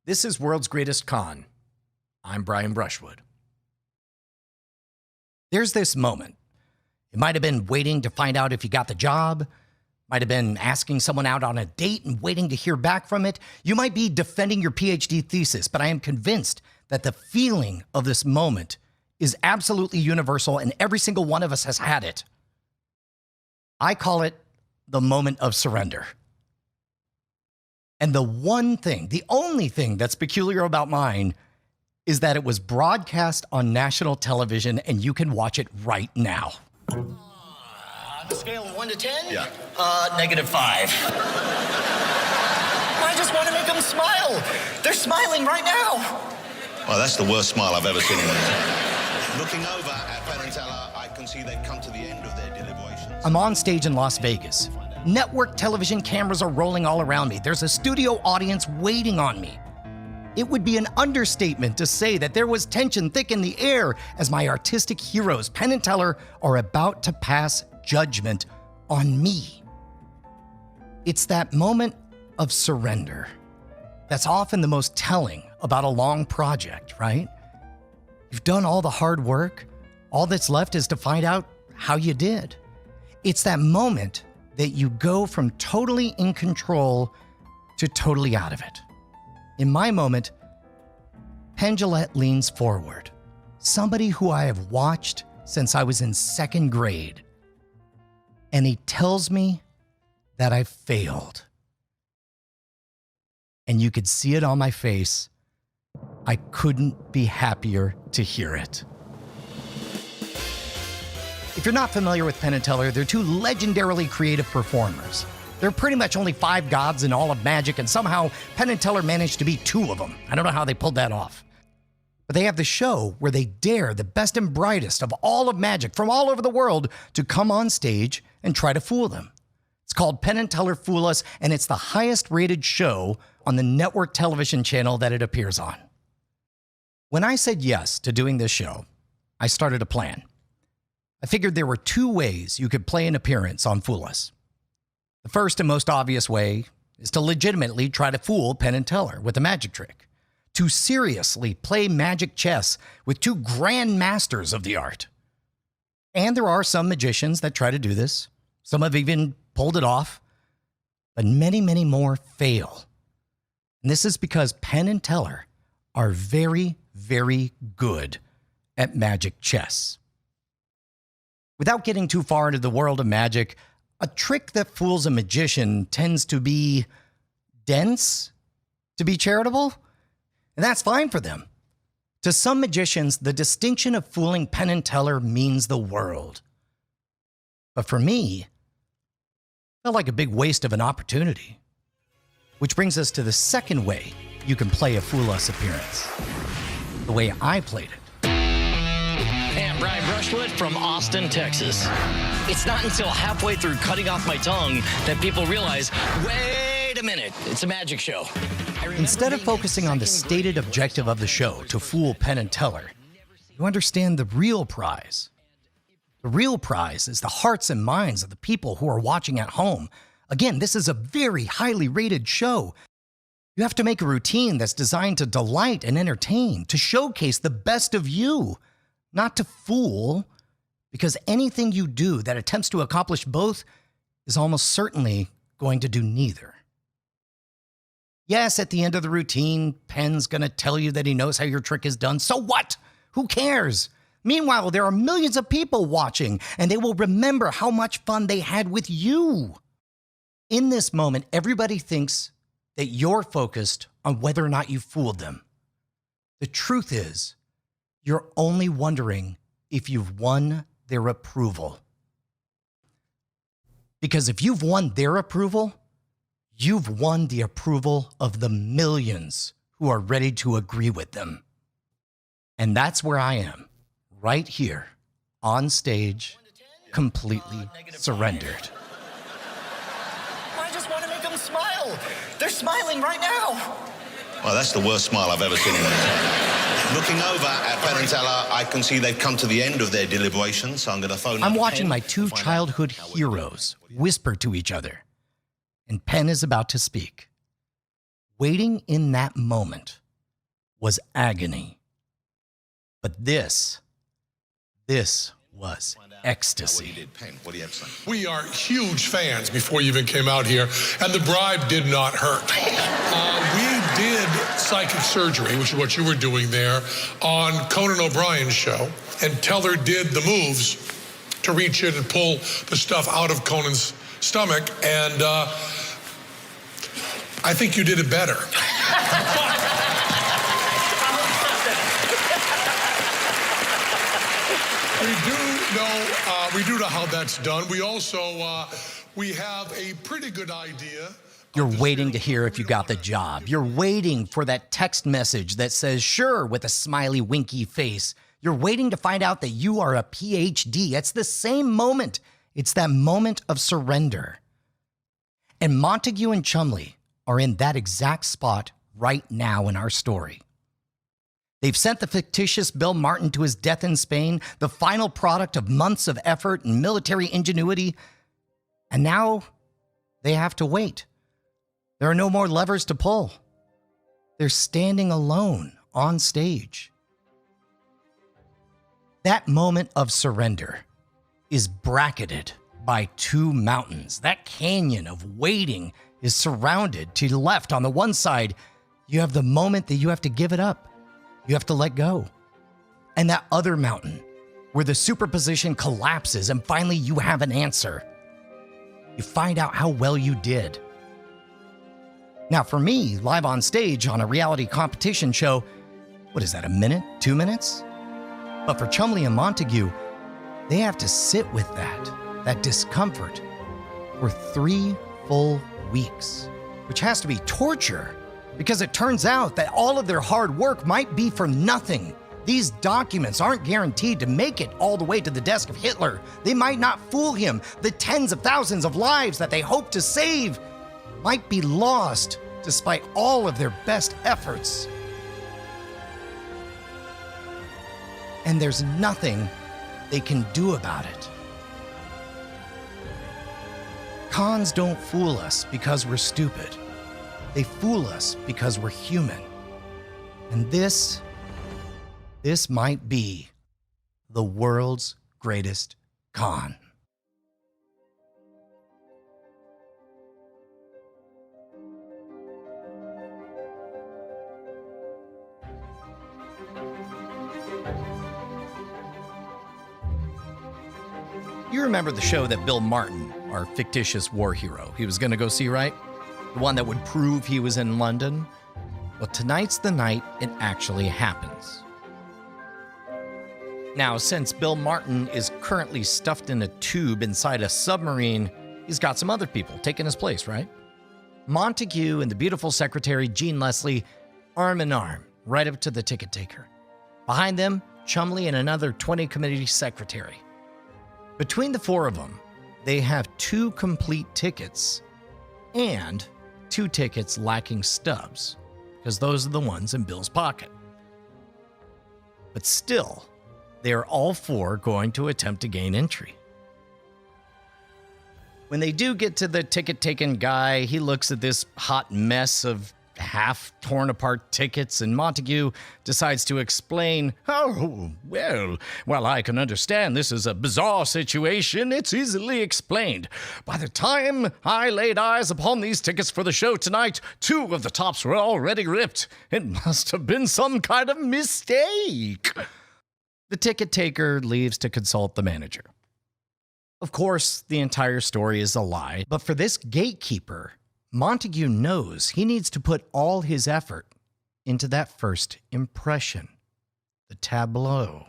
This is World's Greatest Con. I'm Brian Brushwood. There's this moment. It might have been waiting to find out if you got the job. Might have been asking someone out on a date and waiting to hear back from it. You might be defending your PhD thesis, but I am convinced that the feeling of this moment is absolutely universal and every single one of us has had it. I call it the moment of surrender. And the one thing, the only thing that's peculiar about mine is that it was broadcast on national television and you can watch it right now. On a scale of 1 to 10? Yeah. -5. I just want to make them smile. They're smiling right now. Well, that's the worst smile I've ever seen in my life. Looking over at Penn and Teller, I can see they've come to the end of their deliberations. I'm on stage in Las Vegas. Network television cameras are rolling all around me. There's a studio audience waiting on me. It would be an understatement to say that there was tension thick in the air as my artistic heroes, Penn and Teller, are about to pass judgment on me. It's that moment of surrender that's often the most telling about a long project, right? You've done all the hard work. All that's left is to find out how you did. It's that moment that you go from totally in control to totally out of it. In my moment, Penn Jillette leans forward, somebody who I have watched since I was in 2nd grade, and he tells me that I failed. And you could see it on my face. I couldn't be happier to hear it. If you're not familiar with Penn and Teller, they're two legendarily creative performers. There are pretty much only 5 gods in all of magic, and somehow Penn and Teller managed to be 2 of them. I don't know how they pulled that off. But they have the show where they dare the best and brightest of all of magic from all over the world to come on stage and try to fool them. It's called Penn and Teller Fool Us, and it's the highest rated show on the network television channel that it appears on. When I said yes to doing this show, I started a plan. I figured there were two ways you could play an appearance on Fool Us. The first and most obvious way is to legitimately try to fool Penn and Teller with a magic trick, to seriously play magic chess with two grand masters of the art. And there are some magicians that try to do this. Some have even pulled it off, but many, many more fail. And this is because Penn and Teller are very, very good at magic chess. Without getting too far into the world of magic, a trick that fools a magician tends to be dense, to be charitable, and that's fine for them. To some magicians, the distinction of fooling Penn and Teller means the world. But for me, it felt like a big waste of an opportunity. Which brings us to the second way you can play a Fool Us appearance. The way I played it. Hey, I'm Brian Brushwood from Austin, Texas. It's not until halfway through cutting off my tongue that people realize, wait a minute, it's a magic show. Instead of focusing on the stated objective of the show to fool Penn and Teller, you understand the real prize. The real prize is the hearts and minds of the people who are watching at home. Again, this is a very highly rated show. You have to make a routine that's designed to delight and entertain, to showcase the best of you, not to fool, because anything you do that attempts to accomplish both is almost certainly going to do neither. Yes, at the end of the routine, Penn's going to tell you that he knows how your trick is done. So what? Who cares? Meanwhile, there are millions of people watching, and they will remember how much fun they had with you. In this moment, everybody thinks that you're focused on whether or not you fooled them. The truth is, you're only wondering if you've won their approval. Because if you've won their approval, you've won the approval of the millions who are ready to agree with them. And that's where I am, right here, on stage, completely surrendered. I just want to make them smile. They're smiling right now. Well, that's the worst smile I've ever seen in my life. Looking over at Penn and Teller, I can see they've come to the end of their deliberations, so I'm going to phone I'm up watching Penn my to two find out childhood how it heroes whisper to each other, and Penn is about to speak. Waiting in that moment was agony. But this was ecstasy. What do you have to say? We are huge fans before you even came out here, and the bribe did not hurt. We did psychic surgery, which is what you were doing there, on Conan O'Brien's show, and Teller did the moves to reach in and pull the stuff out of Conan's stomach, and I think you did it better. We do know how that's done. We also, we have a pretty good idea. You're waiting to hear if you got the job. You're waiting for that text message that says, sure, with a smiley, winky face. You're waiting to find out that you are a PhD. It's the same moment. It's that moment of surrender. And Montague and Chumley are in that exact spot right now in our story. They've sent the fictitious Bill Martin to his death in Spain, the final product of months of effort and military ingenuity. And now they have to wait. There are no more levers to pull. They're standing alone on stage. That moment of surrender is bracketed by two mountains. That canyon of waiting is surrounded. To the left, on the one side, you have the moment that you have to give it up. You have to let go. And that other mountain, where the superposition collapses and finally you have an answer. You find out how well you did. Now for me, live on stage on a reality competition show, what is that, a minute, 2 minutes? But for Chumley and Montague, they have to sit with that discomfort, for 3 full weeks, which has to be torture. Because it turns out that all of their hard work might be for nothing. These documents aren't guaranteed to make it all the way to the desk of Hitler. They might not fool him. The tens of thousands of lives that they hope to save might be lost despite all of their best efforts. And there's nothing they can do about it. Cons don't fool us because we're stupid. They fool us because we're human. And this might be the world's greatest con. You remember the show that Bill Martin, our fictitious war hero, he was going to go see, right? The one that would prove he was in London? Well, tonight's the night it actually happens. Now, since Bill Martin is currently stuffed in a tube inside a submarine, he's got some other people taking his place, right? Montague and the beautiful secretary, Jean Leslie, arm in arm, right up to the ticket taker. Behind them, Chumley and another 20 committee secretary. Between the four of them, they have 2 complete tickets and 2 tickets lacking stubs, because those are the ones in Bill's pocket. But still, they are all 4 going to attempt to gain entry. When they do get to the ticket-taking guy, he looks at this hot mess of half-torn-apart tickets, and Montague decides to explain, "Oh, well, I can understand this is a bizarre situation. It's easily explained. By the time I laid eyes upon these tickets for the show tonight, 2 of the tops were already ripped. It must have been some kind of mistake." The ticket taker leaves to consult the manager. Of course, the entire story is a lie, but for this gatekeeper, Montague knows he needs to put all his effort into that first impression, the tableau.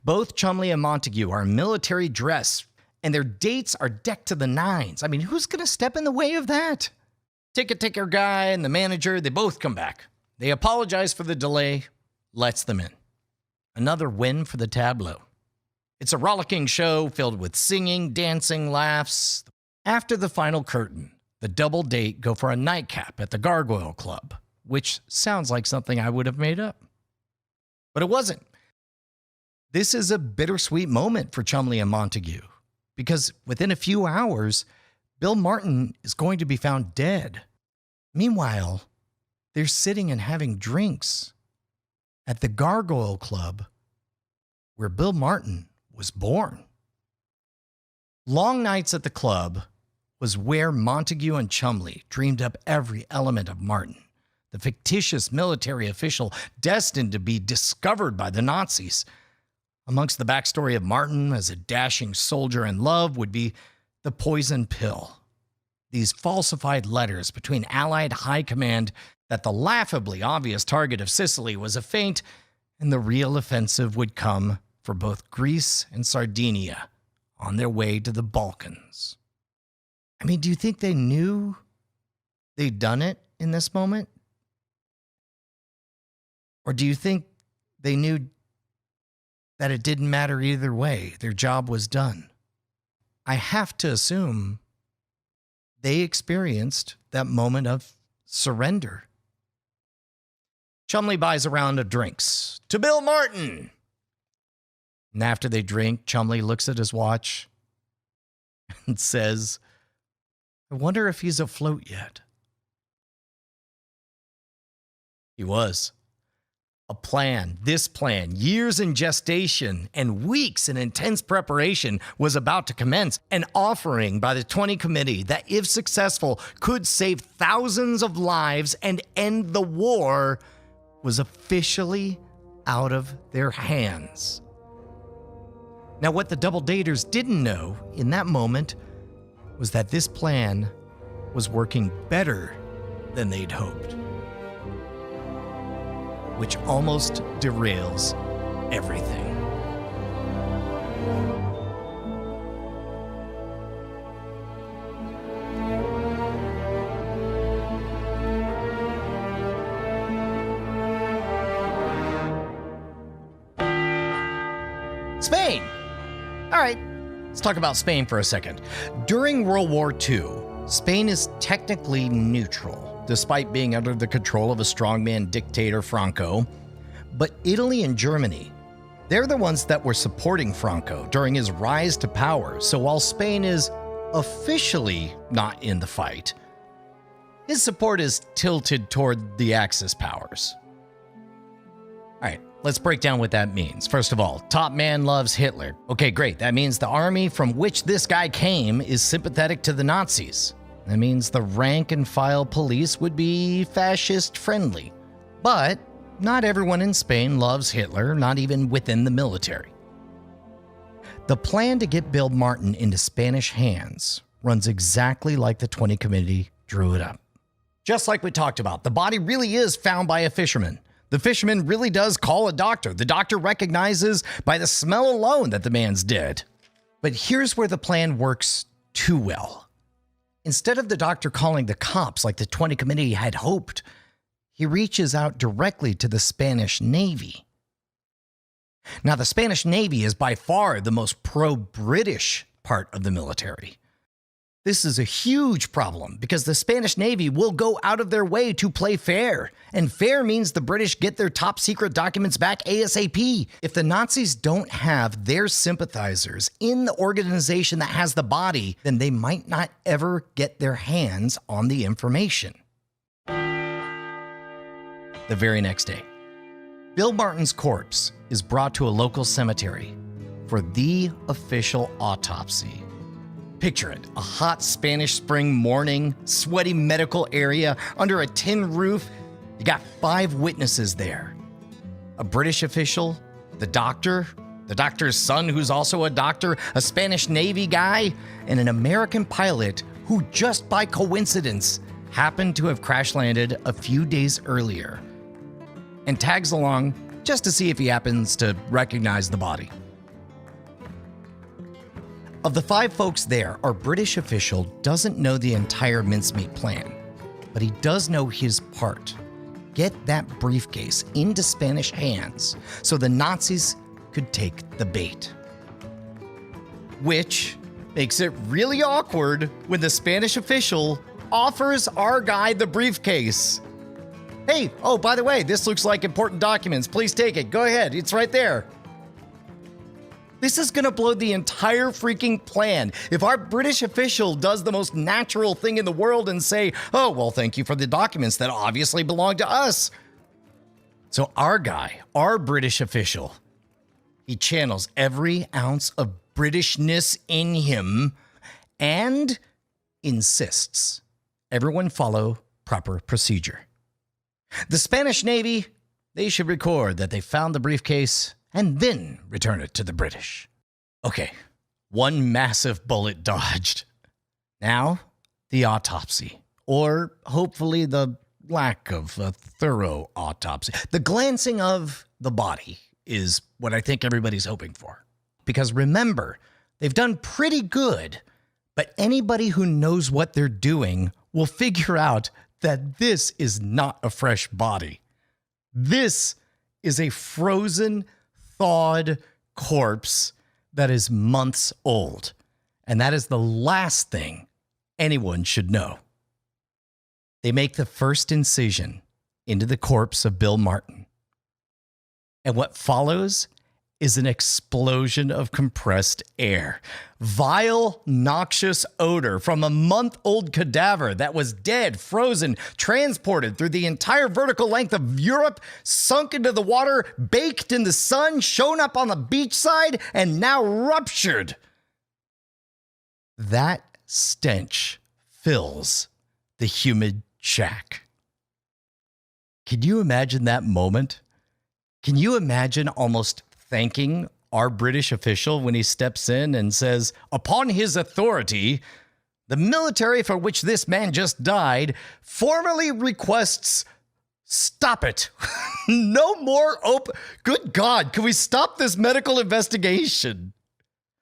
Both Chumley and Montague are in military dress, and their dates are decked to the nines. I mean, who's going to step in the way of that? Ticket taker guy and the manager, they both come back. They apologize for the delay, lets them in. Another win for the tableau. It's a rollicking show filled with singing, dancing, laughs. After the final curtain, the double date go for a nightcap at the Gargoyle Club, which sounds like something I would have made up. But it wasn't. This is a bittersweet moment for Chumley and Montague, because within a few hours, Bill Martin is going to be found dead. Meanwhile, they're sitting and having drinks at the Gargoyle Club, where Bill Martin was born. Long nights at the club was where Montague and Chumley dreamed up every element of Martin, the fictitious military official destined to be discovered by the Nazis. Amongst the backstory of Martin as a dashing soldier in love would be the poison pill. These falsified letters between Allied high command that the laughably obvious target of Sicily was a feint, and the real offensive would come for both Greece and Sardinia on their way to the Balkans. I mean, do you think they knew they'd done it in this moment? Or do you think they knew that it didn't matter either way? Their job was done. I have to assume they experienced that moment of surrender. Chumley buys a round of drinks to Bill Martin. And after they drink, Chumley looks at his watch and says, "I wonder if he's afloat yet." He was. A plan, this plan, years in gestation and weeks in intense preparation was about to commence. An offering by the 20 committee that, if successful, could save thousands of lives and end the war was officially out of their hands. Now, what the double daters didn't know in that moment was that this plan was working better than they'd hoped, which almost derails everything. Spain. All right, let's talk about Spain for a second. During World War II, Spain is technically neutral, despite being under the control of a strongman dictator Franco. But Italy and Germany, they're the ones that were supporting Franco during his rise to power. So while Spain is officially not in the fight, his support is tilted toward the Axis powers. All right, let's break down what that means. First of all, top man loves Hitler. Okay, great. That means the army from which this guy came is sympathetic to the Nazis. That means the rank and file police would be fascist friendly. But not everyone in Spain loves Hitler, not even within the military. The plan to get Bill Martin into Spanish hands runs exactly like the 20 Committee drew it up. Just like we talked about, the body really is found by a fisherman. The fisherman really does call a doctor. The doctor recognizes by the smell alone that the man's dead. But here's where the plan works too well. Instead of the doctor calling the cops like the 20 Committee had hoped, he reaches out directly to the Spanish Navy. Now, the Spanish Navy is by far the most pro-British part of the military. This is a huge problem because the Spanish Navy will go out of their way to play fair. And fair means the British get their top secret documents back ASAP. If the Nazis don't have their sympathizers in the organization that has the body, then they might not ever get their hands on the information. The very next day, Bill Martin's corpse is brought to a local cemetery for the official autopsy. Picture it, a hot Spanish spring morning, sweaty medical area under a tin roof. You got 5 witnesses there. A British official, the doctor's son who's also a doctor, a Spanish Navy guy, and an American pilot who just by coincidence happened to have crash landed a few days earlier and tags along just to see if he happens to recognize the body. Of the 5 folks there, our British official doesn't know the entire mincemeat plan, but he does know his part. Get that briefcase into Spanish hands so the Nazis could take the bait. Which makes it really awkward when the Spanish official offers our guy the briefcase. Hey, oh, by the way, this looks like important documents. Please take it. Go ahead. It's right there. This is going to blow the entire freaking plan. If our British official does the most natural thing in the world and say, oh, well, thank you for the documents that obviously belong to us. So our guy, our British official, he channels every ounce of Britishness in him and insists everyone follow proper procedure. The Spanish Navy, they should record that they found the briefcase and then return it to the British. Okay, one massive bullet dodged. Now, the autopsy, or hopefully the lack of a thorough autopsy. The glancing of the body is what I think everybody's hoping for. Because remember, they've done pretty good, but anybody who knows what they're doing will figure out that this is not a fresh body. This is a frozen, thawed corpse that is months old. And that is the last thing anyone should know. They make the first incision into the corpse of Bill Martin. And what follows is an explosion of compressed air. Vile, noxious odor from a month-old cadaver that was dead, frozen, transported through the entire vertical length of Europe, sunk into the water, baked in the sun, shown up on the beachside, and now ruptured. That stench fills the humid shack. Can you imagine that moment? Can you imagine almost thanking our British official when he steps in and says, upon his authority, the military for which this man just died formally requests, stop it. No more Good God, can we stop this medical investigation?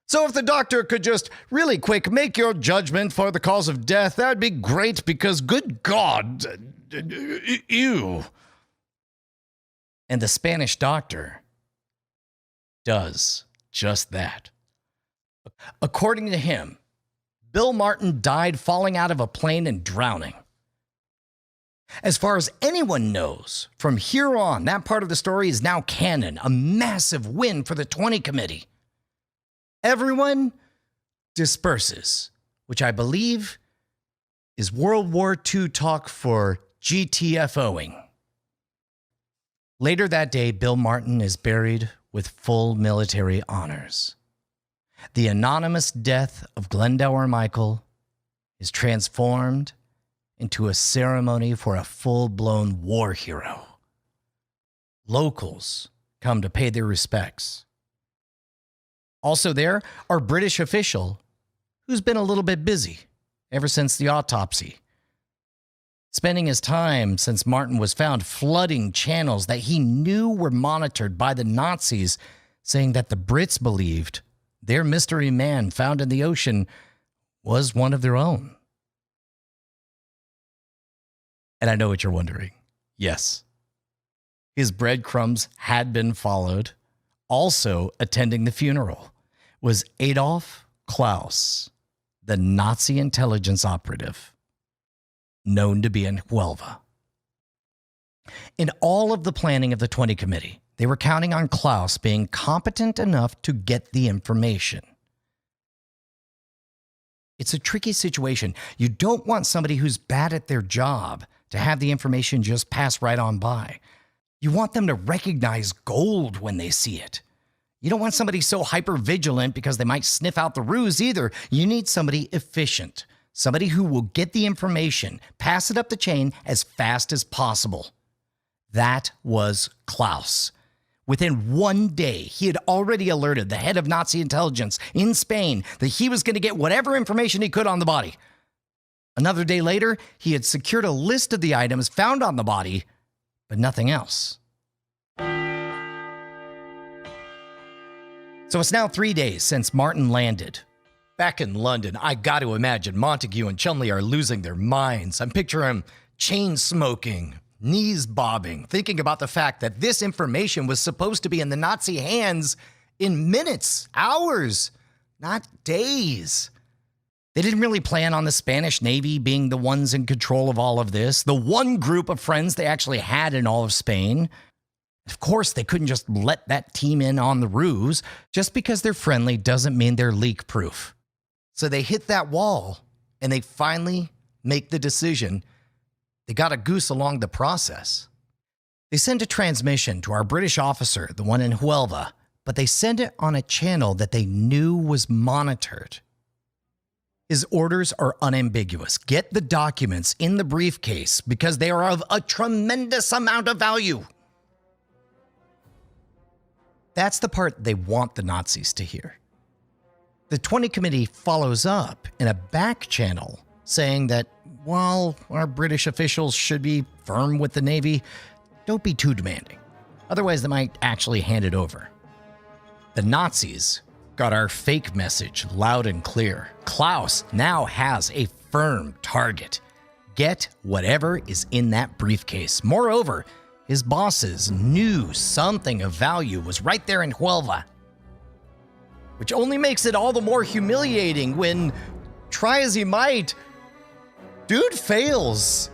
So if the doctor could just really quick make your judgment for the cause of death, that would be great because good God, ew. And the Spanish doctor does just that. According to him, Bill Martin died falling out of a plane and drowning. As far as anyone knows, from here on, that part of the story is now canon, a massive win for the 20 Committee. Everyone disperses, which I believe is World War II talk for GTFOing. Later that day, Bill Martin is buried with full military honors. The anonymous death of Glendower Michael is transformed into a ceremony for a full-blown war hero. Locals come to pay their respects. Also there, our British official, who's been a little bit busy ever since the autopsy, spending his time since Martin was found flooding channels that he knew were monitored by the Nazis, saying that the Brits believed their mystery man found in the ocean was one of their own. And I know what you're wondering. Yes, his breadcrumbs had been followed. Also attending the funeral was Adolf Klaus, the Nazi intelligence operative, known to be in Huelva. In all of the planning of the 20 Committee, they were counting on Klaus being competent enough to get the information. It's a tricky situation. You don't want somebody who's bad at their job to have the information just pass right on by. You want them to recognize gold when they see it. You don't want somebody so hyper-vigilant because they might sniff out the ruse either. You need somebody efficient, somebody who will get the information, pass it up the chain as fast as possible. That was Klaus. Within one day, he had already alerted the head of Nazi intelligence in Spain that he was going to get whatever information he could on the body. Another day later, he had secured a list of the items found on the body, but nothing else. So it's now 3 days since Martin landed. Back in London, I got to imagine Montague and Chumley are losing their minds. I'm picturing them chain smoking, knees bobbing, thinking about the fact that this information was supposed to be in the Nazi hands in minutes, hours, not days. They didn't really plan on the Spanish Navy being the ones in control of all of this, the one group of friends they actually had in all of Spain. Of course, they couldn't just let that team in on the ruse. Just because they're friendly doesn't mean they're leak-proof. So they hit that wall, and they finally make the decision. They got a goose along the process. They send a transmission to our British officer, the one in Huelva, but they send it on a channel that they knew was monitored. His orders are unambiguous. Get the documents in the briefcase because they are of a tremendous amount of value. That's the part they want the Nazis to hear. The 20 Committee follows up in a back channel saying that, while our British officials should be firm with the Navy, don't be too demanding. Otherwise, they might actually hand it over. The Nazis got our fake message loud and clear. Klaus now has a firm target. Get whatever is in that briefcase. Moreover, his bosses knew something of value was right there in Huelva, which only makes it all the more humiliating when, try as he might, dude fails.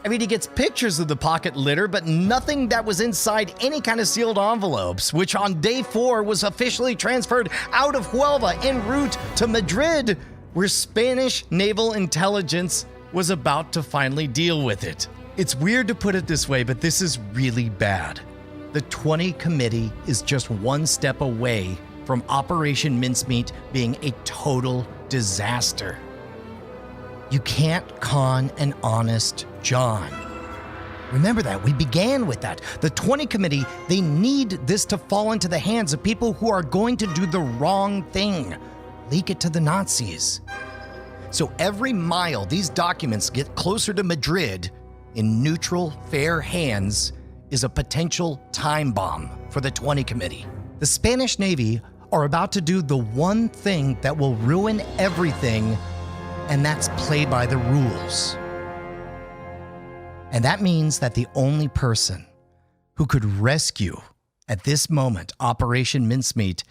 I mean, he gets pictures of the pocket litter, but nothing that was inside any kind of sealed envelopes, which on day 4 was officially transferred out of Huelva en route to Madrid, where Spanish naval intelligence was about to finally deal with it. It's weird to put it this way, but this is really bad. The 20 Committee is just one step away from Operation Mincemeat being a total disaster. You can't con an honest John. Remember that. We began with that. The 20 Committee, they need this to fall into the hands of people who are going to do the wrong thing. Leak it to the Nazis. So every mile these documents get closer to Madrid in neutral, fair hands is a potential time bomb for the 20 Committee. The Spanish Navy are about to do the one thing that will ruin everything, and that's play by the rules. And that means that the only person who could rescue, at this moment, Operation Mincemeat,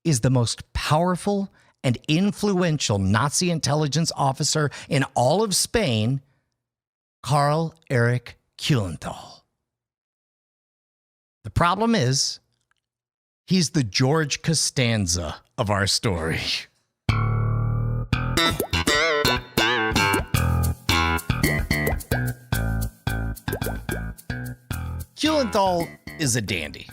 is the most powerful and influential Nazi intelligence officer in all of Spain, Karl Erich Kuhlenthal. The problem is, he's the George Costanza of our story. Kuhlenthal is a dandy.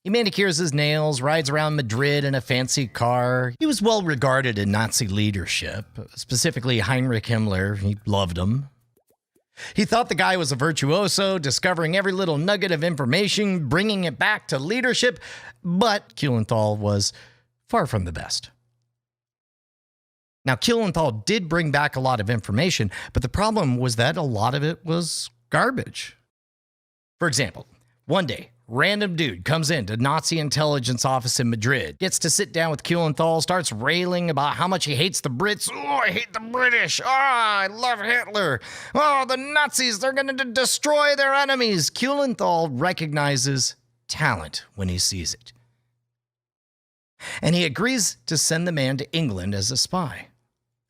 He manicures his nails, rides around Madrid in a fancy car. He was well regarded in Nazi leadership, specifically Heinrich Himmler. He loved him. He thought the guy was a virtuoso, discovering every little nugget of information, bringing it back to leadership, but Kuhlenthal was far from the best. Now, Kuhlenthal did bring back a lot of information, but the problem was that a lot of it was garbage. For example, one day, random dude comes into Nazi intelligence office in Madrid, gets to sit down with Kuhlenthal, starts railing about how much he hates the Brits. Oh, I hate the British. Oh, I love Hitler. Oh, the Nazis, they're going to destroy their enemies. Kuhlenthal recognizes talent when he sees it. And he agrees to send the man to England as a spy.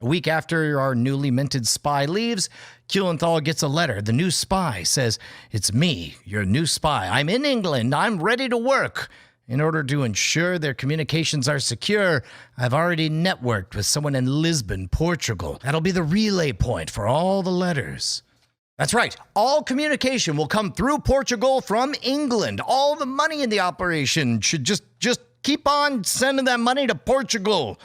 A week after our newly minted spy leaves, Kuhlenthal gets a letter. The new spy says, "It's me, your new spy. I'm in England. I'm ready to work. In order to ensure their communications are secure, I've already networked with someone in Lisbon, Portugal. That'll be the relay point for all the letters." That's right. All communication will come through Portugal from England. All the money in the operation should just keep on sending that money to Portugal.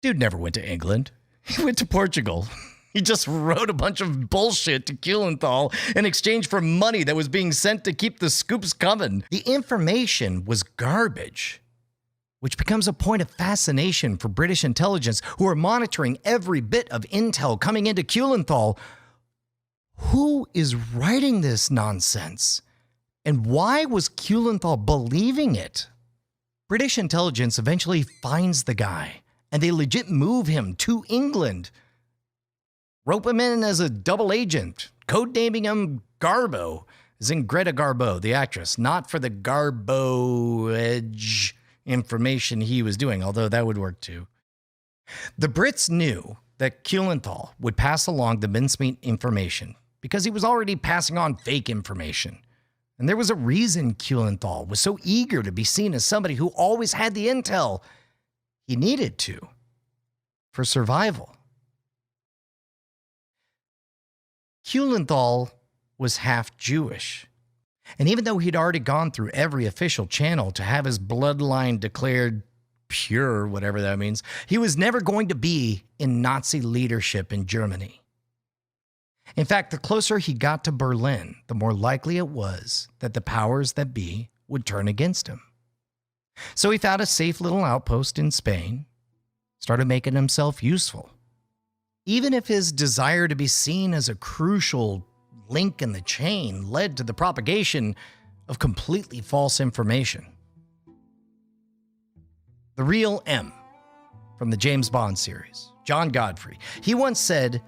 Dude never went to England. He went to Portugal. He just wrote a bunch of bullshit to Kuhlenthal in exchange for money that was being sent to keep the scoops coming. The information was garbage, which becomes a point of fascination for British intelligence, who are monitoring every bit of intel coming into Kuhlenthal. Who is writing this nonsense? And why was Kuhlenthal believing it? British intelligence eventually finds the guy, and they legit move him to England. Rope him in as a double agent, codenaming him Garbo, as in Greta Garbo, the actress, not for the Garbo edge information he was doing, although that would work too. The Brits knew that Kuhlenthal would pass along the mincemeat information because he was already passing on fake information. And there was a reason Kuhlenthal was so eager to be seen as somebody who always had the intel he needed to for survival. Kuhlenthal was half Jewish. And even though he'd already gone through every official channel to have his bloodline declared pure, whatever that means, he was never going to be in Nazi leadership in Germany. In fact, the closer he got to Berlin, the more likely it was that the powers that be would turn against him. So he found a safe little outpost in Spain, started making himself useful. Even if his desire to be seen as a crucial link in the chain led to the propagation of completely false information. The real M from the James Bond series, John Godfrey, he once said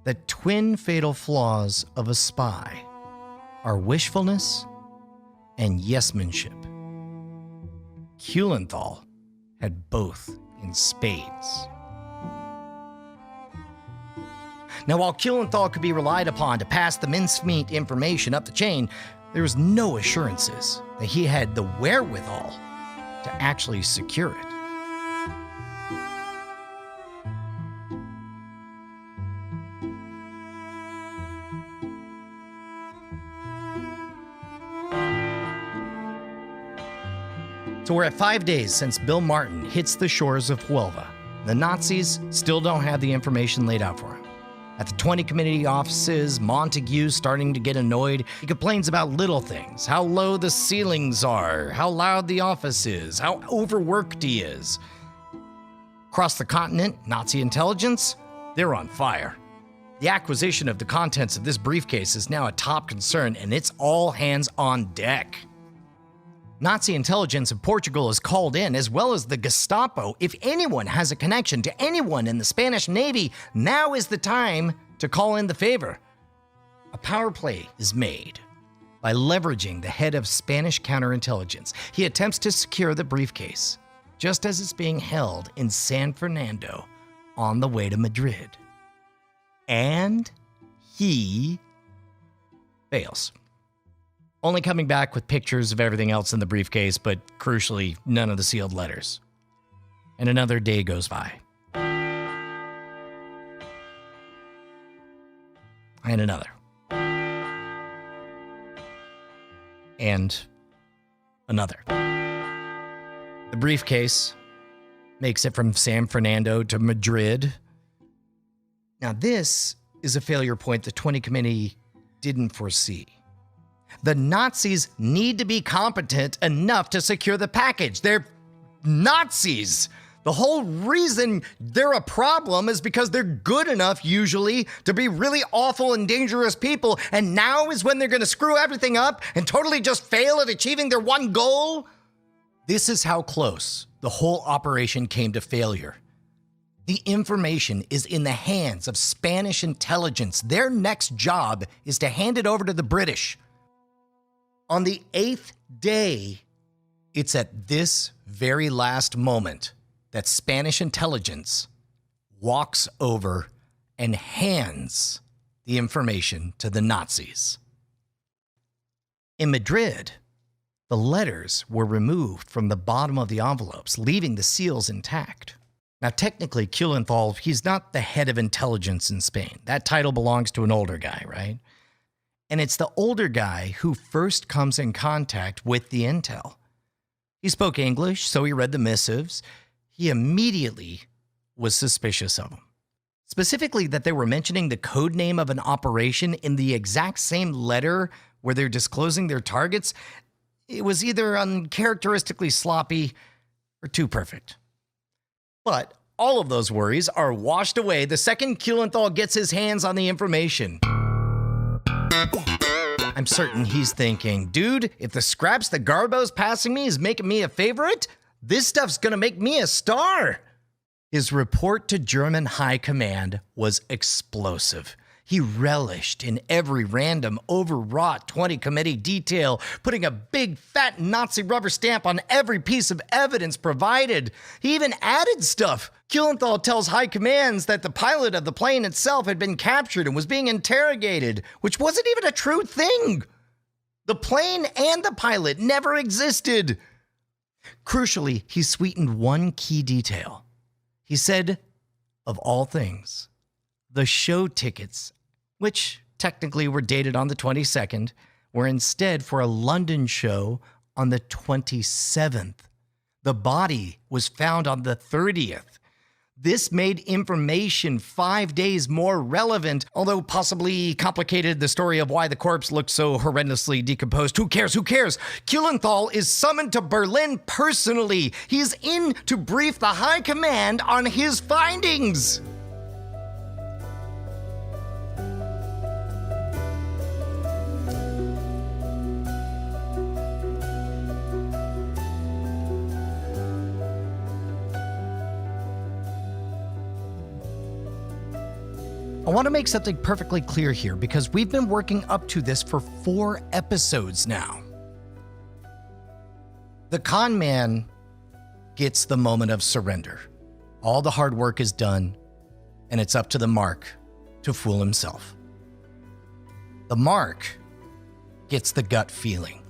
that twin fatal flaws of a spy are wishfulness and yes-manship. Kuhlenthal had both in spades. Now, while Kuhlenthal could be relied upon to pass the mincemeat information up the chain, there was no assurances that he had the wherewithal to actually secure it. So we're at 5 days since Bill Martin hits the shores of Huelva. The Nazis still don't have the information laid out for him. At the 20 committee offices, Montague's starting to get annoyed. He complains about little things, how low the ceilings are, how loud the office is, how overworked he is. Across the continent, Nazi intelligence, they're on fire. The acquisition of the contents of this briefcase is now a top concern, and it's all hands on deck. Nazi intelligence in Portugal is called in, as well as the Gestapo. If anyone has a connection to anyone in the Spanish Navy, now is the time to call in the favor. A power play is made by leveraging the head of Spanish counterintelligence. He attempts to secure the briefcase. just as it's being held in San Fernando on the way to Madrid. And he fails. Only coming back with pictures of everything else in the briefcase, but crucially, none of the sealed letters. And another day goes by. And another. And another. The briefcase makes it from San Fernando to Madrid. Now, this is a failure point the 20 committee didn't foresee. The Nazis need to be competent enough to secure the package. They're Nazis. The whole reason they're a problem is because they're good enough, usually, to be really awful and dangerous people, and now is when they're going to screw everything up and totally just fail at achieving their one goal? This is how close the whole operation came to failure. The information is in the hands of Spanish intelligence. Their next job is to hand it over to the British. On the 8th day, it's at this very last moment that Spanish intelligence walks over and hands the information to the Nazis. In Madrid, the letters were removed from the bottom of the envelopes, leaving the seals intact. Now, technically, Kuhlenthal, he's not the head of intelligence in Spain. That title belongs to an older guy, right? And it's the older guy who first comes in contact with the intel. He spoke English, so he read the missives. He immediately was suspicious of them. Specifically, that they were mentioning the code name of an operation in the exact same letter where they're disclosing their targets. It was either uncharacteristically sloppy or too perfect. But all of those worries are washed away the second Kuhlenthal gets his hands on the information. I'm certain he's thinking, dude, if the scraps that Garbo's passing me is making me a favorite, this stuff's gonna make me a star. His report to German high command was explosive. He relished in every random, overwrought 20 committee detail, putting a big, fat Nazi rubber stamp on every piece of evidence provided. He even added stuff. Kuhlenthal tells high commands that the pilot of the plane itself had been captured and was being interrogated, which wasn't even a true thing. The plane and the pilot never existed. Crucially, he sweetened one key detail. He said, of all things, the show tickets, which technically were dated on the 22nd, were instead for a London show on the 27th. The body was found on the 30th. This made information 5 days more relevant, although possibly complicated the story of why the corpse looked so horrendously decomposed. Who cares? Who cares? Kuhlenthal is summoned to Berlin personally. He's in to brief the high command on his findings. I want to make something perfectly clear here because we've been working up to this for 4 episodes now. The con man gets the moment of surrender. All the hard work is done, and it's up to the mark to fool himself. The mark gets the gut feeling,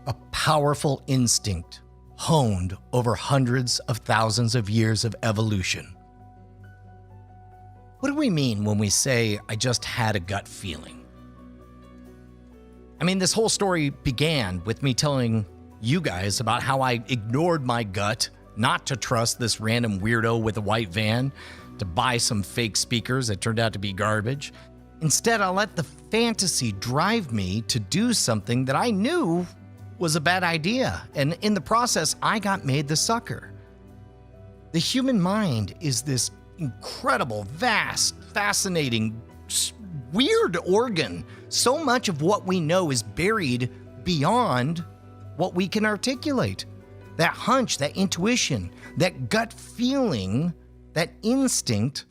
a powerful instinct honed over hundreds of thousands of years of evolution. What do we mean when we say, I just had a gut feeling? I mean, this whole story began with me telling you guys about how I ignored my gut not to trust this random weirdo with a white van, to buy some fake speakers that turned out to be garbage. Instead, I let the fantasy drive me to do something that I knew was a bad idea. And in the process, I got made the sucker. The human mind is this incredible, vast, fascinating, weird organ. So much of what we know is buried beyond what we can articulate. That hunch, that intuition, that gut feeling, that instinct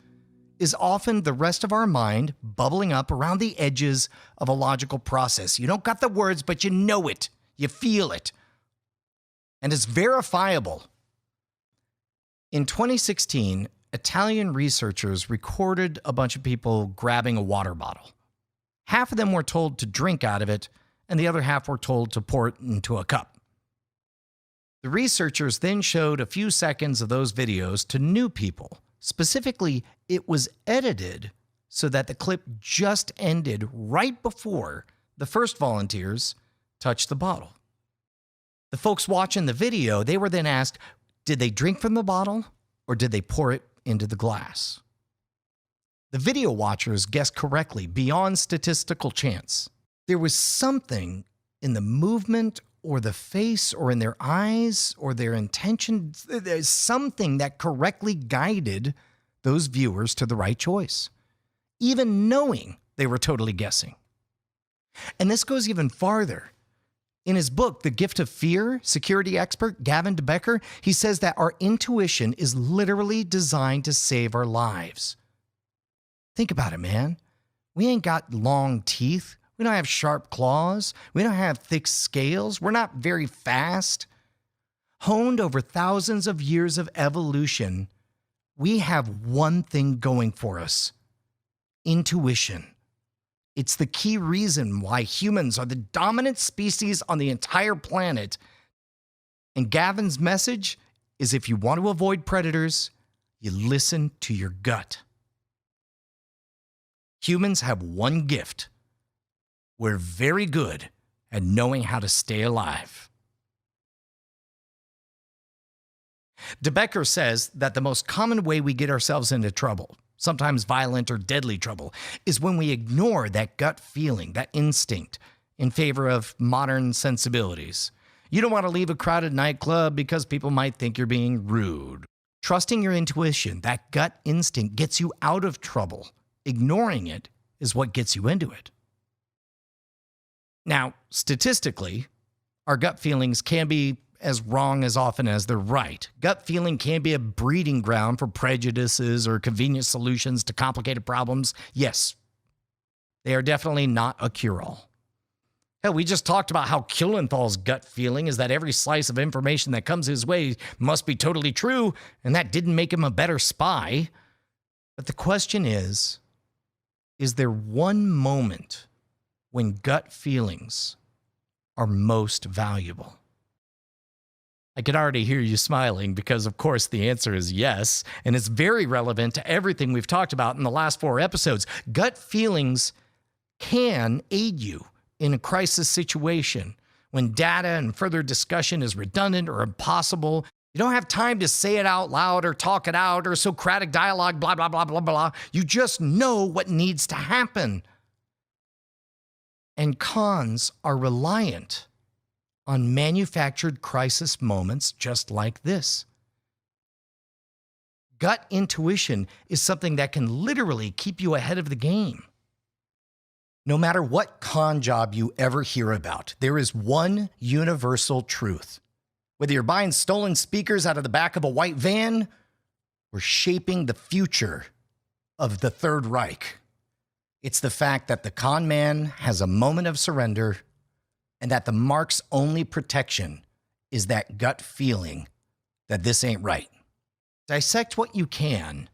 is often the rest of our mind bubbling up around the edges of a logical process. You don't got the words, but you know it. You feel it. And it's verifiable. In 2016, Italian researchers recorded a bunch of people grabbing a water bottle. Half of them were told to drink out of it, and the other half were told to pour it into a cup. The researchers then showed a few seconds of those videos to new people. Specifically, it was edited so that the clip just ended right before the first volunteers touched the bottle. The folks watching the video, they were then asked, did they drink from the bottle or did they pour it into the glass? The video watchers guessed correctly beyond statistical chance. There was something in the movement or the face or in their eyes or their intention. There's something that correctly guided those viewers to the right choice, even knowing they were totally guessing. And this goes even farther. In his book, The Gift of Fear, security expert Gavin DeBecker, he says that our intuition is literally designed to save our lives. Think about it, man. We ain't got long teeth. We don't have sharp claws. We don't have thick scales. We're not very fast. Honed over thousands of years of evolution, we have one thing going for us: intuition. It's the key reason why humans are the dominant species on the entire planet. And Gavin's message is, if you want to avoid predators, you listen to your gut. Humans have one gift. We're very good at knowing how to stay alive. DeBecker says that the most common way we get ourselves into trouble, sometimes violent or deadly trouble, is when we ignore that gut feeling, that instinct, in favor of modern sensibilities. You don't want to leave a crowded nightclub because people might think you're being rude. Trusting your intuition, that gut instinct, gets you out of trouble. Ignoring it is what gets you into it. Now, statistically, our gut feelings can be as wrong as often as they're right. Gut feeling can be a breeding ground for prejudices or convenient solutions to complicated problems. Yes, they are definitely not a cure-all. Hell, we just talked about how Kilenthal's gut feeling is that every slice of information that comes his way must be totally true, and that didn't make him a better spy. But the question is there one moment when gut feelings are most valuable? I can already hear you smiling because, of course, the answer is yes, and it's very relevant to everything we've talked about in the last 4 episodes. Gut feelings can aid you in a crisis situation when data and further discussion is redundant or impossible. You don't have time to say it out loud or talk it out or Socratic dialogue, blah, blah, blah, blah, blah. You just know what needs to happen. And cons are reliant on manufactured crisis moments just like this. Gut intuition is something that can literally keep you ahead of the game. No matter what con job you ever hear about, there is one universal truth. Whether you're buying stolen speakers out of the back of a white van or shaping the future of the Third Reich, it's the fact that the con man has a moment of surrender and that the mark's only protection is that gut feeling that this ain't right. Dissect what you can,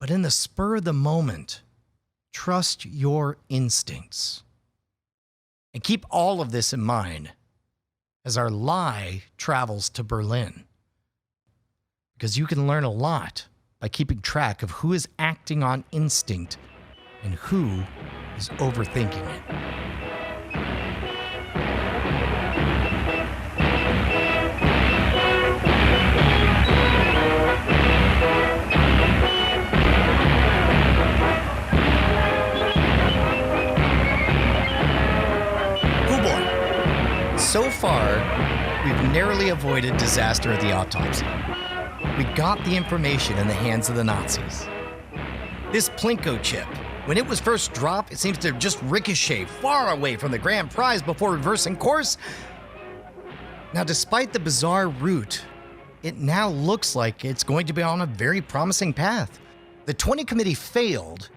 but in the spur of the moment, trust your instincts. And keep all of this in mind as our lie travels to Berlin. Because you can learn a lot by keeping track of who is acting on instinct and who is overthinking it. So far, we've narrowly avoided disaster at the autopsy. We got the information in the hands of the Nazis. This Plinko chip, when it was first dropped, it seems to just ricochet far away from the grand prize before reversing course. Now, despite the bizarre route, it now looks like it's going to be on a very promising path. The 20 committee failed,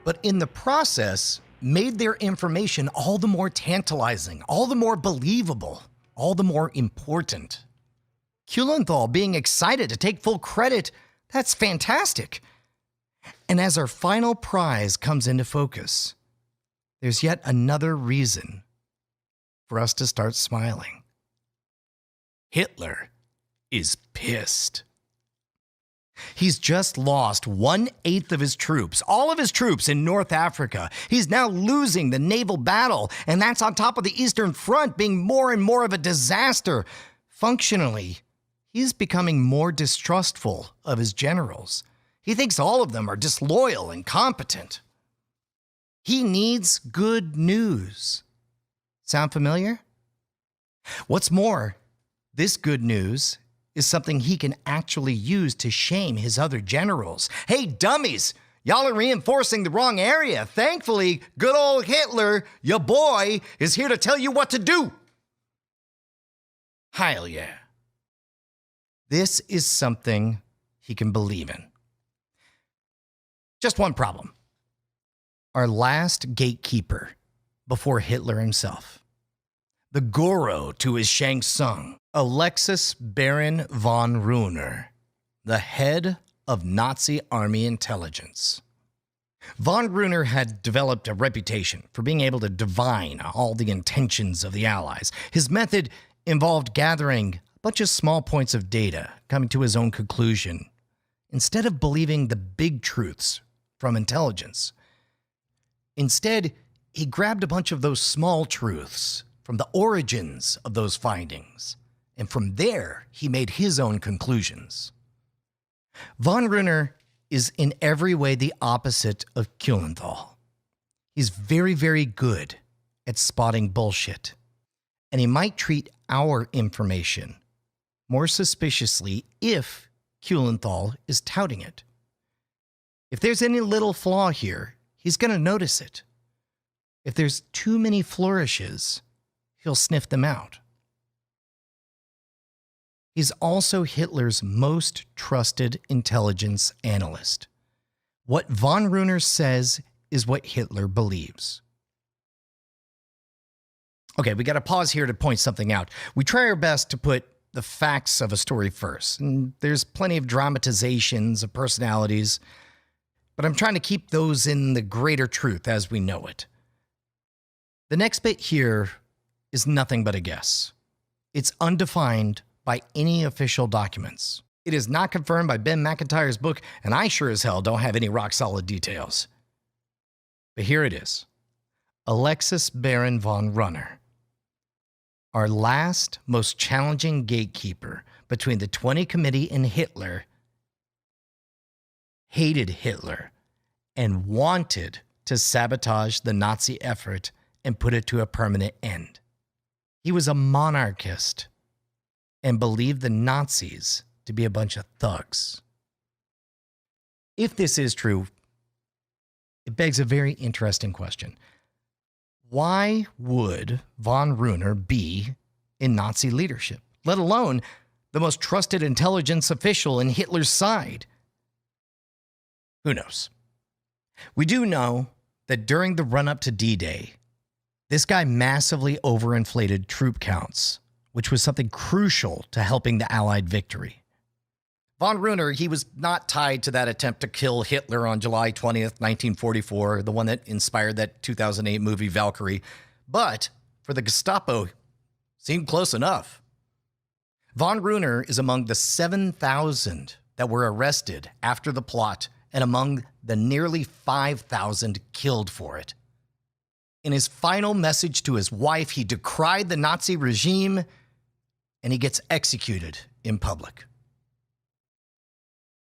but in the process, made their information all the more tantalizing, all the more believable, all the more important. Kuhlenthal being excited to take full credit, that's fantastic. And as our final prize comes into focus, there's yet another reason for us to start smiling. Hitler is pissed. He's just lost 1/8 of his troops, all of his troops in North Africa. He's now losing the naval battle, and that's on top of the Eastern Front being more and more of a disaster. Functionally, he's becoming more distrustful of his generals. He thinks all of them are disloyal and incompetent. He needs good news. Sound familiar? What's more, this good news is something he can actually use to shame his other generals. Hey, dummies, y'all are reinforcing the wrong area. Thankfully, good old Hitler, your boy, is here to tell you what to do. Hell yeah. This is something he can believe in. Just one problem. Our last gatekeeper before Hitler himself. The guru to his Shang Tsung, Alexis Baron von Runer, the head of Nazi army intelligence. Von Runer had developed a reputation for being able to divine all the intentions of the Allies. His method involved gathering a bunch of small points of data, coming to his own conclusion, instead of believing the big truths from intelligence. Instead, he grabbed a bunch of those small truths from the origins of those findings, and from there, he made his own conclusions. Von Runer is in every way the opposite of Kuhlenthal. He's very, very good at spotting bullshit, and he might treat our information more suspiciously if Kuhlenthal is touting it. If there's any little flaw here, he's going to notice it. If there's too many flourishes, he'll sniff them out. He's also Hitler's most trusted intelligence analyst. What von Runer says is what Hitler believes. Okay, we got to pause here to point something out. We try our best to put the facts of a story first, and there's plenty of dramatizations of personalities, but I'm trying to keep those in the greater truth as we know it. The next bit here is nothing but a guess. It's undefined by any official documents. It is not confirmed by Ben McIntyre's book, and I sure as hell don't have any rock-solid details. But here it is. Alexis Baron von Runer, our last, most challenging gatekeeper between the 20 Committee and Hitler, hated Hitler and wanted to sabotage the Nazi effort and put it to a permanent end. He was a monarchist and believed the Nazis to be a bunch of thugs. If this is true, it begs a very interesting question. Why would von Runer be in Nazi leadership, let alone the most trusted intelligence official in Hitler's side? Who knows? We do know that during the run-up to D-Day, this guy massively overinflated troop counts, which was something crucial to helping the Allied victory. Von Runer, he was not tied to that attempt to kill Hitler on July 20th, 1944, the one that inspired that 2008 movie Valkyrie, but for the Gestapo, seemed close enough. Von Runer is among the 7,000 that were arrested after the plot and among the nearly 5,000 killed for it. In his final message to his wife, he decried the Nazi regime, and he gets executed in public.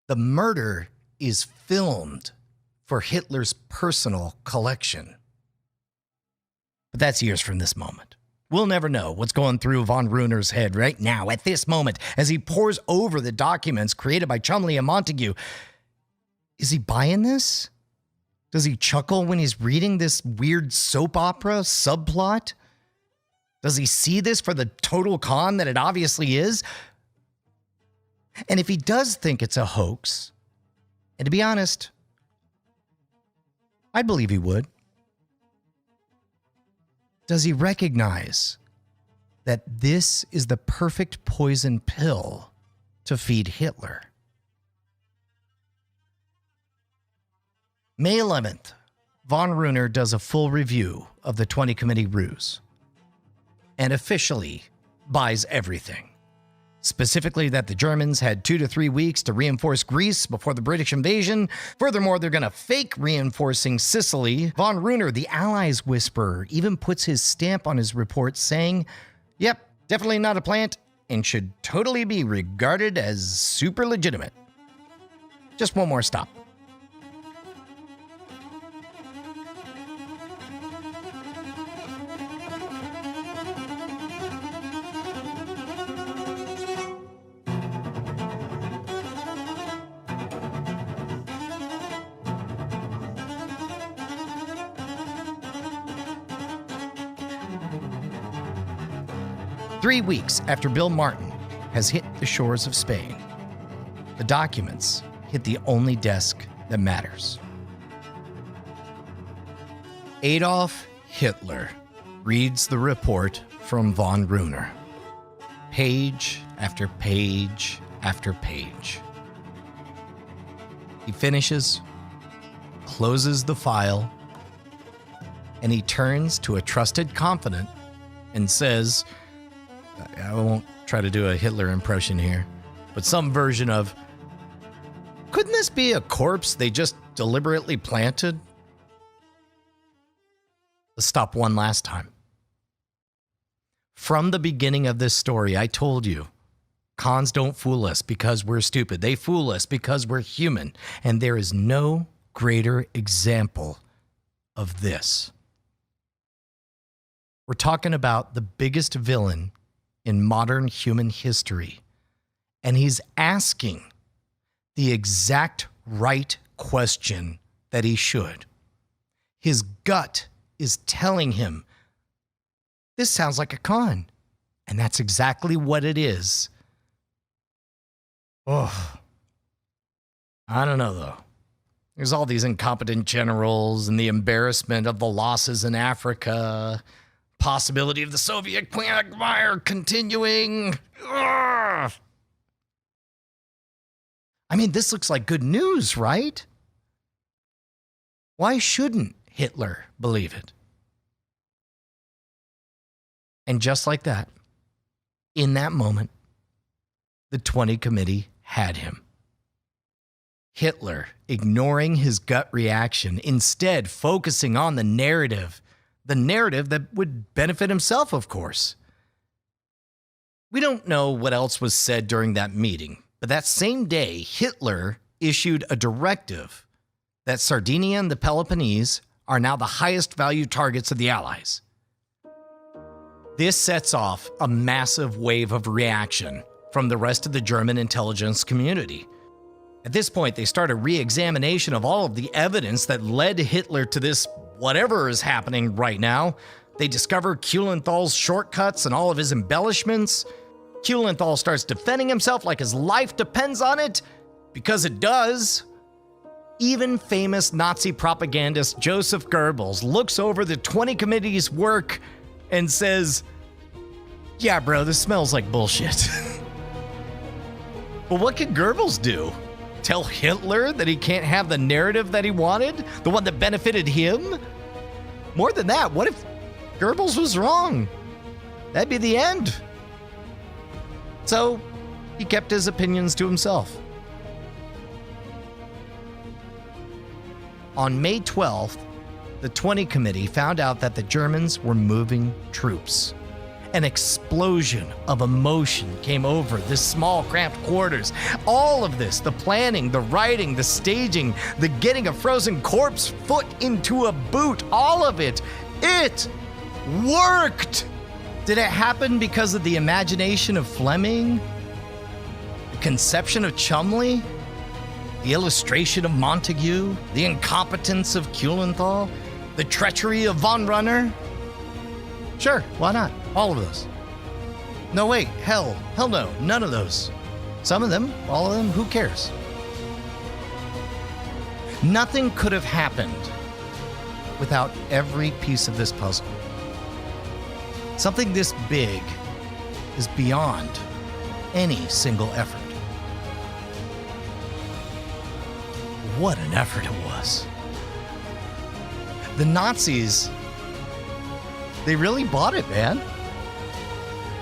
The murder is filmed for Hitler's personal collection. But that's years from this moment. We'll never know what's going through von Runer's head right now, at this moment, as he pores over the documents created by Chumley and Montague. Is he buying this? Does he chuckle when he's reading this weird soap opera subplot? Does he see this for the total con that it obviously is? And if he does think it's a hoax, and to be honest, I believe he would, does he recognize that this is the perfect poison pill to feed Hitler. May 11th, von Runer does a full review of the 20 Committee ruse and officially buys everything. Specifically that the Germans had 2 to 3 weeks to reinforce Greece before the British invasion. Furthermore, they're going to fake reinforcing Sicily. Von Runer, the Allies whisperer, even puts his stamp on his report saying, yep, definitely not a plant and should totally be regarded as super legitimate. Just one more stop. Three weeks after Bill Martin has hit the shores of Spain, the documents hit the only desk that matters. Adolf Hitler reads the report from von Runer, page after page after page. He finishes, closes the file, and he turns to a trusted confidant and says, I won't try to do a Hitler impression here, but some version of, couldn't this be a corpse they just deliberately planted? Let's stop one last time. From the beginning of this story, I told you, cons don't fool us because we're stupid. They fool us because we're human. And there is no greater example of this. We're talking about the biggest villain in modern human history, and he's asking the exact right question that he should. His gut is telling him, this sounds like a con, and that's exactly what it is. Oh, I don't know, though. There's all these incompetent generals and the embarrassment of the losses in Africa, possibility of the Soviet quagmire continuing. Ugh. I mean, this looks like good news, right? Why shouldn't Hitler believe it? And just like that, in that moment, the 20 Committee had him. Hitler, ignoring his gut reaction, instead focusing on the narrative that would benefit himself, of course. We don't know what else was said during that meeting, but that same day, Hitler issued a directive that Sardinia and the Peloponnese are now the highest value targets of the Allies. This sets off a massive wave of reaction from the rest of the German intelligence community. At this point, they start a re-examination of all of the evidence that led Hitler to this whatever is happening right now. They discover Kuhlenthal's shortcuts and all of his embellishments. Kuhlenthal starts defending himself like his life depends on it, because it does. Even famous Nazi propagandist Joseph Goebbels looks over the 20 Committee's work and says, yeah, bro, this smells like bullshit. But what could Goebbels do? Tell Hitler that he can't have the narrative that he wanted? The one that benefited him? More than that, what if Goebbels was wrong? That'd be the end. So he kept his opinions to himself. On May 12th, the 20 Committee found out that the Germans were moving troops. An explosion of emotion came over this small, cramped quarters. All of this, the planning, the writing, the staging, the getting a frozen corpse foot into a boot, all of it worked! Did it happen because of the imagination of Fleming? The conception of Chumley? The illustration of Montague? The incompetence of Kuhlenthal? The treachery of von Runer? Sure, why not? All of those. No, wait, hell no, none of those. Some of them, all of them, who cares? Nothing could have happened without every piece of this puzzle. Something this big is beyond any single effort. What an effort it was. The Nazis, they really bought it, man.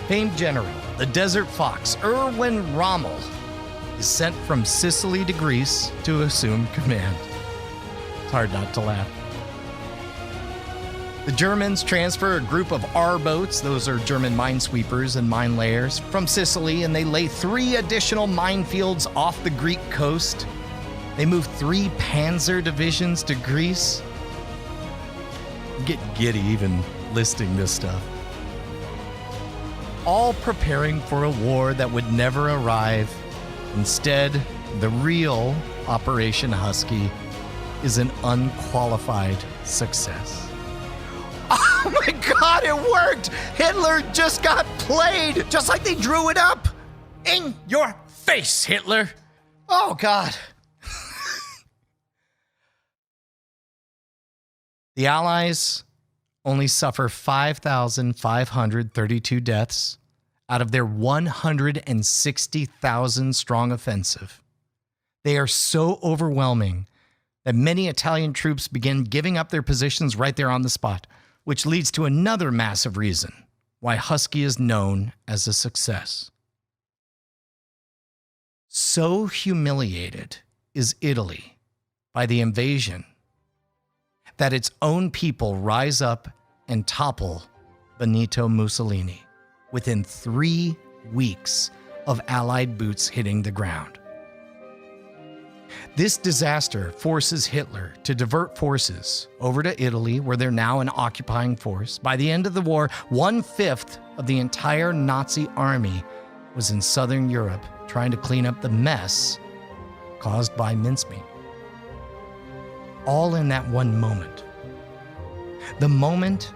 Famed general, the Desert Fox, Erwin Rommel, is sent from Sicily to Greece to assume command. It's hard not to laugh. The Germans transfer a group of R boats, those are German minesweepers and mine layers, from Sicily, and they lay 3 additional minefields off the Greek coast. They move 3 panzer divisions to Greece. Get giddy even listing this stuff. All preparing for a war that would never arrive. Instead, the real Operation Husky is an unqualified success. Oh my God, it worked! Hitler just got played, just like they drew it up. In your face, Hitler. Oh God. The Allies only suffer 5,532 deaths out of their 160,000 strong offensive. They are so overwhelming that many Italian troops begin giving up their positions right there on the spot, which leads to another massive reason why Husky is known as a success. So humiliated is Italy by the invasion that its own people rise up and topple Benito Mussolini within 3 weeks of Allied boots hitting the ground. This disaster forces Hitler to divert forces over to Italy, where they're now an occupying force. By the end of the war, 1/5 of the entire Nazi army was in southern Europe trying to clean up the mess caused by mincemeat. All in that one moment. The moment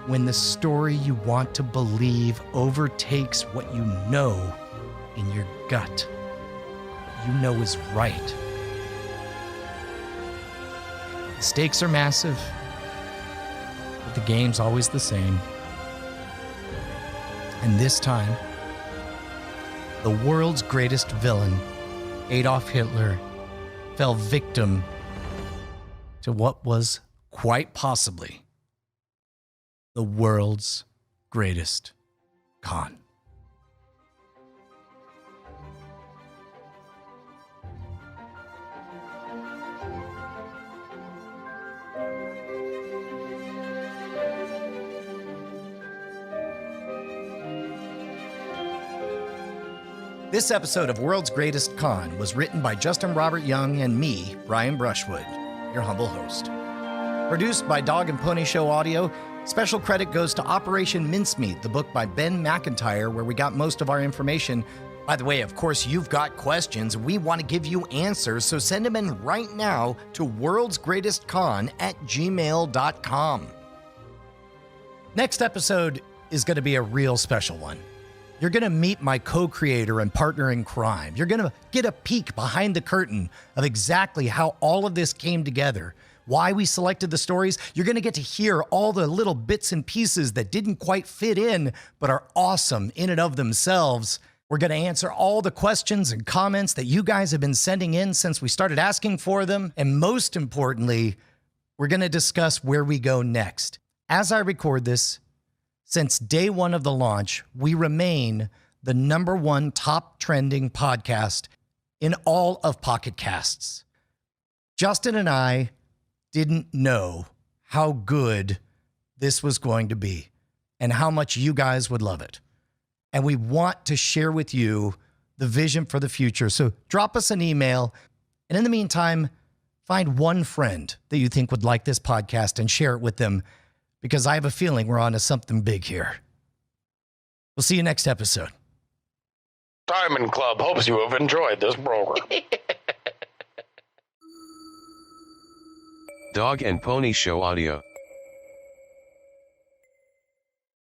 when the story you want to believe overtakes what you know in your gut. You know is right. The stakes are massive, but the game's always the same. And this time, the world's greatest villain, Adolf Hitler, fell victim to what was quite possibly the world's greatest con. This episode of World's Greatest Con was written by Justin Robert Young and me, Brian Brushwood, your humble host. Produced by Dog and Pony Show Audio. Special credit goes to Operation Mincemeat, the book by Ben McIntyre, where we got most of our information. By the way, of course, you've got questions. We want to give you answers, so send them in right now to worldsgreatestcon@gmail.com. Next episode is going to be a real special one. You're going to meet my co-creator and partner in crime. You're going to get a peek behind the curtain of exactly how all of this came together, why we selected the stories. You're going to get to hear all the little bits and pieces that didn't quite fit in, but are awesome in and of themselves. We're going to answer all the questions and comments that you guys have been sending in since we started asking for them. And most importantly, we're going to discuss where we go next. As I record this, since day one of the launch, we remain the #1 top trending podcast in all of Pocket Casts. Justin and I didn't know how good this was going to be and how much you guys would love it. And we want to share with you the vision for the future. So drop us an email. And in the meantime, find one friend that you think would like this podcast and share it with them, because I have a feeling we're on to something big here. We'll see you next episode. Diamond Club hopes you have enjoyed this program. Dog and Pony Show Audio.